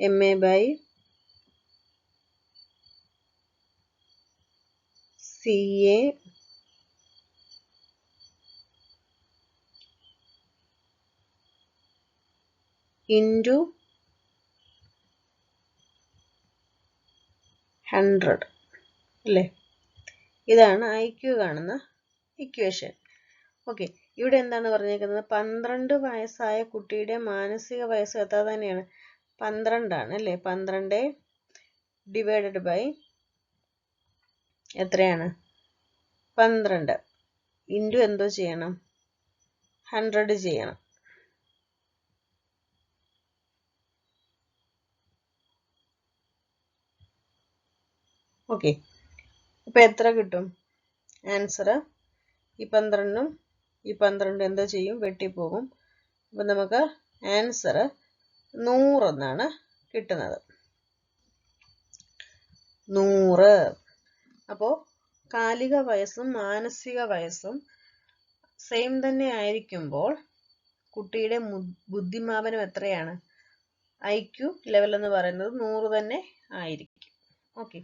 MA by CA into 100 അല്ലേ? ഇതാണ് IQ കാണുന്ന ഇക്വേഷൻ. ഓക്കെ, ഇവിടെ എന്താണ് പറഞ്ഞേക്കുന്നത്? 12 വയസ്സായ കുട്ടിയുടെ മാനസിക വയസ്സ് എത്ര തന്നെയാണ്? 12 ആണ് അല്ലേ? 12 ഡിവൈഡഡ് ബൈ എത്രയാണ്? 12 ഇൻറ്റു എന്തോ ചെയ്യണം? 100 ചെയ്യണം. ഓക്കെ, അപ്പോൾ എത്ര കിട്ടും? ആൻസർ ഈ 12ഉം ഈ 12 എന്തോ ചെയ്യും? വെട്ടിപ്പോകും. അപ്പം നമുക്ക് ആൻസർ 100 എന്നാണ് കിട്ടുന്നത്. 100. അപ്പോൾ കാലിക വയസ്സും മാനസിക വയസ്സും സെയിം തന്നെ ആയിരിക്കുമ്പോൾ കുട്ടിയുടെ ബുദ്ധിമാപനം എത്രയാണ്? IQ ലെവൽ എന്ന് പറയുന്നത് 100 തന്നെ ആയിരിക്കും. ഓക്കെ,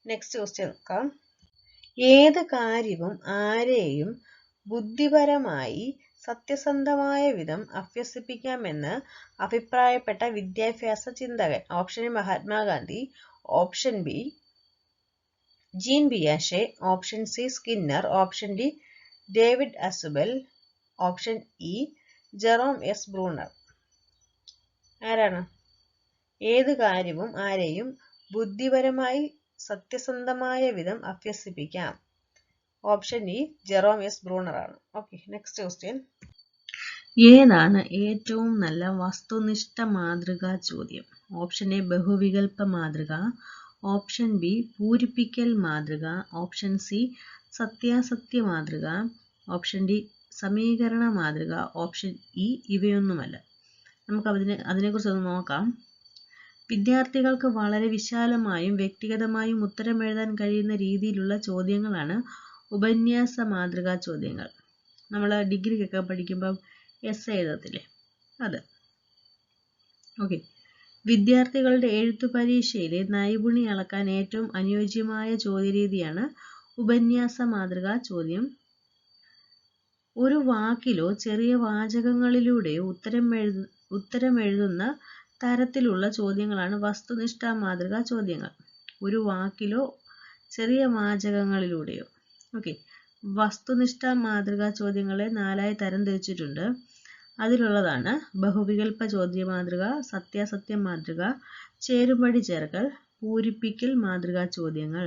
നെക്സ്റ്റ് ക്വസ്റ്റ്യൻ നോക്കാം. ഏത് കാര്യവും ആരെയും ബുദ്ധിപരമായി സത്യസന്ധമായ വിധം അഭ്യസിപ്പിക്കാമെന്ന് അഭിപ്രായപ്പെട്ട വിദ്യാഭ്യാസ ചിന്തകൻ? Option A Mahatma Gandhi, option B gene പിയാഷെ, option C Skinner, option D David അസുബൽ, option E Jerome S Bruner. ആരാണ്? ഏത് കാര്യവും ആരെയും ബുദ്ധിപരമായി സത്യസന്ധമായ വിധം അഭ്യസിപ്പിക്കാം. Option E Jerome S Bruner ആണ്. Okay, next question. ഏതാണ് ഏറ്റവും നല്ല വസ്തുനിഷ്ഠ മാതൃകാ ചോദ്യം? ഓപ്ഷൻ എ ബഹുവികൽപ്പ മാതൃക, ഓപ്ഷൻ ബി പൂരിപ്പിക്കൽ മാതൃക, ഓപ്ഷൻ സി സത്യാസത്യ മാതൃക, ഓപ്ഷൻ ഡി സമീകരണ മാതൃക, ഓപ്ഷൻ ഇ ഇവയൊന്നുമല്ല. നമുക്ക് അതിനെക്കുറിച്ചൊന്ന് നോക്കാം. വിദ്യാർത്ഥികൾക്ക് വളരെ വിശാലമായും വ്യക്തിഗതമായും ഉത്തരം എഴുതാൻ കഴിയുന്ന രീതിയിലുള്ള ചോദ്യങ്ങളാണ് ഉപന്യാസ മാതൃകാ ചോദ്യങ്ങൾ. നമ്മൾ ഡിഗ്രിക്കൊക്കെ പഠിക്കുമ്പം എസ്സേ എഴുതത്തില്ലേ, അത്. ഓക്കെ, വിദ്യാർത്ഥികളുടെ എഴുത്തു പരീക്ഷയിലെ നൈപുണ്യം അളക്കാൻ ഏറ്റവും അനുയോജ്യമായ ചോദ്യരീതിയാണ് ഉപന്യാസ മാതൃകാ ചോദ്യം. ഒരു വാക്കിലോ ചെറിയ വാചകങ്ങളിലൂടെയോ ഉത്തരം എഴുതുന്ന തരത്തിലുള്ള ചോദ്യങ്ങളാണ് വസ്തുനിഷ്ഠ മാതൃകാ ചോദ്യങ്ങൾ. ഒരു വാക്കിലോ ചെറിയ വാചകങ്ങളിലൂടെയോ. ഓക്കെ, വസ്തുനിഷ്ഠ മാതൃകാ ചോദ്യങ്ങളെ 4ആയി തരംതിരിച്ചിട്ടുണ്ട്. അതിലുള്ളതാണ് ബഹുവികൽപ്പ ചോദ്യ മാതൃക, സത്യാസത്യ മാതൃക, ചേരുംപടി ചേർക്കൽ, പൂരിപ്പിക്കൽ മാതൃകാ ചോദ്യങ്ങൾ.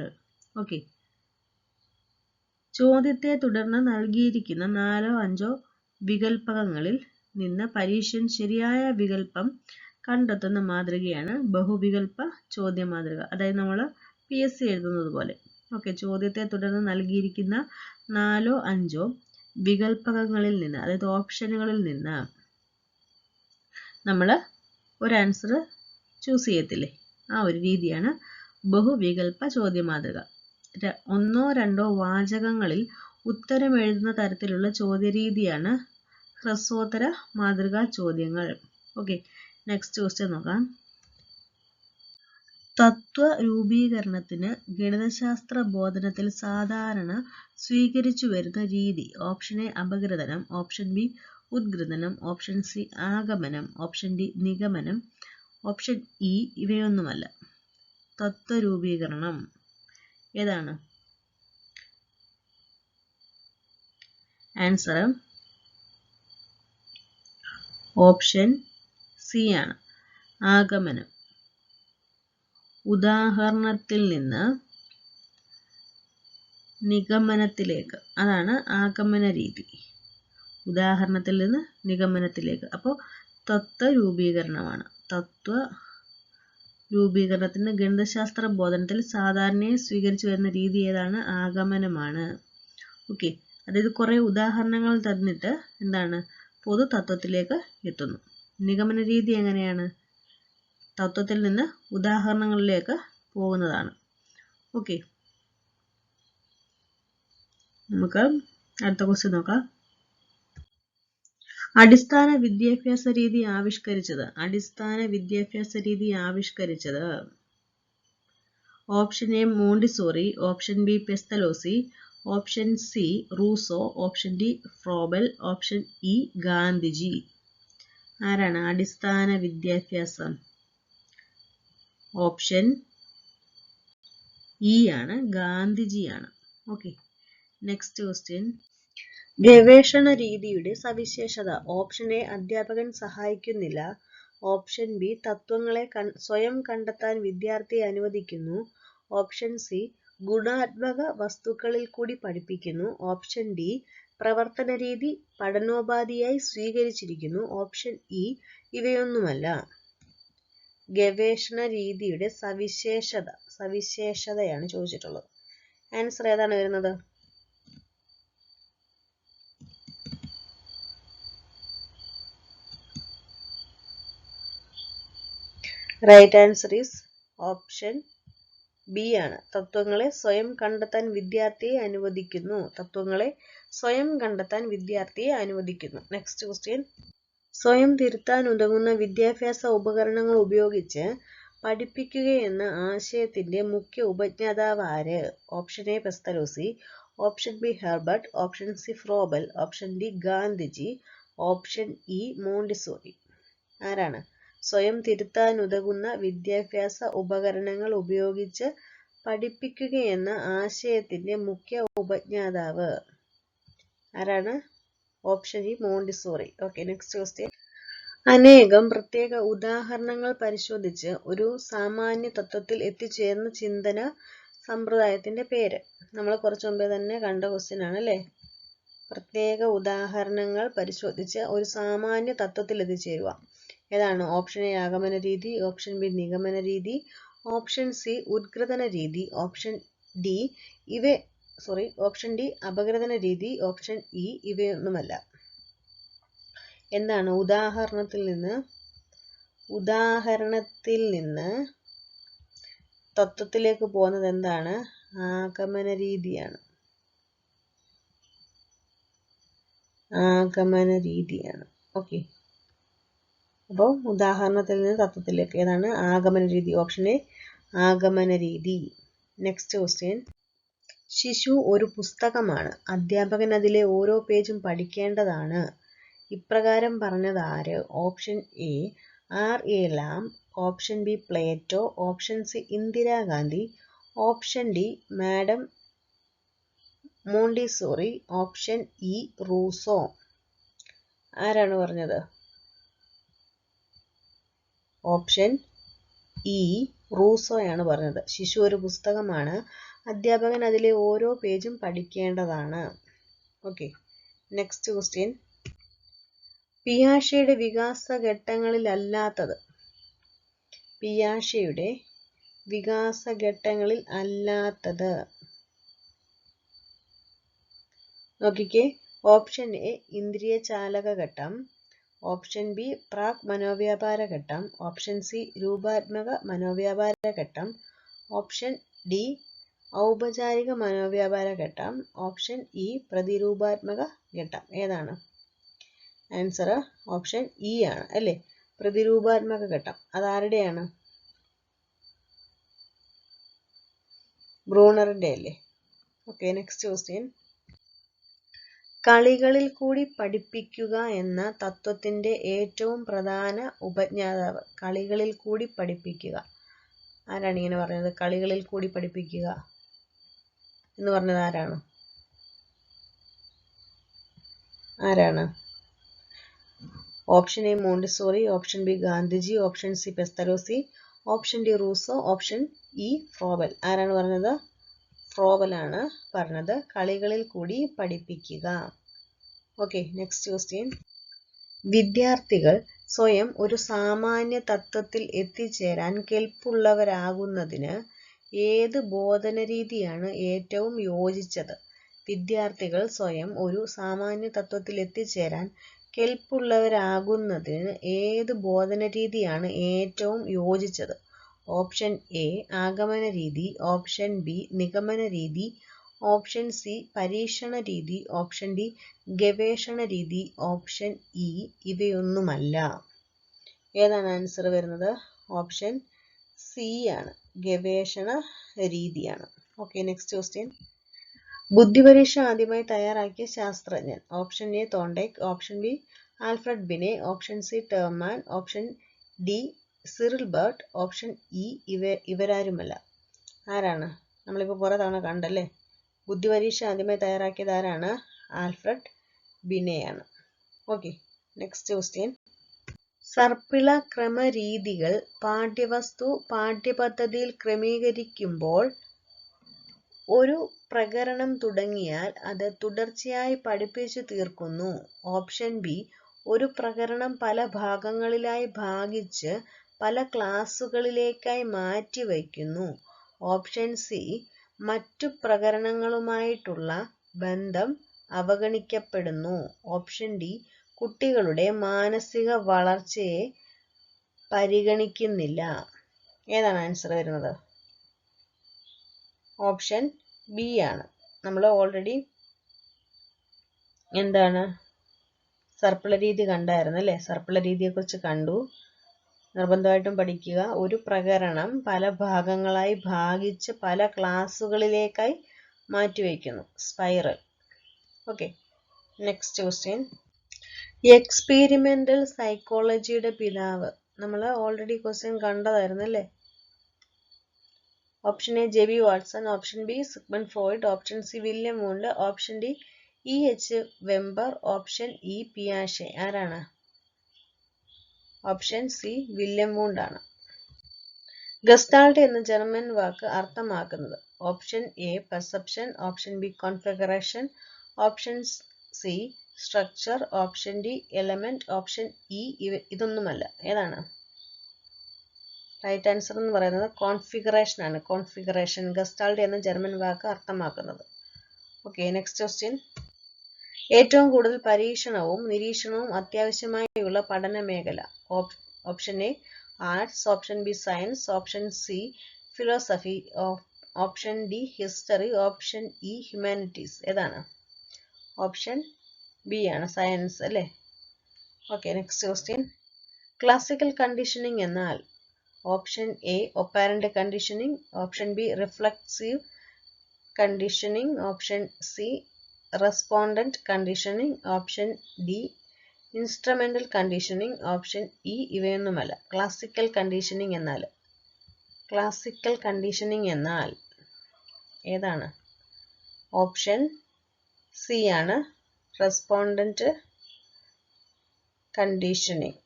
ഓക്കെ, ചോദ്യത്തെ തുടർന്ന് നൽകിയിരിക്കുന്ന 4ഓ 5ഓ വികൽപ്പകങ്ങളിൽ നിന്ന് പരീക്ഷകൻ ശരിയായ വികൽപ്പം കണ്ടെത്തുന്ന മാതൃകയാണ് ബഹുവികൽപ്പ ചോദ്യ മാതൃക. അതായത് നമ്മൾ PSC എഴുതുന്നത് പോലെ. ഓക്കെ, ചോദ്യത്തെ തുടർന്ന് നൽകിയിരിക്കുന്ന 4ഓ 5ഓ വികൽപ്പകങ്ങളിൽ നിന്ന്, അതായത് ഓപ്ഷനുകളിൽ നിന്ന് നമ്മൾ ഒരു ആൻസർ ചൂസ് ചെയ്യത്തില്ലേ, ആ ഒരു രീതിയാണ് ബഹുവികൽപ്പ ചോദ്യ മാതൃക. 1ഓ 2ഓ വാചകങ്ങളിൽ ഉത്തരം എഴുതുന്ന തരത്തിലുള്ള ചോദ്യരീതിയാണ് ഹ്രസ്വോത്തര മാതൃകാ ചോദ്യങ്ങൾ. ഓക്കെ, നെക്സ്റ്റ് ക്വസ്റ്റ്യൻ നോക്കാം. തത്വ രൂപീകരണത്തിന് ഗണിതശാസ്ത്ര ബോധനത്തിൽ സാധാരണ സ്വീകരിച്ചു വരുന്ന രീതി? ഓപ്ഷൻ എ അപഗ്രഥനം, ഓപ്ഷൻ ബി ഉദ്ഗ്രഥനം, ഓപ്ഷൻ സി ആഗമനം, ഓപ്ഷൻ ഡി നിഗമനം, ഓപ്ഷൻ ഇ ഇവയൊന്നുമല്ല. തത്വ രൂപീകരണം ഏതാണ്? ആൻസർ ഓപ്ഷൻ സി ആണ്. ആഗമനം. ഉദാഹരണത്തിൽ നിന്ന് നിഗമനത്തിലേക്ക്, അതാണ് ആഗമന രീതി. ഉദാഹരണത്തിൽ നിന്ന് നിഗമനത്തിലേക്ക്. അപ്പോൾ തത്വ രൂപീകരണമാണ്. തത്വ രൂപീകരണത്തിന് ഗണിതശാസ്ത്ര ബോധനത്തിൽ സാധാരണയായി സ്വീകരിച്ചു വരുന്ന രീതി ഏതാണ്? ആഗമനമാണ്. ഓക്കെ, അതായത് കുറെ ഉദാഹരണങ്ങൾ തന്നിട്ട് എന്താണ് പൊതു തത്വത്തിലേക്ക് എത്തുന്നു. നിഗമന രീതി എങ്ങനെയാണ്? തത്വത്തിൽ നിന്ന് ഉദാഹരണങ്ങളിലേക്ക് പോകുന്നതാണ്. ഓക്കെ, നമുക്ക് അടുത്ത ക്വസ്റ്റ്യൻ നോക്കാം. അടിസ്ഥാന വിദ്യാഭ്യാസ രീതി ആവിഷ്കരിച്ചത്. അടിസ്ഥാന വിദ്യാഭ്യാസ രീതി ആവിഷ്കരിച്ചത്. Option A Montessori, option B Pestalozzi, option C Rousseau, option D Froebel, option E Gandhiji. ആരാണ് അടിസ്ഥാന വിദ്യാഭ്യാസം? ഓപ്ഷൻ ഇ ആണ്, ഗാന്ധിജിയാണ്. Okay, next question. ഗവേഷണ രീതിയുടെ സവിശേഷത. ഓപ്ഷൻ എ അധ്യാപകൻ സഹായിക്കുന്നില്ല, ഓപ്ഷൻ ബി തത്വങ്ങളെ സ്വയം കണ്ടെത്താൻ വിദ്യാർത്ഥിയെ അനുവദിക്കുന്നു, ഓപ്ഷൻ സി ഗുണാത്മക വസ്തുക്കളിൽ കൂടി പഠിപ്പിക്കുന്നു, ഓപ്ഷൻ ഡി പ്രവർത്തന രീതി പഠനോപാധിയായി സ്വീകരിച്ചിരിക്കുന്നു, ഓപ്ഷൻ ഇ ഇവയൊന്നുമല്ല. ഗവേഷണ രീതിയുടെ സവിശേഷതയാണ് ചോദിച്ചിട്ടുള്ളത്. ആൻസർ ഏതാണ് വരുന്നത്? Right answer is option B ആണ്. തത്വങ്ങളെ സ്വയം കണ്ടെത്താൻ വിദ്യാർത്ഥിയെ അനുവദിക്കുന്നു. തത്വങ്ങളെ സ്വയം കണ്ടെത്താൻ വിദ്യാർത്ഥിയെ അനുവദിക്കുന്നു. Next question. സ്വയം തിരുത്താൻ ഉതകുന്ന വിദ്യാഭ്യാസ ഉപകരണങ്ങൾ ഉപയോഗിച്ച് പഠിപ്പിക്കുകയെന്ന ആശയത്തിന്റെ മുഖ്യ ഉപജ്ഞാതാവ് ആര്? Option A Pestalozzi, option B Herbart, option C Froebel, option D Gandhiji, option E Montessori. ആരാണ് സ്വയം തിരുത്താൻ ഉതകുന്ന വിദ്യാഭ്യാസ ഉപകരണങ്ങൾ ഉപയോഗിച്ച് പഠിപ്പിക്കുകയെന്ന ആശയത്തിന്റെ മുഖ്യ ഉപജ്ഞാതാവ്? ആരാണ്? Option E Montessori. Okay, next question. അനേകം പ്രത്യേക ഉദാഹരണങ്ങൾ പരിശോധിച്ച് ഒരു സാമാന്യ തത്വത്തിൽ എത്തിച്ചേർന്ന ചിന്തന സമ്പ്രദായത്തിന്റെ പേര്. നമ്മൾ കുറച്ചു മുമ്പേ തന്നെ കണ്ട ക്വസ്റ്റ്യൻ ആണ് അല്ലേ? പ്രത്യേക ഉദാഹരണങ്ങൾ പരിശോധിച്ച് ഒരു സാമാന്യ തത്വത്തിൽ എത്തിച്ചേരുക. ഏതാണ്? ഓപ്ഷൻ എ ആഗമന രീതി, ഓപ്ഷൻ ബി നിഗമന രീതി, ഓപ്ഷൻ സി ഉദ്ഗ്രഥന രീതി, ഓപ്ഷൻ ഡി ഓപ്ഷൻ ഡി അപഗ്രഥന രീതി, ഓപ്ഷൻ ഇ ഇവയൊന്നുമല്ല. എന്താണ്? ഉദാഹരണത്തിൽ നിന്ന് തത്വത്തിലേക്ക് പോകുന്നത് എന്താണ്? ആഗമന രീതിയാണ്. ആഗമന രീതിയാണ്. ഓക്കെ, അപ്പോൾ ഉദാഹരണത്തിൽ നിന്ന് തത്വത്തിലേക്ക് ഏതാണ്? ആഗമന രീതി. ഓപ്ഷൻ എ ആഗമന രീതി. Next question. ശിശു ഒരു പുസ്തകമാണ്, അധ്യാപകൻ അതിലെ ഓരോ പേജും പഠിക്കേണ്ടതാണ്. ഇപ്രകാരം പറഞ്ഞത് ആര്? Option A R A Lam, option B Plato, option C Indira Gandhi, option D madam Montessori, option E Rousseau. ആരാണ് പറഞ്ഞത്? ഓപ്ഷൻ ഇ റൂസോയാണ് പറഞ്ഞത്. ശിശു ഒരു പുസ്തകമാണ്, അധ്യാപകൻ അതിലെ ഓരോ പേജും പഠിക്കേണ്ടതാണ്. Okay, next question. പിയാഷെയുടെ വികാസഘട്ടങ്ങളിലല്ലാത്തത്. പിയാഷെയുടെ വികാസഘട്ടങ്ങളിൽ അല്ലാത്തത്. നോക്കിക്കേ. ഓപ്ഷൻ എ ഇന്ദ്രിയ ചാലക ഘട്ടം, ഓപ്ഷൻ ബി പ്രാക് മനോവ്യാപാര ഘട്ടം, ഓപ്ഷൻ സി രൂപാത്മക മനോവ്യാപാര ഘട്ടം, ഓപ്ഷൻ ഡി ഔപചാരിക മനോവ്യാപാര ഘട്ടം, ഓപ്ഷൻ ഇ പ്രതിരൂപാത്മക ഘട്ടം. ഏതാണ്? ആൻസർ ഓപ്ഷൻ ഇ ആണ് അല്ലേ? പ്രതിരൂപാത്മക ഘട്ടം. അതാരുടെയാണ്? ബ്രൂണറിന്റെ അല്ലേ? Okay, next question. കളികളിൽ കൂടി പഠിപ്പിക്കുക എന്ന തത്വത്തിന്റെ ഏറ്റവും പ്രധാന ഉപജ്ഞാതാവ്. കളികളിൽ കൂടി പഠിപ്പിക്കുക. ആരാണ് ഇങ്ങനെ പറഞ്ഞത്? കളികളിൽ കൂടി പഠിപ്പിക്കുക എന്ന് പറഞ്ഞത് ആരാണ്? Option A Montessori, option B Gandhiji, option C Pestalozzi, option D Rousseau, option E Froebel. ആരാണ് പറഞ്ഞത്? ഫ്രോബലാണ് പറഞ്ഞത്. കളികളിൽ കൂടി പഠിപ്പിക്കുക. Okay, next question. വിദ്യാർത്ഥികൾ സ്വയം ഒരു സാമാന്യ തത്വത്തിൽ എത്തിച്ചേരാൻ കെൽപ്പുള്ളവരാകുന്നതിന് ഏത് ബോധന രീതിയാണ് ഏറ്റവും യോജിച്ചത്? വിദ്യാർത്ഥികൾ സ്വയം ഒരു സാമാന്യ തത്വത്തിൽ എത്തിച്ചേരാൻ കെൽപ്പുള്ളവരാകുന്നതിന് ഏത് ബോധന രീതിയാണ് ഏറ്റവും യോജിച്ചത്? ഓപ്ഷൻ എ ആഗമന രീതി, ഓപ്ഷൻ ബി നിഗമന രീതി, ഓപ്ഷൻ സി പരീക്ഷണ രീതി, ഓപ്ഷൻ ഡി ഗവേഷണ രീതി, ഓപ്ഷൻ ഇ ഇവയൊന്നുമല്ല. ഏതാണ് ആൻസർ വരുന്നത്? ഓപ്ഷൻ സി ആണ്, ഗവേഷണ രീതിയാണ്. Okay, next question. ബുദ്ധിപരീക്ഷ ആദ്യമായി തയ്യാറാക്കിയ ശാസ്ത്രജ്ഞൻ? Option A Thorndike, option B Alfred Binet, option C Terman, option D Cyril Burt, option E ഇവരാരുമല്ല. ആരാണ്? നമ്മളിപ്പോൾ കുറേ തവണ കണ്ടല്ലേ. ബുദ്ധിപരീക്ഷ ആദ്യമായി തയ്യാറാക്കിയത് ആരാണ്? ആൽഫ്രഡ് ബിനെയാണ്. Okay, next question. സർപ്പിള ക്രമരീതികൾ പാഠ്യവസ്തു പാഠ്യപദ്ധതിയിൽ ക്രമീകരിക്കുമ്പോൾ ഒരു പ്രകരണം തുടങ്ങിയാൽ അത് തുടർച്ചയായി പഠിപ്പിച്ചു തീർക്കുന്നു. ഓപ്ഷൻ ബി ഒരു പ്രകരണം പല ഭാഗങ്ങളിലായി ഭാഗിച്ച് പല ക്ലാസുകളിലേക്കായി മാറ്റിവയ്ക്കുന്നു. ഓപ്ഷൻ സി മറ്റു പ്രകരണങ്ങളുമായിട്ടുള്ള ബന്ധം അവഗണിക്കപ്പെടുന്നു. ഓപ്ഷൻ ഡി കുട്ടികളുടെ മാനസിക വളർച്ചയെ പരിഗണിക്കുന്നില്ല. ഏതാണ് ആൻസർ വരുന്നത്? ഓപ്ഷൻ ബി ആണ്. നമ്മൾ ഓൾറെഡി എന്താണ് സർപ്പിള രീതി കണ്ടായിരുന്നു അല്ലേ? സർപ്പിള രീതിയെക്കുറിച്ച് കണ്ടു. നിർബന്ധമായിട്ടും പഠിക്കുക. ഒരു പ്രകരണം പല ഭാഗങ്ങളായി ഭാഗിച്ച് പല ക്ലാസുകളിലേക്കായി മാറ്റിവെക്കുന്നു. Spiral. Okay, next question. Experimental സൈക്കോളജിയുടെ പിതാവ്? നമ്മൾ ഓൾറെഡി ക്വസ്റ്റ്യൻ കണ്ടതായിരുന്നു അല്ലേ? Option A J B Watson, option B Sigmund Freud, option C William Wundt, option D E H Weber, option E പിയാഷെ. ആരാണ്? ഓപ്ഷൻ സി വില്യം വൂണ്ട് ആണ്. Gestalt എന്ന German വാക്ക് അർത്ഥമാക്കുന്നത്? Option A perception, option B configuration, option C structure, option D element, option E ഇതൊന്നുമല്ല. ഏതാണ്? Right answer എന്ന് പറയുന്നത് കോൺഫിഗറേഷൻ ആണ്. കോൺഫിഗറേഷൻ ഗസ്റ്റാൾട്ട് എന്ന ജർമ്മൻ വാക്ക് അർത്ഥമാക്കുന്നത്. Okay, next question. ഏറ്റവും കൂടുതൽ പരീക്ഷണവും നിരീക്ഷണവും അത്യാവശ്യമായുള്ള പഠന മേഖല? Option A arts, option B science, option C philosophy, option D history, option E humanities. ഏതാണ്? ഓപ്ഷൻ ബി ആണ്, സയൻസ് അല്ലേ? Okay, next question. Classical conditioning എന്നാൽ? Option A operant conditioning, option B reflexive conditioning, option C respondent conditioning, option D instrumental conditioning, option E ഇവയൊന്നുമല്ല. Classical conditioning എന്നാൽ? Classical conditioning എന്നാൽ ഏതാണ്? Option C ആണ്, respondent conditioning.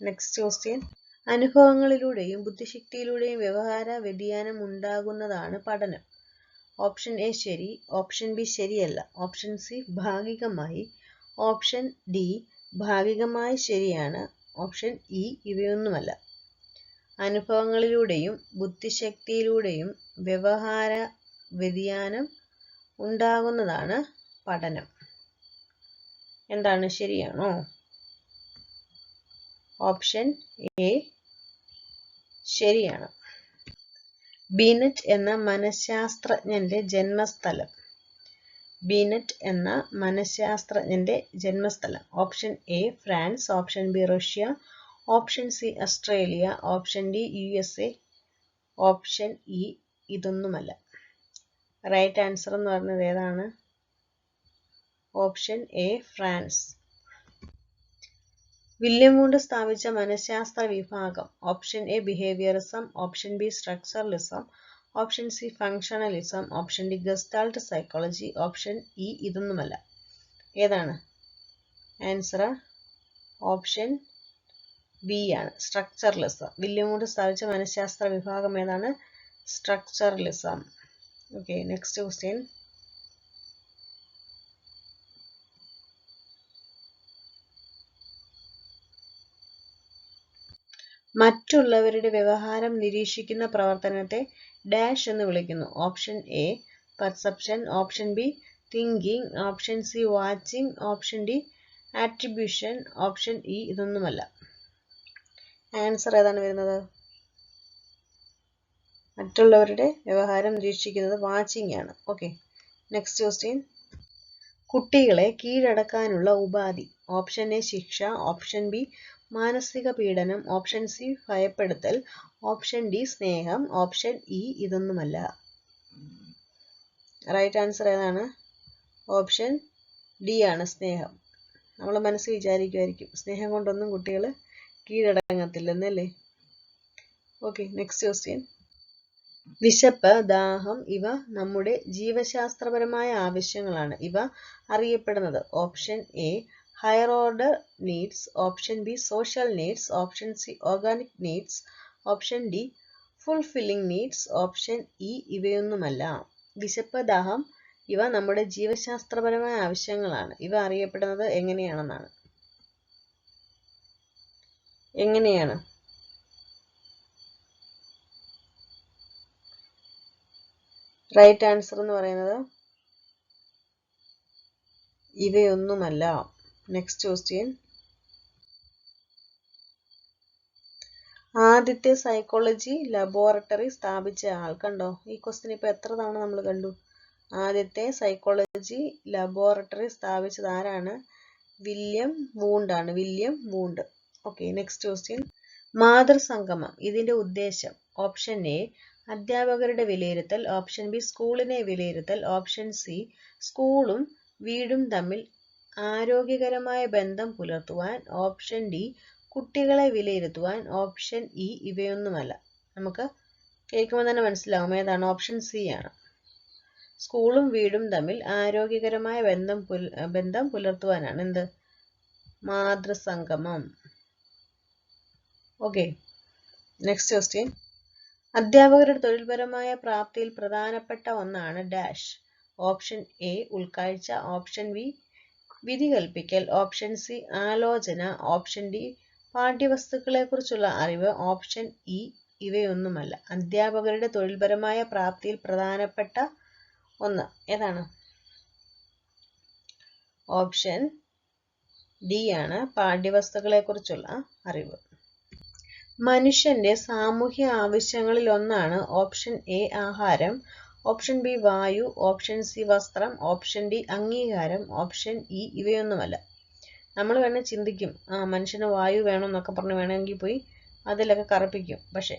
Next question. അനുഭവങ്ങളിലൂടെയും ബുദ്ധിശക്തിയിലൂടെയും വ്യവഹാര വ്യതിയാനം ഉണ്ടാകുന്നതാണ് പഠനം. ഓപ്ഷൻ എ ശരി, ഓപ്ഷൻ ബി ശരിയല്ല, ഓപ്ഷൻ സി ഭാഗികമായി, ഓപ്ഷൻ ഡി ഭാഗികമായി ശരിയാണ്, ഓപ്ഷൻ ഇ ഇവയൊന്നുമല്ല. അനുഭവങ്ങളിലൂടെയും ബുദ്ധിശക്തിയിലൂടെയും വ്യവഹാര വ്യതിയാനം ഉണ്ടാകുന്നതാണ് പഠനം. എന്താണ്? ശരിയാണോ? ഓപ്ഷൻ എ ശരിയാണ്. ബീനറ്റ് എന്ന മനഃശാസ്ത്രജ്ഞന്റെ ജന്മസ്ഥലം? ബീനറ്റ് എന്ന മനഃശാസ്ത്രജ്ഞന്റെ ജന്മസ്ഥലം? Option A France, option B Russia, option C Australia, option D USA, option E ഇതൊന്നുമല്ല. റൈറ്റ് ആൻസർ എന്ന് പറയുന്നത് ഏതാണ്? Option A France. William Wundt സ്ഥാപിച്ച മനഃശാസ്ത്ര വിഭാഗം? Option A behaviourism, option B structuralism, option C functionalism, option D Gestalt psychology, option E ഇതൊന്നുമല്ല. ഏതാണ് answer? Option B ആണ്, സ്ട്രക്ചറലിസം. വില്യം വുഡ് സ്ഥാപിച്ച മനഃശാസ്ത്ര വിഭാഗം ഏതാണ്? സ്ട്രക്ചറലിസം. Okay, next question. മറ്റുള്ളവരുടെ വ്യവഹാരം നിരീക്ഷിക്കുന്ന പ്രവർത്തനത്തെ ഡാഷ് എന്ന് വിളിക്കുന്നു. Option A perception, option B thinking, option C watching, option D attribution, option E ഇതൊന്നുമല്ല. ആൻസർ ഏതാണ് വരുന്നത്? മറ്റുള്ളവരുടെ വ്യവഹാരം നിരീക്ഷിക്കുന്നത് വാച്ചിങ് ആണ്. Okay, next question. കുട്ടികളെ കീഴടക്കാനുള്ള ഉപാധി. ഓപ്ഷൻ എ ശിക്ഷ, ഓപ്ഷൻ ബി മാനസിക പീഡനം, ഓപ്ഷൻ സി ഭയപ്പെടുത്തൽ, ഓപ്ഷൻ ഡി സ്നേഹം, ഓപ്ഷൻ ഇ ഇതൊന്നുമല്ല. റൈറ്റ് ആൻസർ ഏതാണ്? ഓപ്ഷൻ ഡി ആണ്, സ്നേഹം. നമ്മൾ മനസ്സിൽ വിചാരിക്കുമായിരിക്കും സ്നേഹം കൊണ്ടൊന്നും കുട്ടികൾ കീഴടങ്ങത്തില്ലെന്നല്ലേ. Okay, next question. വിശപ്പ്, ദാഹം ഇവ നമ്മുടെ ജീവശാസ്ത്രപരമായ ആവശ്യങ്ങളാണ്. ഇവ അറിയപ്പെടുന്നത് option A higher order needs, option B social needs, option C organic needs, option D fulfilling needs, option E ഇവയൊന്നുമല്ല. വിശപ്പ്, ദാഹം ഇവ നമ്മുടെ ജീവശാസ്ത്രപരമായ ആവശ്യങ്ങളാണ്. ഇവ അറിയപ്പെടുന്നത് എങ്ങനെയാണ്? റൈറ്റ് ആൻസർ എന്ന് പറയുന്നത് ഇവയൊന്നുമല്ല. Next question. ആദ്യത്തെ സൈക്കോളജി ലബോറട്ടറി സ്ഥാപിച്ച ആൾ. കണ്ടോ, ഈ ക്വസ്റ്റ്യൻ ഇപ്പൊ എത്ര തവണ നമ്മൾ കണ്ടു? ആദ്യത്തെ സൈക്കോളജി ലബോറട്ടറി സ്ഥാപിച്ചത് ആരാണ്? വില്യം വൂണ്ട് ആണ്, William Wundt. Okay, next question. മാതൃസംഗമം ഇതിന്റെ ഉദ്ദേശം. ഓപ്ഷൻ എ അധ്യാപകരുടെ വിലയിരുത്തൽ, ഓപ്ഷൻ ബി സ്കൂളിനെ വിലയിരുത്തൽ, ഓപ്ഷൻ സി സ്കൂളും വീടും തമ്മിൽ ആരോഗ്യകരമായ ബന്ധം പുലർത്തുവാൻ, ഓപ്ഷൻ ഡി കുട്ടികളെ വിലയിരുത്തുവാൻ, ഓപ്ഷൻ ഇ ഇവയൊന്നുമല്ല. നമുക്ക് കേൾക്കുമ്പോൾ തന്നെ മനസ്സിലാവും ഏതാണ്. ഓപ്ഷൻ സി ആണ്, സ്കൂളും വീടും തമ്മിൽ ആരോഗ്യകരമായ ബന്ധം പുലർത്തുവാനാണ് എന്ത്? മാതൃസംഗമം. Okay, next question. അധ്യാപകരുടെ തൊഴിൽപരമായ പ്രാപ്തിയിൽ പ്രധാനപ്പെട്ട ഒന്നാണ് ഡാഷ്. ഓപ്ഷൻ എ ഉൾക്കാഴ്ച, ഓപ്ഷൻ ബി വിധി കൽപ്പിക്കൽ, ഓപ്ഷൻ സി ആലോചന, ഓപ്ഷൻ ഡി പാഠ്യവസ്തുക്കളെ കുറിച്ചുള്ള അറിവ്, ഓപ്ഷൻ ഇ ഇവയൊന്നുമല്ല. അധ്യാപകരുടെ തൊഴിൽപരമായ പ്രാപ്തിയിൽ പ്രധാനപ്പെട്ട ഒന്ന് ഏതാണ്? ഓപ്ഷൻ ഡി ആണ്, പാഠ്യവസ്തുക്കളെ കുറിച്ചുള്ള അറിവ്. മനുഷ്യന്റെ സാമൂഹ്യ ആവശ്യങ്ങളിൽ ഒന്നാണ് ഓപ്ഷൻ എ ആഹാരം, ഓപ്ഷൻ ബി വായു, ഓപ്ഷൻ സി വസ്ത്രം, ഓപ്ഷൻ ഡി അംഗീകാരം, ഓപ്ഷൻ ഇ ഇവയൊന്നുമല്ല. നമ്മൾ വേണേൽ ചിന്തിക്കും മനുഷ്യന് വായു വേണം എന്നൊക്കെ പറഞ്ഞ് വേണമെങ്കിൽ പോയി അതിലൊക്കെ കറപ്പിക്കും. പക്ഷേ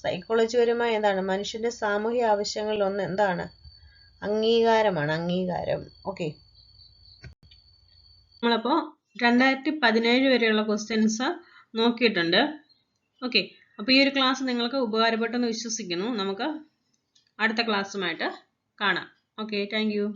സൈക്കോളജിപരമായ എന്താണ്? മനുഷ്യന്റെ സാമൂഹ്യ ആവശ്യങ്ങളിൽ ഒന്ന് എന്താണ്? അംഗീകാരമാണ്, അംഗീകാരം. ഓക്കെ, നമ്മളപ്പോൾ 2017 വരെയുള്ള ക്വസ്റ്റ്യൻസ് നോക്കിയിട്ടുണ്ട്. ഓക്കെ, അപ്പോൾ ഈ ഒരു ക്ലാസ് നിങ്ങൾക്ക് ഉപകാരപ്പെട്ടെന്ന് വിശ്വസിക്കുന്നു. നമുക്ക് അടുത്ത ക്ലാസ്സുമായിട്ട് കാണാം. Okay, thank you.